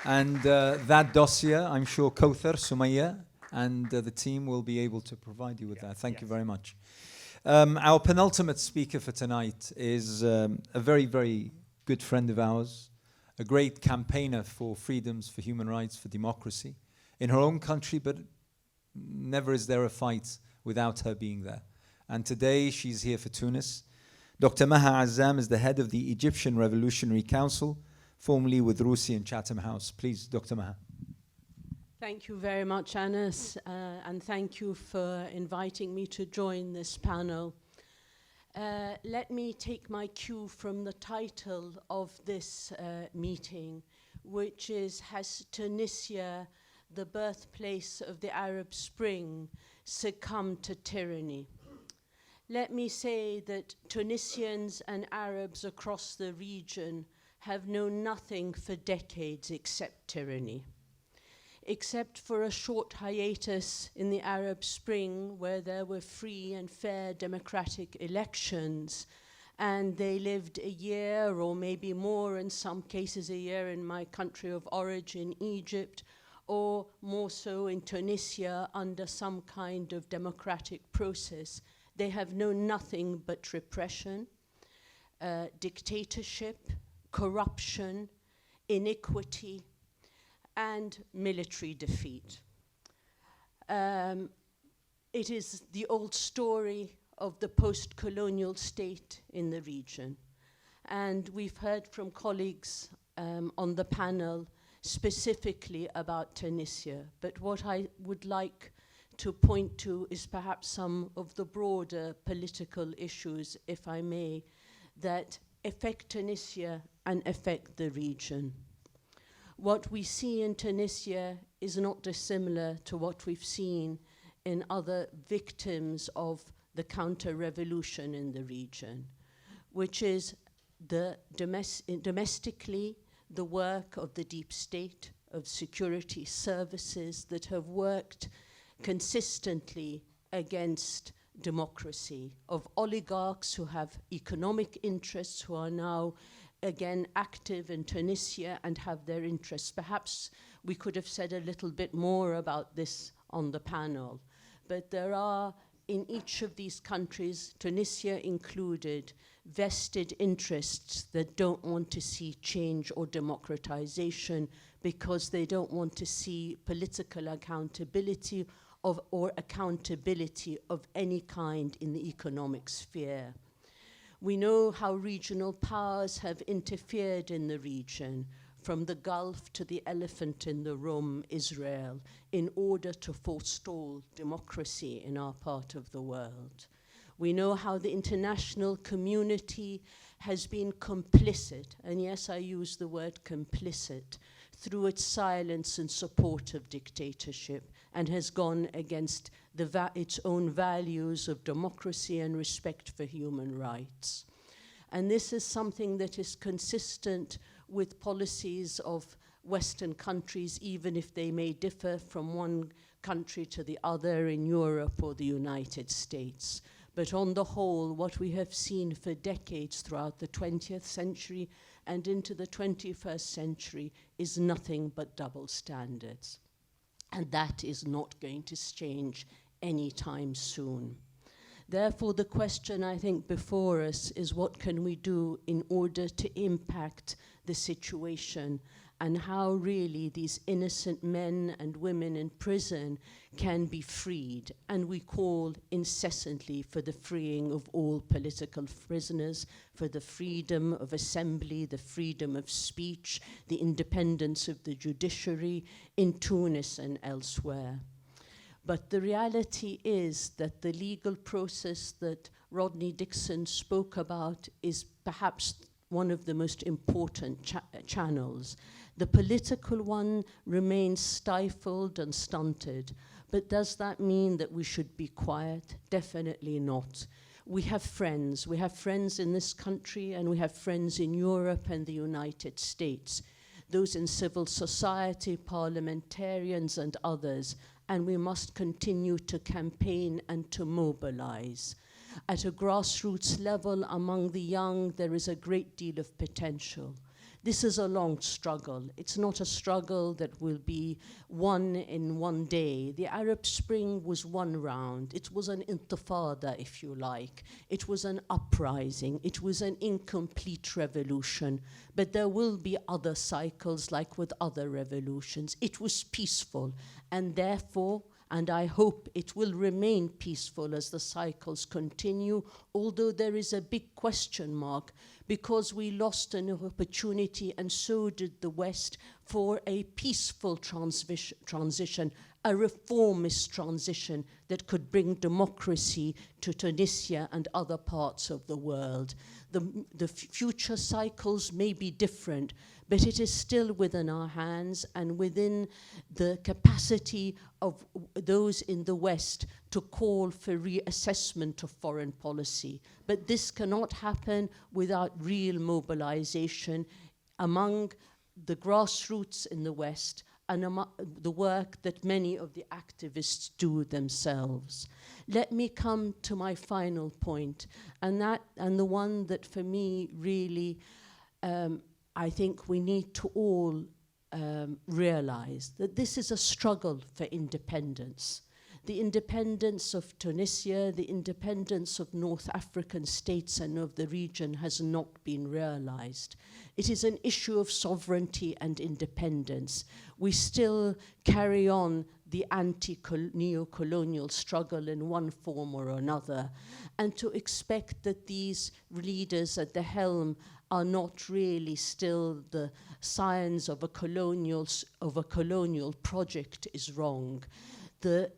And that dossier, I'm sure Kauthar, Sumaya, and the team will be able to provide you with that. Thank you very much. Our penultimate speaker for tonight is a very, very good friend of ours, a great campaigner for freedoms, for human rights, for democracy in her own country, but never is there a fight without her being there. And today she's here for Tunis. Dr. Maha Azzam is the head of the Egyptian Revolutionary Council, formerly with Rusi and Chatham House. Please, Dr. Maha. Thank you very much, Anas, and thank you for inviting me to join this panel. Let me take my cue from the title of this meeting, which is, "Has Tunisia, the birthplace of the Arab Spring, succumbed to tyranny?" Let me say that Tunisians and Arabs across the region have known nothing for decades except tyranny. Except for a short hiatus in the Arab Spring, where there were free and fair democratic elections, and they lived a year or maybe more, in some cases a year, in my country of origin, Egypt, or more so in Tunisia under some kind of democratic process. They have known nothing but repression, dictatorship, corruption, iniquity, and military defeat. It is the old story of the post-colonial state in the region. And we've heard from colleagues on the panel specifically about Tunisia. But what I would like to point to is perhaps some of the broader political issues, if I may, that affect Tunisia and affect the region. What we see in Tunisia is not dissimilar to what we've seen in other victims of the counter-revolution in the region, which is domestically the work of the deep state, of security services that have worked consistently against democracy, of oligarchs who have economic interests, who are now again active in Tunisia and have their interests. Perhaps we could have said a little bit more about this on the panel, but there are in each of these countries, Tunisia included, vested interests that don't want to see change or democratization because they don't want to see political accountability or accountability of any kind in the economic sphere. We know how regional powers have interfered in the region, from the Gulf to the elephant in the room, Israel, in order to forestall democracy in our part of the world. We know how the international community has been complicit, and yes, I use the word complicit, through its silence and support of dictatorship, and has gone against its own values of democracy and respect for human rights. And this is something that is consistent with policies of Western countries, even if they may differ from one country to the other in Europe or the United States. But on the whole, what we have seen for decades throughout the 20th century and into the 21st century is nothing but double standards. And that is not going to change anytime soon. Therefore, the question I think before us is, what can we do in order to impact the situation, and how really these innocent men and women in prison can be freed. And we call incessantly for the freeing of all political prisoners, for the freedom of assembly, the freedom of speech, the independence of the judiciary in Tunis and elsewhere. But the reality is that the legal process that Rodney Dixon spoke about is perhaps one of the most important channels. The political one remains stifled and stunted. But does that mean that we should be quiet? Definitely not. We have friends. We have friends in this country, and we have friends in Europe and the United States, those in civil society, parliamentarians, and others. And we must continue to campaign and to mobilize. At a grassroots level among the young, there is a great deal of potential. This is a long struggle. It's not a struggle that will be won in one day. The Arab Spring was one round. It was an intifada, if you like. It was an uprising. It was an incomplete revolution. But there will be other cycles, like with other revolutions. It was peaceful, and therefore, and I hope it will remain peaceful as the cycles continue, although there is a big question mark, because we lost an opportunity, and so did the West, for a peaceful transition, a reformist transition that could bring democracy to Tunisia and other parts of the world. The future cycles may be different, but it is still within our hands and within the capacity of those in the West to call for reassessment of foreign policy. But this cannot happen without real mobilization among the grassroots in the West and the work that many of the activists do themselves. Let me come to my final point, and the one that for me really I think we need to all realize that this is a struggle for independence. The independence of Tunisia, the independence of North African states and of the region has not been realized. It is an issue of sovereignty and independence. We still carry on the anti-neo-colonial struggle in one form or another, and to expect that these leaders at the helm are not really still the scions of a colonial project is wrong. The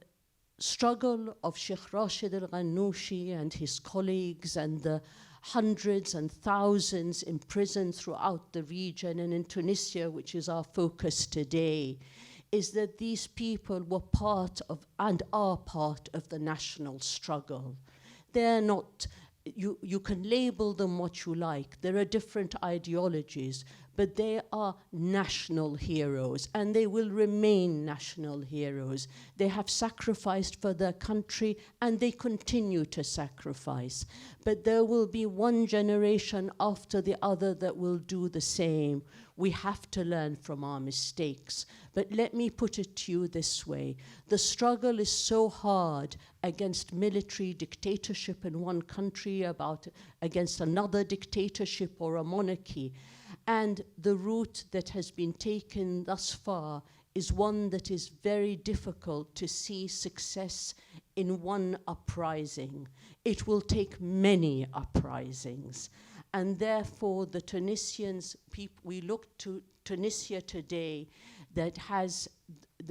struggle of Sheikh Rashid al-Ghannouchi and his colleagues and the hundreds and thousands imprisoned throughout the region and in Tunisia, which is our focus today, is that these people were part of and are part of the national struggle. They're not, you can label them what you like. There are different ideologies, but they are national heroes, and they will remain national heroes. They have sacrificed for their country, and they continue to sacrifice. But there will be one generation after the other that will do the same. We have to learn from our mistakes. But let me put it to you this way. The struggle is so hard against military dictatorship in one country, against another dictatorship or a monarchy. And the route that has been taken thus far is one that is very difficult to see success in one uprising. It will take many uprisings. And therefore, the Tunisians, we look to Tunisia today that has,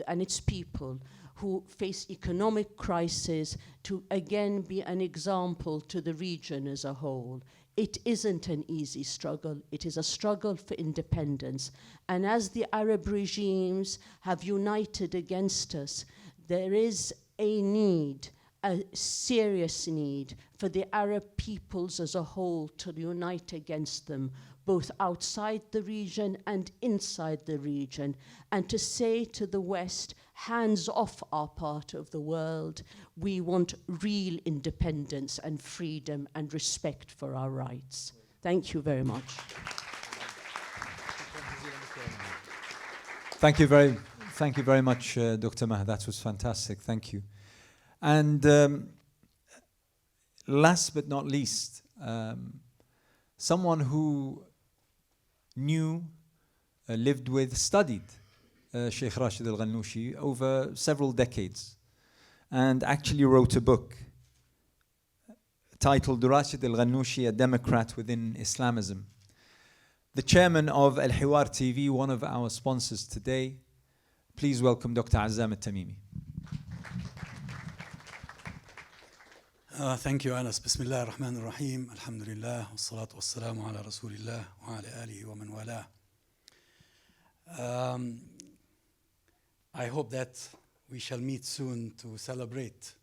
and its people, who face economic crisis, to again be an example to the region as a whole. It isn't an easy struggle. It is a struggle for independence. And as the Arab regimes have united against us, there is a need, a serious need, for the Arab peoples as a whole to unite against them, both outside the region and inside the region, and to say to the West, hands off our part of the world. We want real independence and freedom and respect for our rights. Thank you very much. Thank you very much, Dr. Mah. That was fantastic. Thank you. And last but not least, someone who knew, lived with, studied Sheikh Rashid al-Ghannouchi over several decades, and actually wrote a book titled Rashid al-Ghannouchi, A Democrat Within Islamism. The chairman of Al-Hiwar TV, one of our sponsors today. Please welcome Dr. Azzam al-Tamimi. Thank you, Anas. Bismillah ar-Rahman ar-Rahim. Alhamdulillah. Wassalatu wassalamu ala Rasulillah wa ala alihi wa man wala. I hope that we shall meet soon to celebrate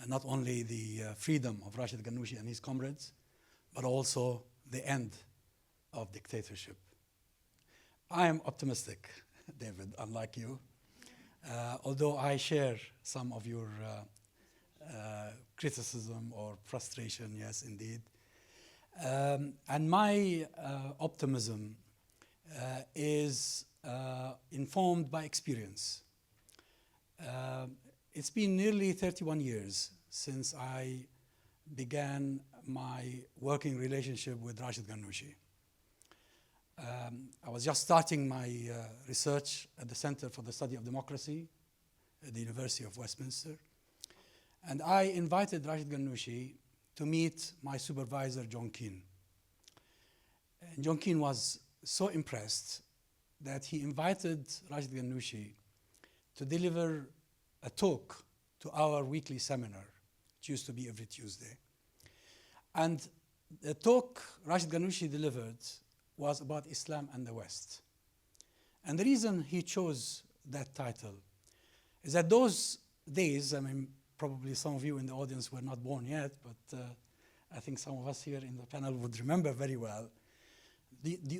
not only the freedom of Rashid Ghannouchi and his comrades, but also the end of dictatorship. I am optimistic, David, unlike you, although I share some of your criticism or frustration, yes, indeed. And my optimism is informed by experience. It's been nearly 31 years since I began my working relationship with Rashid Ghannouchi. I was just starting my research at the Center for the Study of Democracy at the University of Westminster. And I invited Rashid Ghannouchi to meet my supervisor, John Keane. And John Keane was so impressed that he invited Rashid Ghannouchi to deliver a talk to our weekly seminar, which used to be every Tuesday. And the talk Rashid Ghannouchi delivered was about Islam and the West. And the reason he chose that title is that those days, I mean, probably some of you in the audience were not born yet, but I think some of us here in the panel would remember very well.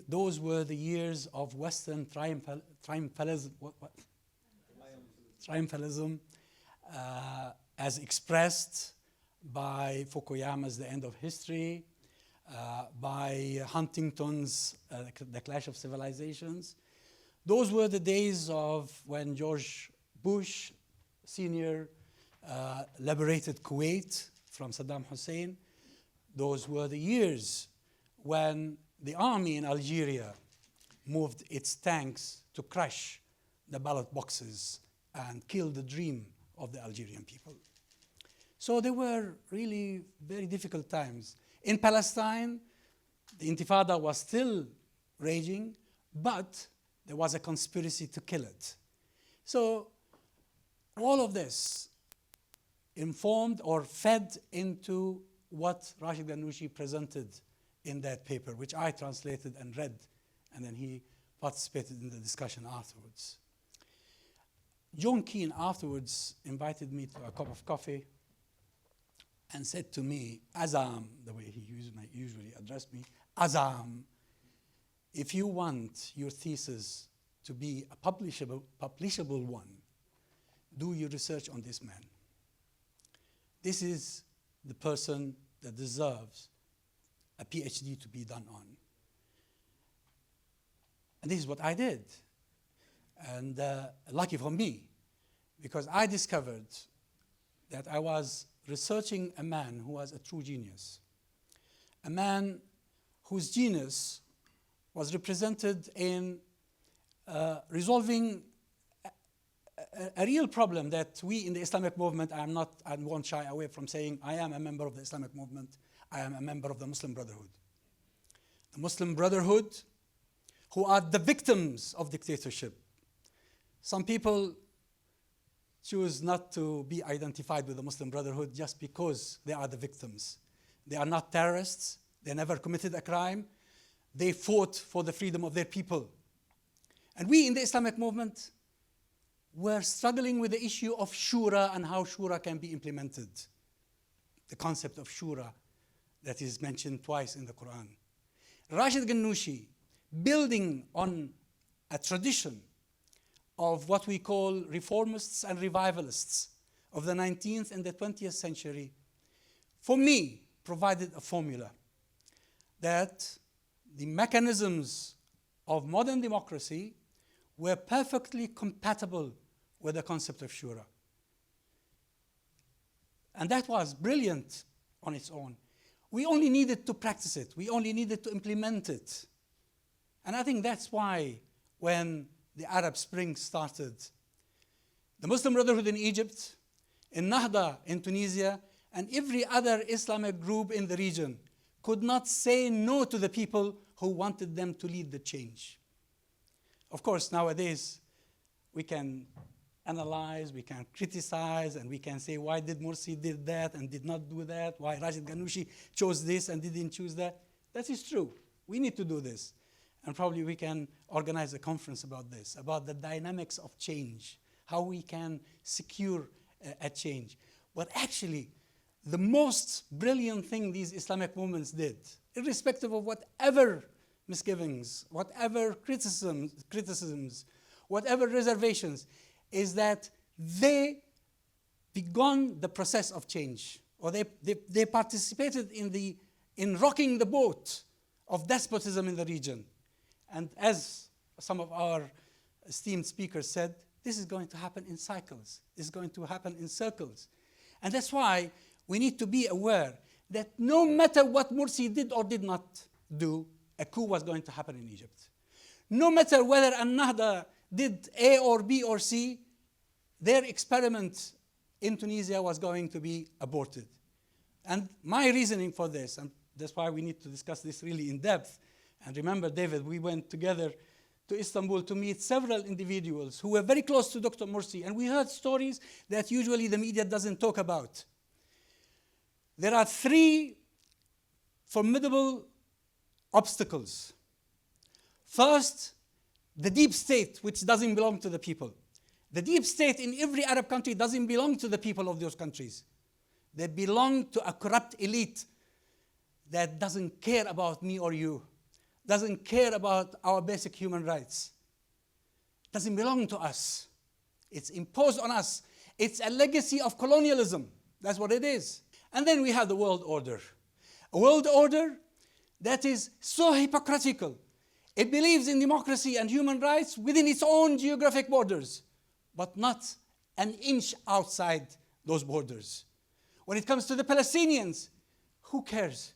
Those were the years of Western triumphalism, triumphalism as expressed by Fukuyama's The End of History, by Huntington's The Clash of Civilizations. Those were the days of when George Bush Sr. Liberated Kuwait from Saddam Hussein. Those were the years when the army in Algeria moved its tanks to crush the ballot boxes and kill the dream of the Algerian people. So they were really very difficult times. In Palestine, the Intifada was still raging, but there was a conspiracy to kill it. So all of this informed or fed into what Rashid Ghannouchi presented in that paper, which I translated and read, and then he participated in the discussion afterwards. John Keane afterwards invited me to a cup of coffee and said to me, Azam, the way he usually addressed me, Azam, if you want your thesis to be a publishable one, do your research on this man. This is the person that deserves a PhD to be done on. And this is what I did. And lucky for me, because I discovered that I was researching a man who was a true genius. A man whose genius was represented in resolving a real problem that we in the Islamic movement, I won't shy away from saying, I am a member of the Islamic movement, I am a member of the Muslim Brotherhood. The Muslim Brotherhood, who are the victims of dictatorship. Some people choose not to be identified with the Muslim Brotherhood just because they are the victims. They are not terrorists, they never committed a crime, they fought for the freedom of their people. And we in the Islamic movement were struggling with the issue of shura and how shura can be implemented. The concept of shura that is mentioned twice in the Quran. Rashid Ghannouchi, building on a tradition of what we call reformists and revivalists of the 19th and the 20th century, for me, provided a formula that the mechanisms of modern democracy were perfectly compatible with the concept of shura. And that was brilliant on its own. We only needed to practice it. We only needed to implement it. And I think that's why when the Arab Spring started, the Muslim Brotherhood in Egypt, in Nahda in Tunisia, and every other Islamic group in the region could not say no to the people who wanted them to lead the change. Of course, nowadays, we can analyze, we can criticize, and we can say, why did Morsi did that and did not do that? Why Rashid Ghannouchi chose this and didn't choose that? That is true. We need to do this. And probably we can organize a conference about this, about the dynamics of change, how we can secure a change. But actually, the most brilliant thing these Islamic movements did, irrespective of whatever misgivings, whatever criticisms, whatever reservations, is that they began the process of change, or they participated in rocking the boat of despotism in the region. And as some of our esteemed speakers said, this is going to happen in cycles. This is going to happen in circles. And that's why we need to be aware that no matter what Morsi did or did not do, a coup was going to happen in Egypt. No matter whether An-Nahda did A or B or C, their experiment in Tunisia was going to be aborted. And my reasoning for this, and that's why we need to discuss this really in depth. And remember, David, we went together to Istanbul to meet several individuals who were very close to Dr. Morsi, and we heard stories that usually the media doesn't talk about. There are 3 formidable obstacles. First, the deep state, which doesn't belong to the people. The deep state in every Arab country doesn't belong to the people of those countries. They belong to a corrupt elite that doesn't care about me or you, doesn't care about our basic human rights, doesn't belong to us. It's imposed on us. It's a legacy of colonialism. That's what it is. And then we have the world order. A world order that is so hypocritical. It believes in democracy and human rights within its own geographic borders, but not an inch outside those borders. When it comes to the Palestinians, who cares?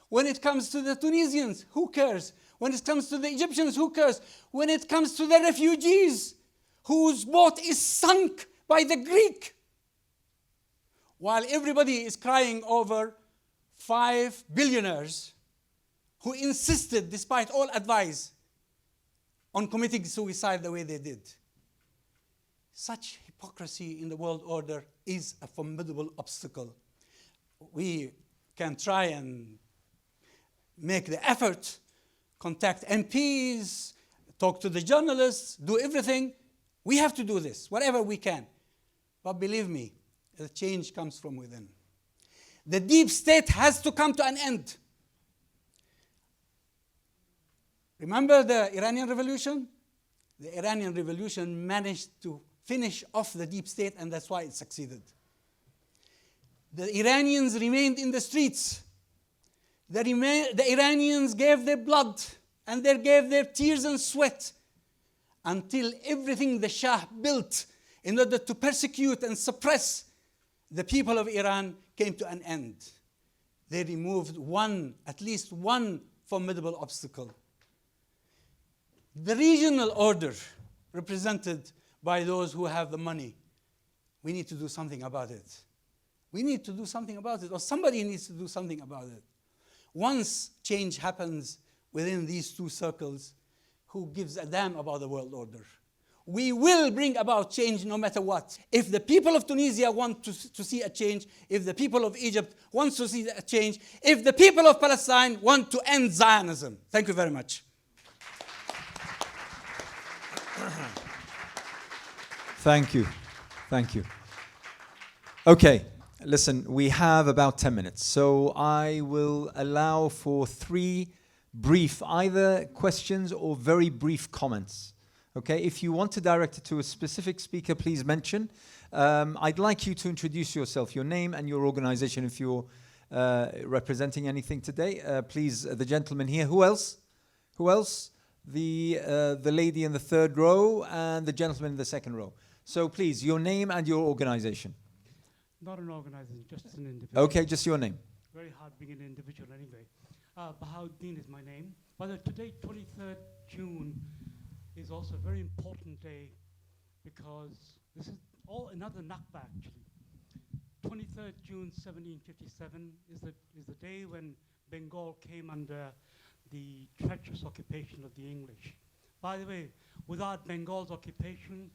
When it comes to the Tunisians, who cares? When it comes to the Egyptians, who cares? When it comes to the refugees, whose boat is sunk by the Greek, while everybody is crying over 5 billionaires who insisted, despite all advice, on committing suicide the way they did. Such hypocrisy in the world order is a formidable obstacle. We can try and make the effort, contact MPs, talk to the journalists, do everything. We have to do this, whatever we can. But believe me, the change comes from within. The deep state has to come to an end. Remember the Iranian Revolution? The Iranian Revolution managed to finish off the deep state, and that's why it succeeded. The Iranians remained in the streets. The Iranians gave their blood and they gave their tears and sweat until everything the Shah built in order to persecute and suppress the people of Iran came to an end. They removed at least one formidable obstacle. The regional order, represented by those who have the money. We need to do something about it. We need to do something about it, or somebody needs to do something about it. Once change happens within these two circles, who gives a damn about the world order? We will bring about change no matter what. If the people of Tunisia want to see a change, if the people of Egypt want to see a change, if the people of Palestine want to end Zionism. Thank you very much. Thank you. Thank you. Okay, listen, we have about 10 minutes, so I will allow for 3 brief, either questions or very brief comments. Okay, if you want to direct it to a specific speaker, please mention. I'd like you to introduce yourself, your name and your organization if you're representing anything today. Please, the gentleman here. Who else? Who else? The lady in the 3rd row and the gentleman in the 2nd row. So please, your name and your organization. Not an organization, just an individual. Okay, just your name. Very hard being an individual anyway. Bahauddin is my name. But today, 23rd June, is also a very important day because this is another Nakba actually. 23rd June 1757 is the day when Bengal came under the treacherous occupation of the English. By the way, without Bengal's occupation,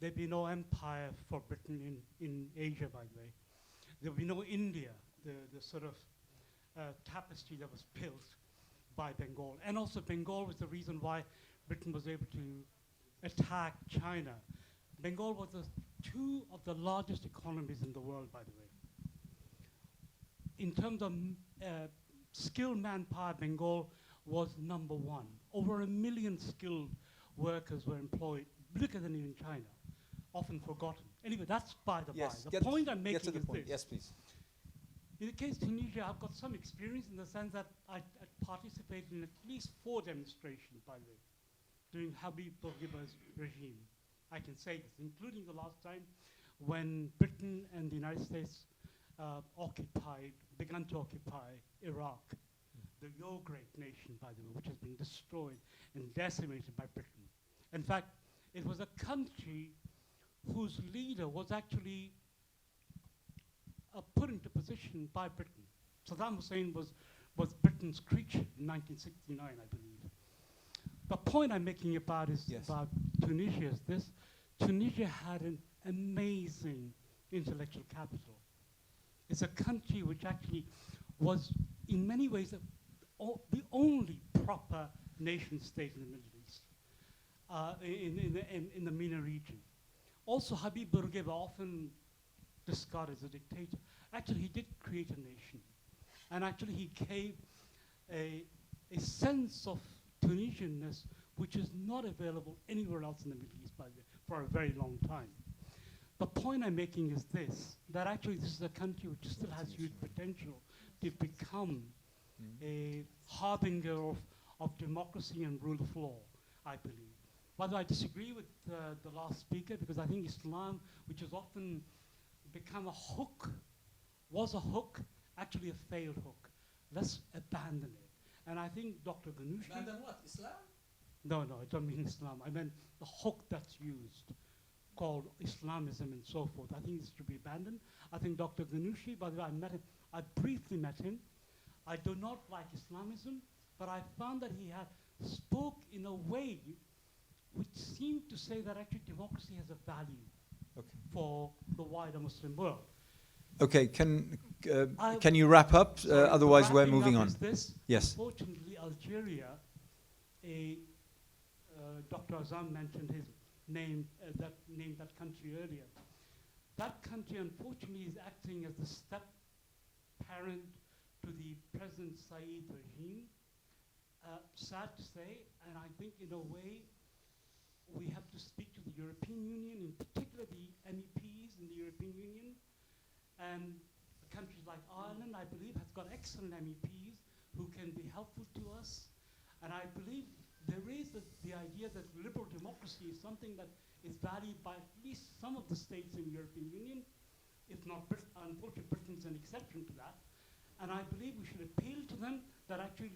there'd be no empire for Britain in Asia, by the way. There'd be no India, the sort of tapestry that was built by Bengal. And also Bengal was the reason why Britain was able to attack China. Bengal was 2 of the largest economies in the world, by the way. In terms of skilled manpower, Bengal was number 1. Over 1 million skilled workers were employed, bigger than in China, often forgotten. Anyway, that's by the by. The point I'm making is this. Yes, please. In the case of Tunisia, I've got some experience in the sense that I participated in at least 4 demonstrations, by the way, during Habib Bourguiba's regime. I can say this, including the last time when Britain and the United States began to occupy Iraq, your great nation, by the way, which has been destroyed and decimated by Britain. In fact, it was a country whose leader was actually put into position by Britain. Saddam Hussein was Britain's creature in 1969, I believe. The point I'm making about Tunisia is this. Tunisia had an amazing intellectual capital. It's a country which actually was, in many ways, the only proper nation state in the Middle East, in the MENA region. Also, Habib Bourguiba, often discarded as a dictator, actually he did create a nation. And actually he gave a sense of Tunisianness which is not available anywhere else in the Middle East, by the way, for a very long time. The point I'm making is this, that actually this is a country which still has huge potential to become a harbinger of democracy and rule of law, I believe. By the way, I disagree with the last speaker because I think Islam, which has often become a hook, was a hook, actually a failed hook. Let's abandon it. And I think Dr. Ghannouchi— Abandon what, Islam? No, I don't mean Islam. I meant the hook that's used, called Islamism and so forth. I think this should be abandoned. I think Dr. Ghannouchi, by the way, I briefly met him. I do not like Islamism, but I found that he had spoke in a way which seemed to say that actually democracy has a value for the wider Muslim world. Okay, can you wrap up? Otherwise, we're moving on. Yes. Unfortunately, Algeria, Dr. Azam mentioned his name, named that country earlier. That country, unfortunately, is acting as the step parent to the President Said regime. Sad to say, and I think in a way, we have to speak to the European Union, in particular the MEPs in the European Union, and countries like Ireland, I believe, has got excellent MEPs who can be helpful to us. And I believe there is the idea that liberal democracy is something that is valued by at least some of the states in the European Union, if not Britain. Unfortunately, Britain is an exception to that. And I believe we should appeal to them that actually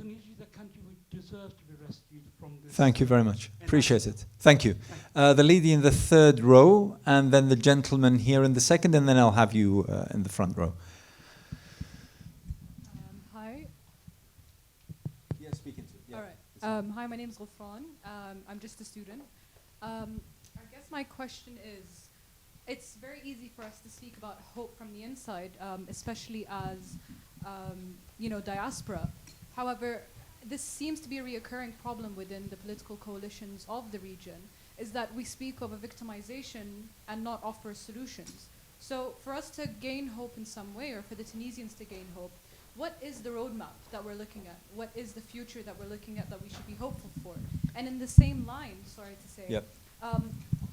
Tunisia is a country which deserves to be rescued from this. Thank you very much. And Appreciate it. Thank you. The lady in the third row, and then the gentleman here in the second, and then I'll have you in the front row. Hi. Yeah, speak into it. Yeah. All right. Hi, my name is Ghufran. I'm just a student. I guess my question is, it's very easy for us to speak about hope from the inside, especially as, diaspora. However, this seems to be a reoccurring problem within the political coalitions of the region, is that we speak of a victimization and not offer solutions. So for us to gain hope in some way, or for the Tunisians to gain hope, what is the roadmap that we're looking at? What is the future that we're looking at that we should be hopeful for? And in the same line, sorry to say, Yep.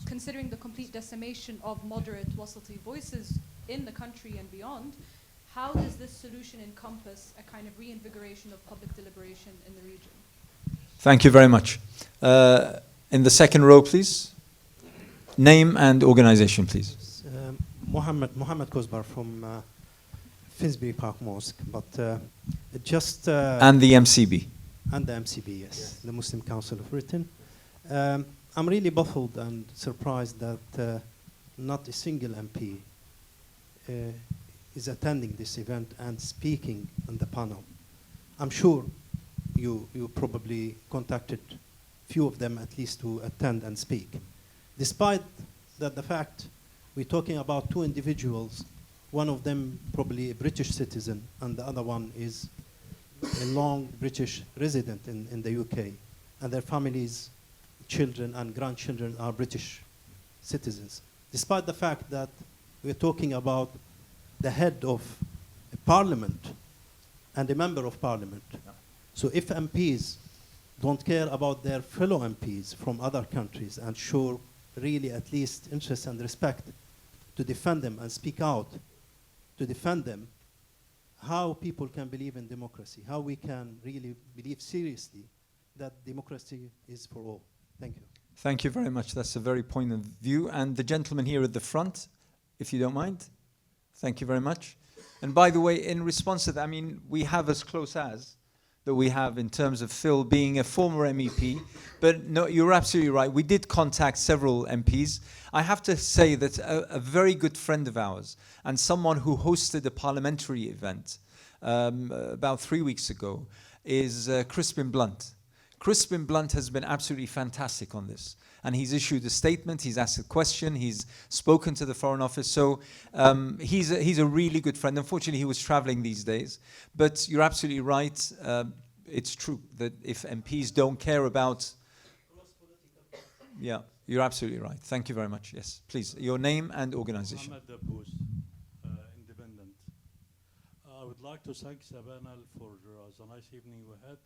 Considering the complete decimation of moderate Wasati voices in the country and beyond, how does this solution encompass a kind of reinvigoration of public deliberation in the region? Thank you very much. In the second row, please. Name and organization, please. Mohammed Kozbar from Finsbury Park Mosque, but just... and the MCB. And the MCB, yes, the Muslim Council of Britain. I'm really baffled and surprised that not a single MP is attending this event and speaking on the panel. I'm sure you probably contacted few of them at least to attend and speak. Despite that the fact we're talking about two individuals, one of them probably a British citizen and the other one is a long British resident in the UK, and their families, children and grandchildren are British citizens. Despite the fact that we're talking about the head of a parliament and a member of parliament. Yeah. So if MPs don't care about their fellow MPs from other countries and show really at least interest and respect to defend them and speak out to defend them, how people can believe in democracy, how we can really believe seriously that democracy is for all. Thank you. Thank you very much. That's a very poignant view. And the gentleman here at the front, if you don't mind. Thank you very much. And by the way, in response to that, I mean, we have as close as that we have in terms of Phil being a former MEP. But no, you're absolutely right. We did contact several MPs. I have to say that a very good friend of ours and someone who hosted a parliamentary event about 3 weeks ago is Crispin Blunt. Crispin Blunt has been absolutely fantastic on this. And he's issued a statement, he's asked a question, he's spoken to the Foreign Office. So he's a really good friend. Unfortunately, he was traveling these days. But you're absolutely right. It's true that if MPs don't care about... Yeah, you're absolutely right. Thank you very much. Yes, please. Your name and organization. Independent. I would like to thank the panel for the nice evening we had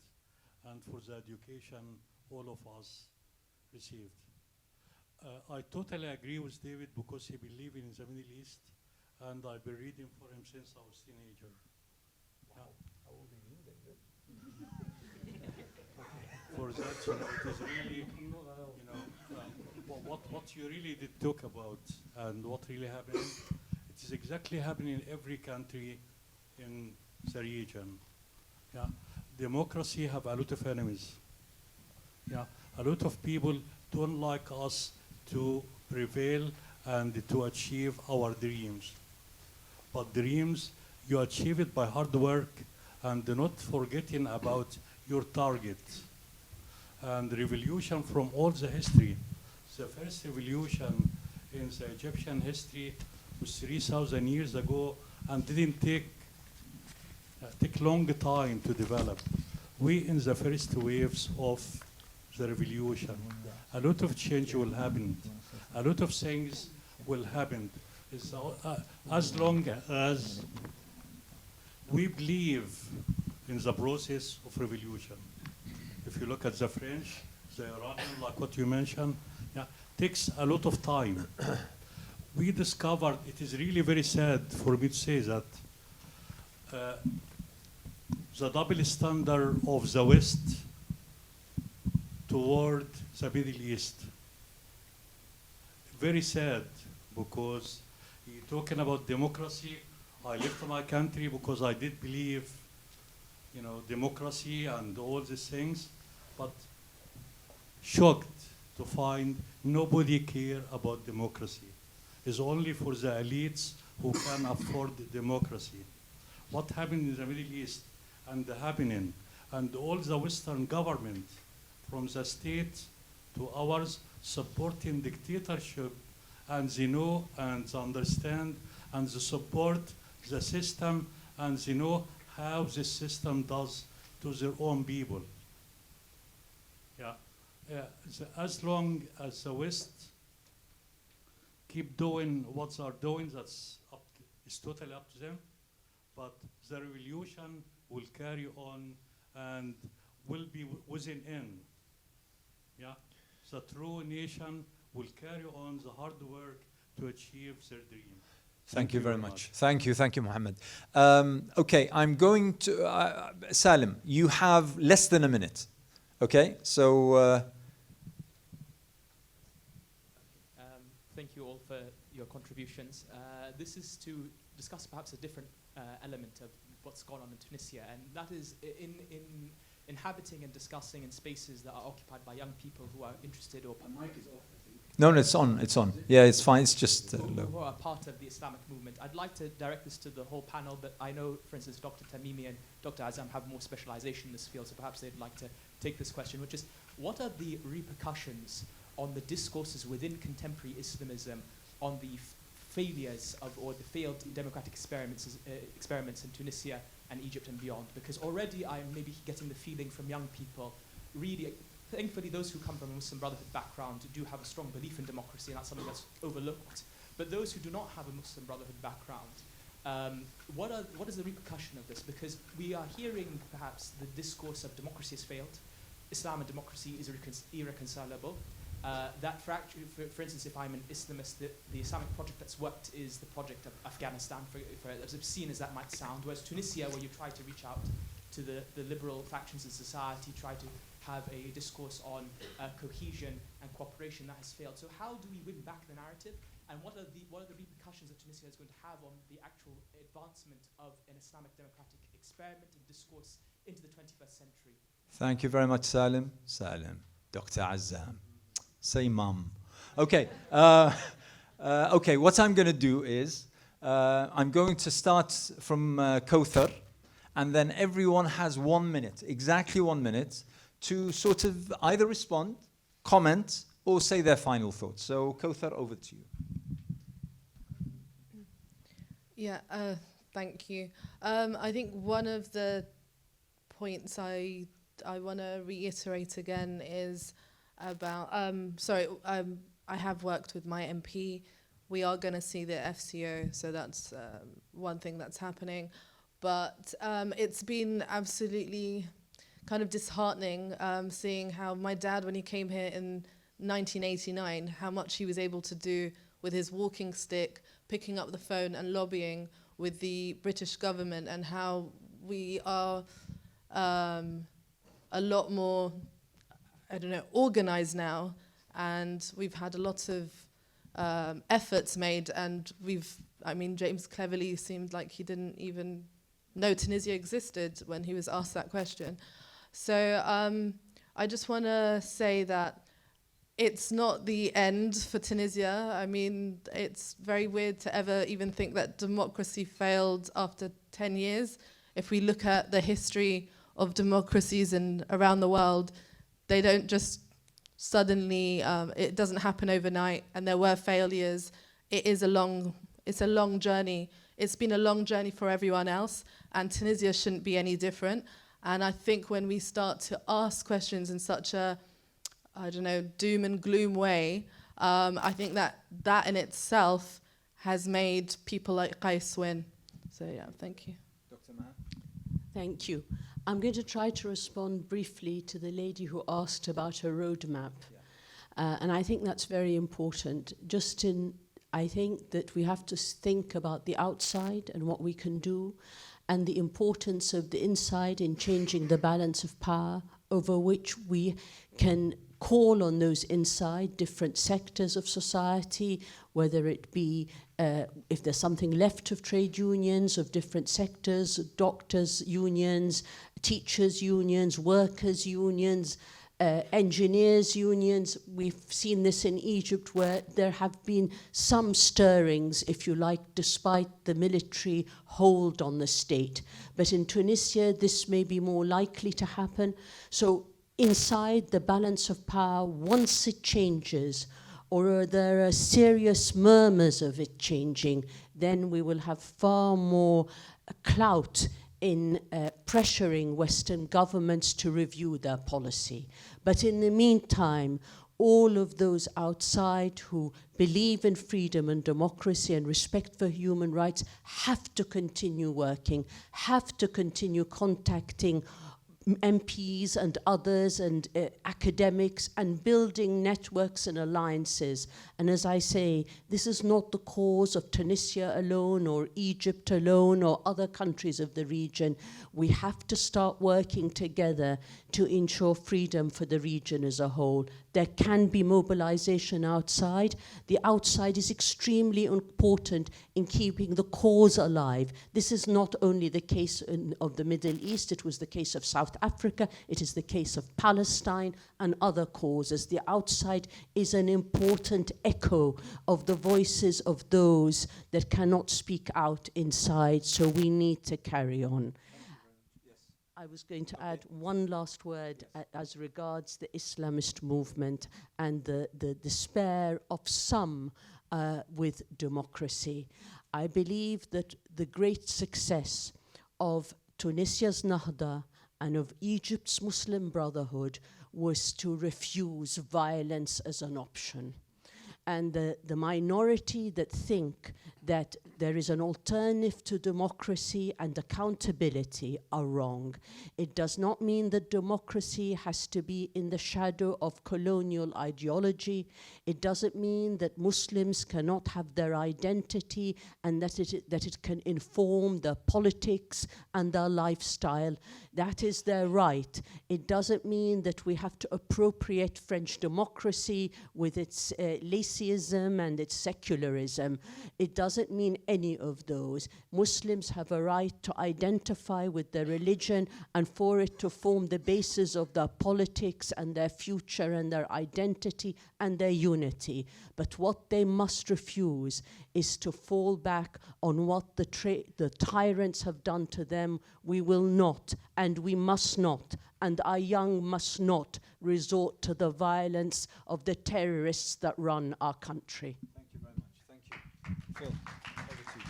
and for the education all of us received. I totally agree with David because he believes in the Middle East, and I've been reading for him since I was a teenager. Wow. How old are you, David? For that, it is really, what you really did talk about and what really happened, it is exactly happening in every country in the region. Yeah. Democracy have a lot of enemies. Yeah. A lot of people don't like us to prevail and to achieve our dreams. But dreams, you achieve it by hard work and not forgetting about your target. And revolution from all the history. The first revolution in the Egyptian history was 3,000 years ago and didn't take long time to develop. We in the first waves of the revolution. A lot of change will happen. A lot of things will happen. As long as we believe in the process of revolution. If you look at the French, the Iranian, like what you mentioned, takes a lot of time. We discovered, it is really very sad for me to say that the double standard of the West toward the Middle East. Very sad, because you're talking about democracy. I left my country because I did believe, democracy and all these things, but shocked to find nobody care about democracy. It's only for the elites who can afford democracy. What happened in the Middle East and happening, and all the Western government, from the state to ours, supporting dictatorship, and they know and they understand and they support the system, and they know how this system does to their own people. As long as the West keep doing what they're doing, it's totally up to them. But the revolution will carry on and will be within end. The true nation will carry on the hard work to achieve their dream. Thank you very much. Thank you, Mohammed. Okay, I'm going to, Salim, you have less than a minute. Okay, so. Thank you all for your contributions. This is to discuss perhaps a different element of what's gone on in Tunisia, and that is in inhabiting and discussing in spaces that are occupied by young people who are interested or... The mic is off, I think. No, it's on. Yeah, it's fine, it's just low. Who are part of the Islamic movement. I'd like to direct this to the whole panel, but I know, for instance, Dr. Tamimi and Dr. Azam have more specialization in this field, so perhaps they'd like to take this question, which is, what are the repercussions on the discourses within contemporary Islamism on the failures of, or the failed democratic experiments in Tunisia and Egypt and beyond? Because already I'm maybe getting the feeling from young people, really, thankfully those who come from a Muslim Brotherhood background do have a strong belief in democracy, and that's something that's overlooked. But those who do not have a Muslim Brotherhood background, what is the repercussion of this? Because we are hearing perhaps the discourse of democracy has failed, Islam and democracy is irreconcilable. That fracture, for instance, if I'm an Islamist, the Islamic project that's worked is the project of Afghanistan, for as obscene as that might sound, whereas Tunisia, where you try to reach out to the liberal factions in society, try to have a discourse on cohesion and cooperation, that has failed. So how do we win back the narrative, and what are the repercussions that Tunisia is going to have on the actual advancement of an Islamic democratic experiment and discourse into the 21st century? Thank you very much, Salim. Dr. Azam. Say mum. Okay. Okay, what I'm going to do is I'm going to start from Kauthar, and then everyone has 1 minute, exactly 1 minute, to sort of either respond, comment, or say their final thoughts. So Kauthar, over to you. Yeah, thank you. I think one of the points I want to reiterate again is about, I have worked with my MP. We are going to see the FCO, so that's one thing that's happening. But it's been absolutely kind of disheartening seeing how my dad, when he came here in 1989, how much he was able to do with his walking stick, picking up the phone and lobbying with the British government, and how we are a lot more, organised now, and we've had a lot of efforts made, and James cleverly seemed like he didn't even know Tunisia existed when he was asked that question. So I just want to say that it's not the end for Tunisia. I mean, it's very weird to ever even think that democracy failed after 10 years. If we look at the history of democracies around the world, they don't just suddenly, it doesn't happen overnight, and there were failures. It's a long journey. It's been a long journey for everyone else, and Tunisia shouldn't be any different. And I think when we start to ask questions in such a, doom and gloom way, I think that in itself has made people like Qais win. So yeah, thank you. Dr. Maha? Thank you. I'm going to try to respond briefly to the lady who asked about a roadmap. Yeah. And I think that's very important. I think that we have to think about the outside and what we can do, and the importance of the inside in changing the balance of power, over which we can call on those inside different sectors of society, whether it be if there's something left of trade unions of different sectors, doctors' unions, teachers' unions, workers' unions, engineers' unions. We've seen this in Egypt, where there have been some stirrings, if you like, despite the military hold on the state. But in Tunisia, this may be more likely to happen. So inside the balance of power, once it changes, or there are serious murmurs of it changing, then we will have far more clout in pressuring Western governments to review their policy. But in the meantime, all of those outside who believe in freedom and democracy and respect for human rights have to continue working, have to continue contacting MPs and others and academics and building networks and alliances. And as I say, this is not the cause of Tunisia alone or Egypt alone or other countries of the region. We have to start working together to ensure freedom for the region as a whole. There can be mobilization outside. The outside is extremely important in keeping the cause alive. This is not only the case of the Middle East, it was the case of South Africa, it is the case of Palestine and other causes. The outside is an important echo of the voices of those that cannot speak out inside, so we need to carry on. I was going to add one last word as regards the Islamist movement and the despair of some with democracy. I believe that the great success of Tunisia's Nahda and of Egypt's Muslim Brotherhood was to refuse violence as an option. And the minority that think that there is an alternative to democracy and accountability are wrong. It does not mean that democracy has to be in the shadow of colonial ideology. It doesn't mean that Muslims cannot have their identity and that it can inform their politics and their lifestyle. That is their right. It doesn't mean that we have to appropriate French democracy with its laicism and its secularism. It doesn't mean any of those. Muslims have a right to identify with their religion and for it to form the basis of their politics and their future and their identity and their unity. But what they must refuse is to fall back on what the tyrants have done to them. We will not, and we must not, and our young must not resort to the violence of the terrorists that run our country. Thank you very much. Thank you. Phil, over to you.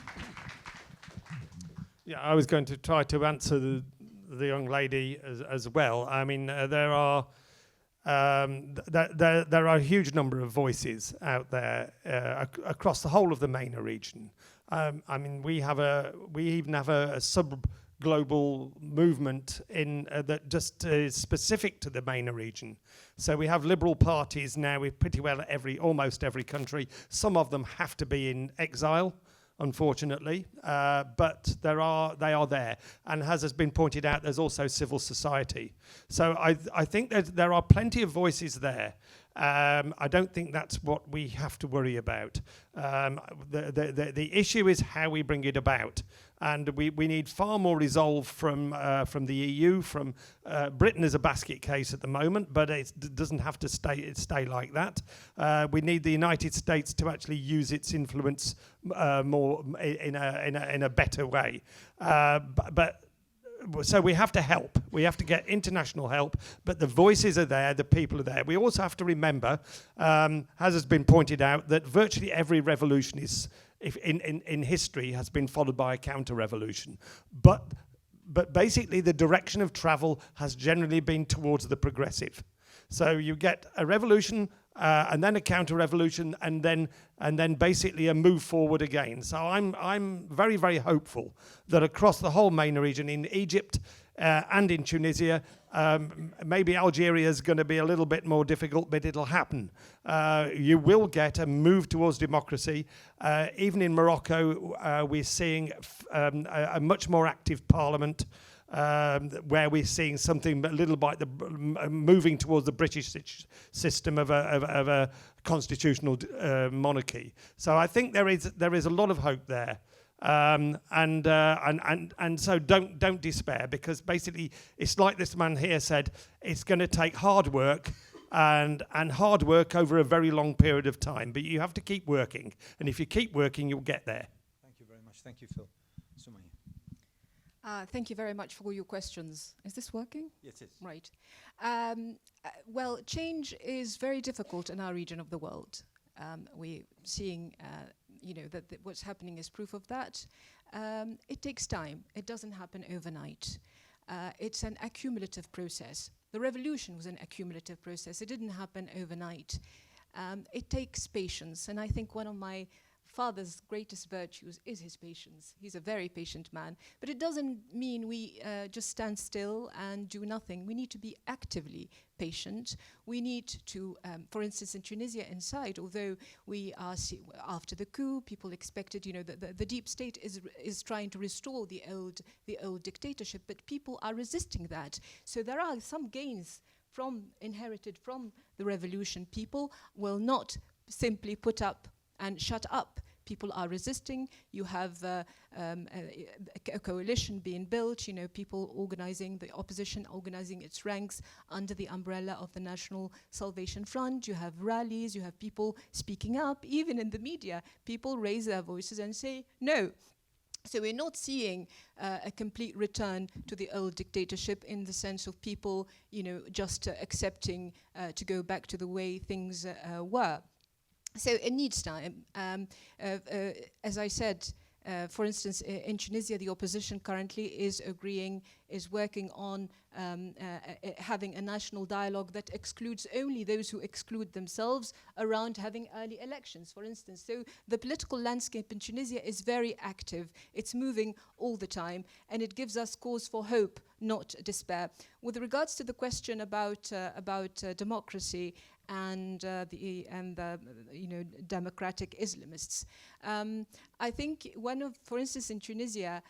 Yeah, I was going to try to answer the young lady as well. I mean, there are a huge number of voices out there across the whole of the MENA region. I mean, we even have a sub-global movement in that just is specific to the MENA region. So we have liberal parties now with pretty well almost every country. Some of them have to be in exile, unfortunately, but they are there. And as has been pointed out, there's also civil society. So I think there are plenty of voices there. I don't think that's what we have to worry about. The issue is how we bring it about. And we need far more resolve from the EU. From Britain is a basket case at the moment, but it doesn't have to stay like that. We need the United States to actually use its influence more in a better way. So we have to help. We have to get international help, but the voices are there, the people are there. We also have to remember, as has been pointed out, that virtually every revolution in history has been followed by a counter-revolution. But basically the direction of travel has generally been towards the progressive. So you get a revolution, and then a counter-revolution, and then basically a move forward again. So I'm very, very hopeful that across the whole MENA region, in Egypt and in Tunisia, maybe Algeria is going to be a little bit more difficult, but it'll happen. You will get a move towards democracy. Even in Morocco, we're seeing a much more active parliament. where we're seeing something a little like moving towards the British system of a constitutional monarchy. So I think there is a lot of hope there. And so don't despair, because basically it's like this man here said, it's going to take hard work and hard work over a very long period of time, but you have to keep working, and if you keep working you'll get there. Thank you very much. Thank you, Phil. Sumaya. Thank you very much for all your questions. Is this working? Yes, it is. Right. Well, change is very difficult in our region of the world. We're seeing that what's happening is proof of that. It takes time. It doesn't happen overnight. It's an accumulative process. The revolution was an accumulative process. It didn't happen overnight. It takes patience, and I think one of my father's greatest virtues is his patience. He's a very patient man, but it doesn't mean we just stand still and do nothing. We need to be actively patient. We need to, for instance, in Tunisia inside, although we are after the coup, people expected, the deep state is trying to restore the old dictatorship, but people are resisting that. So there are some gains inherited from the revolution. People will not simply put up and shut up. People are resisting. You have a coalition being built, people organizing, the opposition organizing its ranks under the umbrella of the National Salvation Front. You have rallies, you have people speaking up. Even in the media, people raise their voices and say no. So we're not seeing a complete return to the old dictatorship in the sense of people, just accepting to go back to the way things were. So it needs time. As I said, for instance, in Tunisia, the opposition currently is working on having a national dialogue that excludes only those who exclude themselves around having early elections, for instance. So the political landscape in Tunisia is very active. It's moving all the time, and it gives us cause for hope, not despair. With regards to the question about democracy and the democratic Islamists, I think for instance, in Tunisia,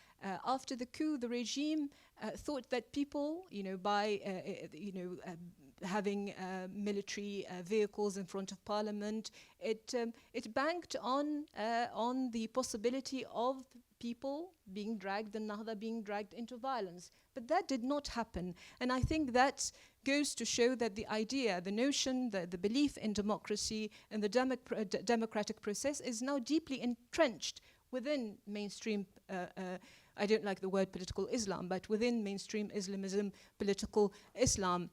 after the coup, the regime thought that people, by having military vehicles in front of parliament, it banked on the possibility of people being dragged and Nahda being dragged into violence. But that did not happen. And I think that goes to show that the idea, the notion, the belief in democracy and the democratic process is now deeply entrenched within mainstream, I don't like the word political Islam, but within mainstream Islamism, political Islam.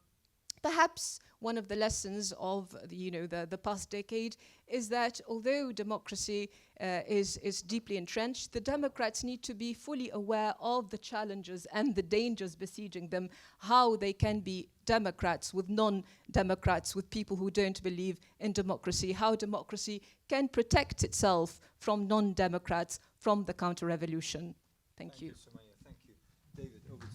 Perhaps one of the lessons of the past decade is that although democracy is deeply entrenched, the Democrats need to be fully aware of the challenges and the dangers besieging them, how they can be Democrats with non-Democrats, with people who don't believe in democracy, how democracy can protect itself from non-Democrats, from the counter-revolution. Thank you. Sumaya. Thank you. David, over to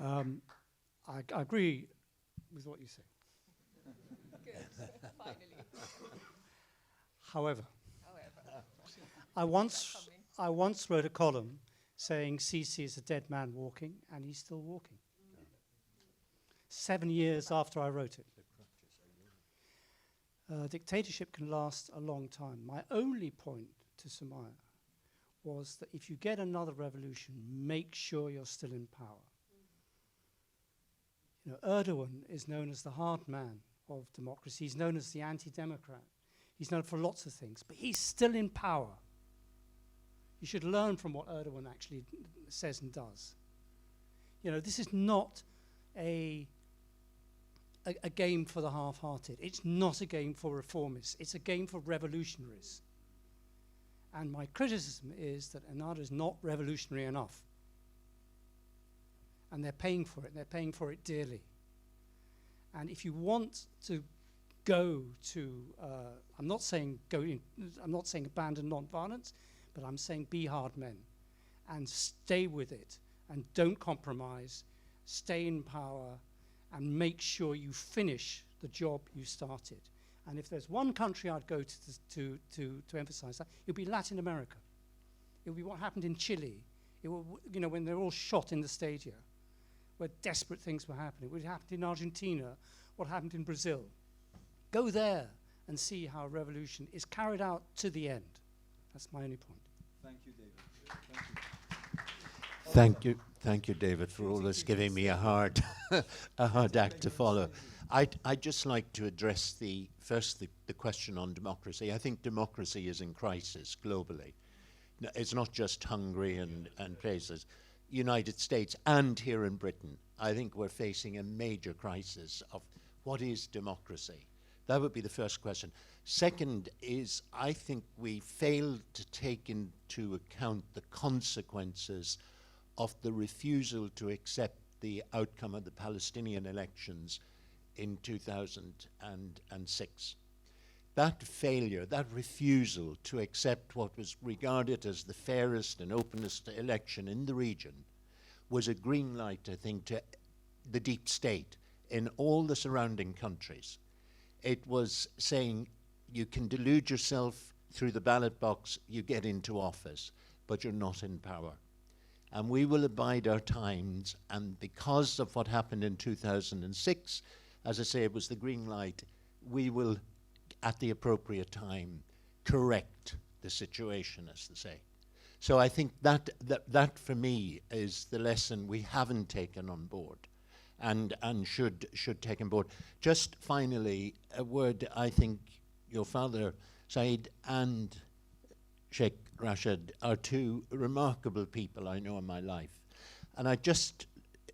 you. I agree with what you say. Good. Finally. However, I once wrote a column saying Sisi is a dead man walking, and he's still walking. 7 years after I wrote it. Dictatorship can last a long time. My only point to Sumaya was that if you get another revolution, make sure you're still in power. Erdogan is known as the hard man of democracy. He's known as the anti-democrat. He's known for lots of things, but he's still in power. You should learn from what Erdogan actually says and does. This is not a game for the half-hearted. It's not a game for reformists. It's a game for revolutionaries. And my criticism is that Ennahda is not revolutionary enough. And they're paying for it. They're paying for it dearly. And if you want to go to, I'm not saying abandon non-violence, but I'm saying be hard men and stay with it and don't compromise. Stay in power and make sure you finish the job you started. And if there's one country I'd go to emphasize that, it would be Latin America. It would be what happened in Chile. You know, when they're all shot in the stadia, where desperate things were happening. What happened in Argentina, what happened in Brazil. Go there and see how revolution is carried out to the end. That's my only point. Thank you, David. Thank you, David, for always giving me a hard act to follow. I'd just like to address the question on democracy. I think democracy is in crisis globally. No, it's not just Hungary and places. United States and here in Britain, I think we're facing a major crisis of what is democracy. That would be the first question. Second is, I think we failed to take into account the consequences of the refusal to accept the outcome of the Palestinian elections in 2006. That failure, that refusal to accept what was regarded as the fairest and openest election in the region was a green light, I think, to the deep state in all the surrounding countries. It was saying you can delude yourself through the ballot box, you get into office, but you're not in power. And we will abide our times, and because of what happened in 2006, as I say, it was the green light, we will, at the appropriate time, correct the situation, as they say. So I think that for me is the lesson we haven't taken on board and should take on board. Just finally, a word, I think your father, Saeed, and Sheikh Rashid are two remarkable people I know in my life. And I just,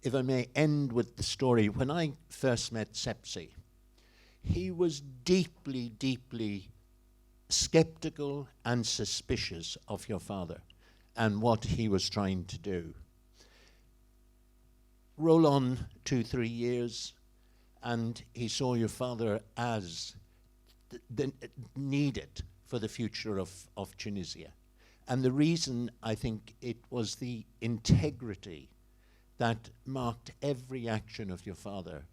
if I may, end with the story. When I first met Sepsi, he was deeply, deeply skeptical and suspicious of your father and what he was trying to do. Roll on 2-3 years, and he saw your father as needed for the future of Tunisia. And the reason, I think, it was the integrity that marked every action of your father,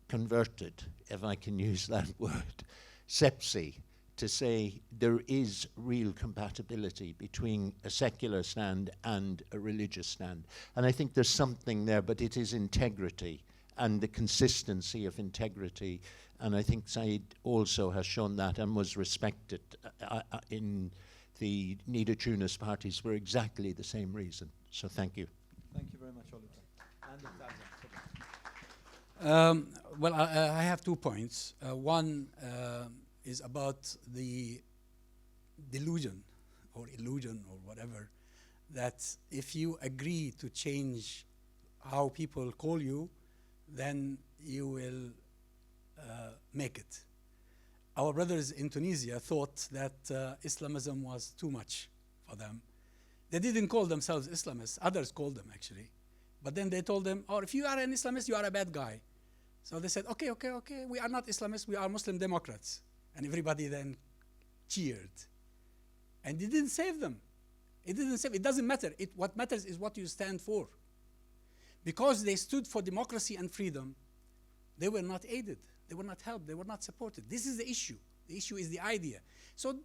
converted, if I can use that word, Sepsi, to say there is real compatibility between a secular stand and a religious stand. And I think there's something there, but it is integrity and the consistency of integrity. And I think Saeed also has shown that and was respected in the Nida Tunis parties for exactly the same reason. So thank you. Thank you very much, Oliver. And well, I have 2 points. One is about the delusion or illusion or whatever, that if you agree to change how people call you, then you will make it. Our brothers in Tunisia thought that Islamism was too much for them. They didn't call themselves Islamists, others called them actually. But then they told them, oh, if you are an Islamist, you are a bad guy. So they said, okay, we are not Islamists, we are Muslim Democrats. And everybody then cheered. And it didn't save them. It doesn't matter. What matters is what you stand for. Because they stood for democracy and freedom, they were not aided, they were not helped, they were not supported. This is the issue. The issue is the idea. So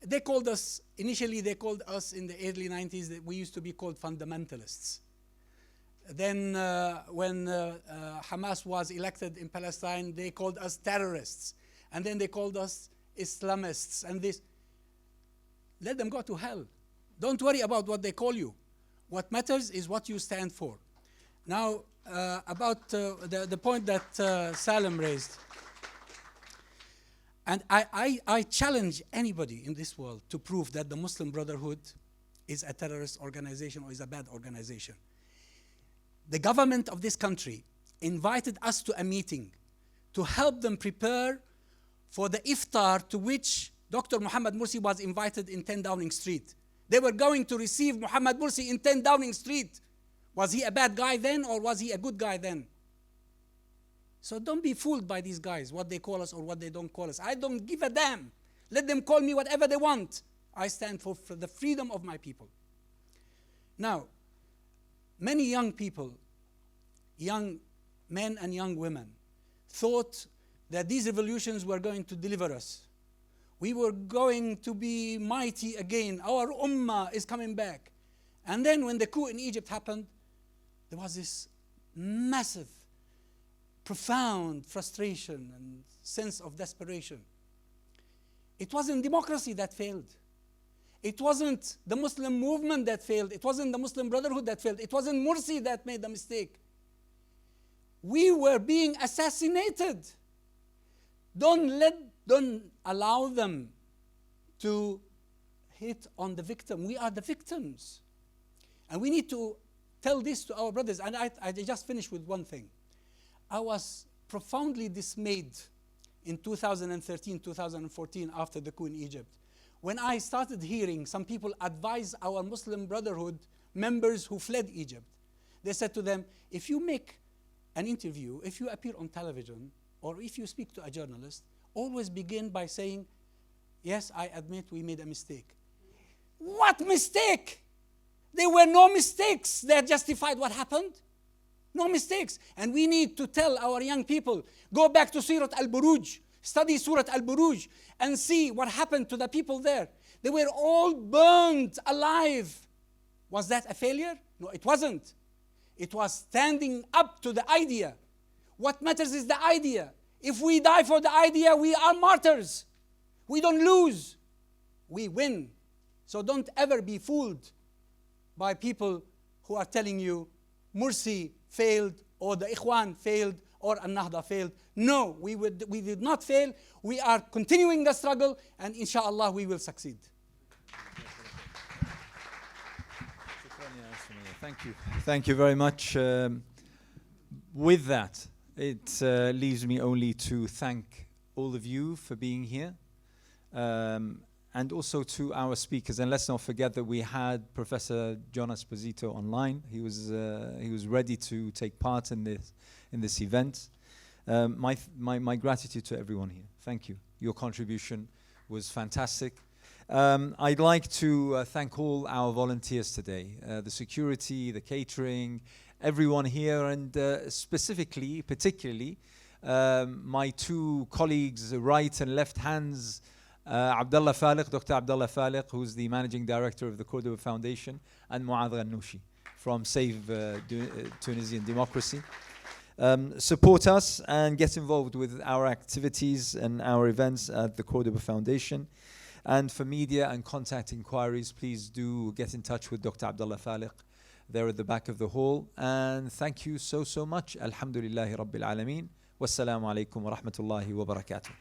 they called us, initially they called us in the early 90s, that we used to be called fundamentalists. Then when Hamas was elected in Palestine, they called us terrorists. And then they called us Islamists and this. Let them go to hell. Don't worry about what they call you. What matters is what you stand for. Now, about the point that Salem raised. And I challenge anybody in this world to prove that the Muslim Brotherhood is a terrorist organization or is a bad organization. The government of this country invited us to a meeting to help them prepare for the iftar to which Dr. Muhammad Mursi was invited in 10 Downing Street. They were going to receive Muhammad Mursi in 10 Downing Street. Was he a bad guy then or was he a good guy then? So don't be fooled by these guys, what they call us or what they don't call us. I don't give a damn. Let them call me whatever they want. I stand for the freedom of my people. Now, many young people, young men and young women, thought that these revolutions were going to deliver us. We were going to be mighty again. Our ummah is coming back. And then when the coup in Egypt happened, there was this massive, profound frustration and sense of desperation. It wasn't democracy that failed. It wasn't the Muslim movement that failed. It wasn't the Muslim Brotherhood that failed. It wasn't Morsi that made the mistake. We were being assassinated. Don't allow them to hit on the victim. We are the victims. And we need to tell this to our brothers. And I just finished with one thing. I was profoundly dismayed in 2013, 2014, after the coup in Egypt, when I started hearing some people advise our Muslim Brotherhood members who fled Egypt. They said to them, if you make an interview, if you appear on television, or if you speak to a journalist, always begin by saying, yes, I admit we made a mistake. What mistake? There were no mistakes that justified what happened. No mistakes. And we need to tell our young people, go back to Surat al-Buruj, study Surat al-Buruj, and see what happened to the people there. They were all burned alive. Was that a failure? No, it wasn't. It was standing up to the idea. What matters is the idea. If we die for the idea, we are martyrs. We don't lose. We win. So don't ever be fooled by people who are telling you Morsi failed, or the Ikhwan failed, or Al-Nahda failed. No, we did not fail. We are continuing the struggle, and inshallah we will succeed. Thank you. Thank you very much. With that, it leaves me only to thank all of you for being here. And also to our speakers. And let's not forget that we had Professor John Esposito online. He was ready to take part in this event. My gratitude to everyone here. Thank you. Your contribution was fantastic. I'd like to thank all our volunteers today, the security, the catering, everyone here, and particularly, my two colleagues, right and left hands, Abdullah Faliq, Dr. Abdullah Faliq, who's the Managing Director of the Cordoba Foundation, and Mu'adh Ghannouchi from Save Tunisian Democracy. Support us and get involved with our activities and our events at the Cordoba Foundation. And for media and contact inquiries, please do get in touch with Dr. Abdullah Faliq there at the back of the hall. And thank you so much. Alhamdulillahi Rabbil Alameen. Wassalamu alaikum wa rahmatullahi wa barakatuh.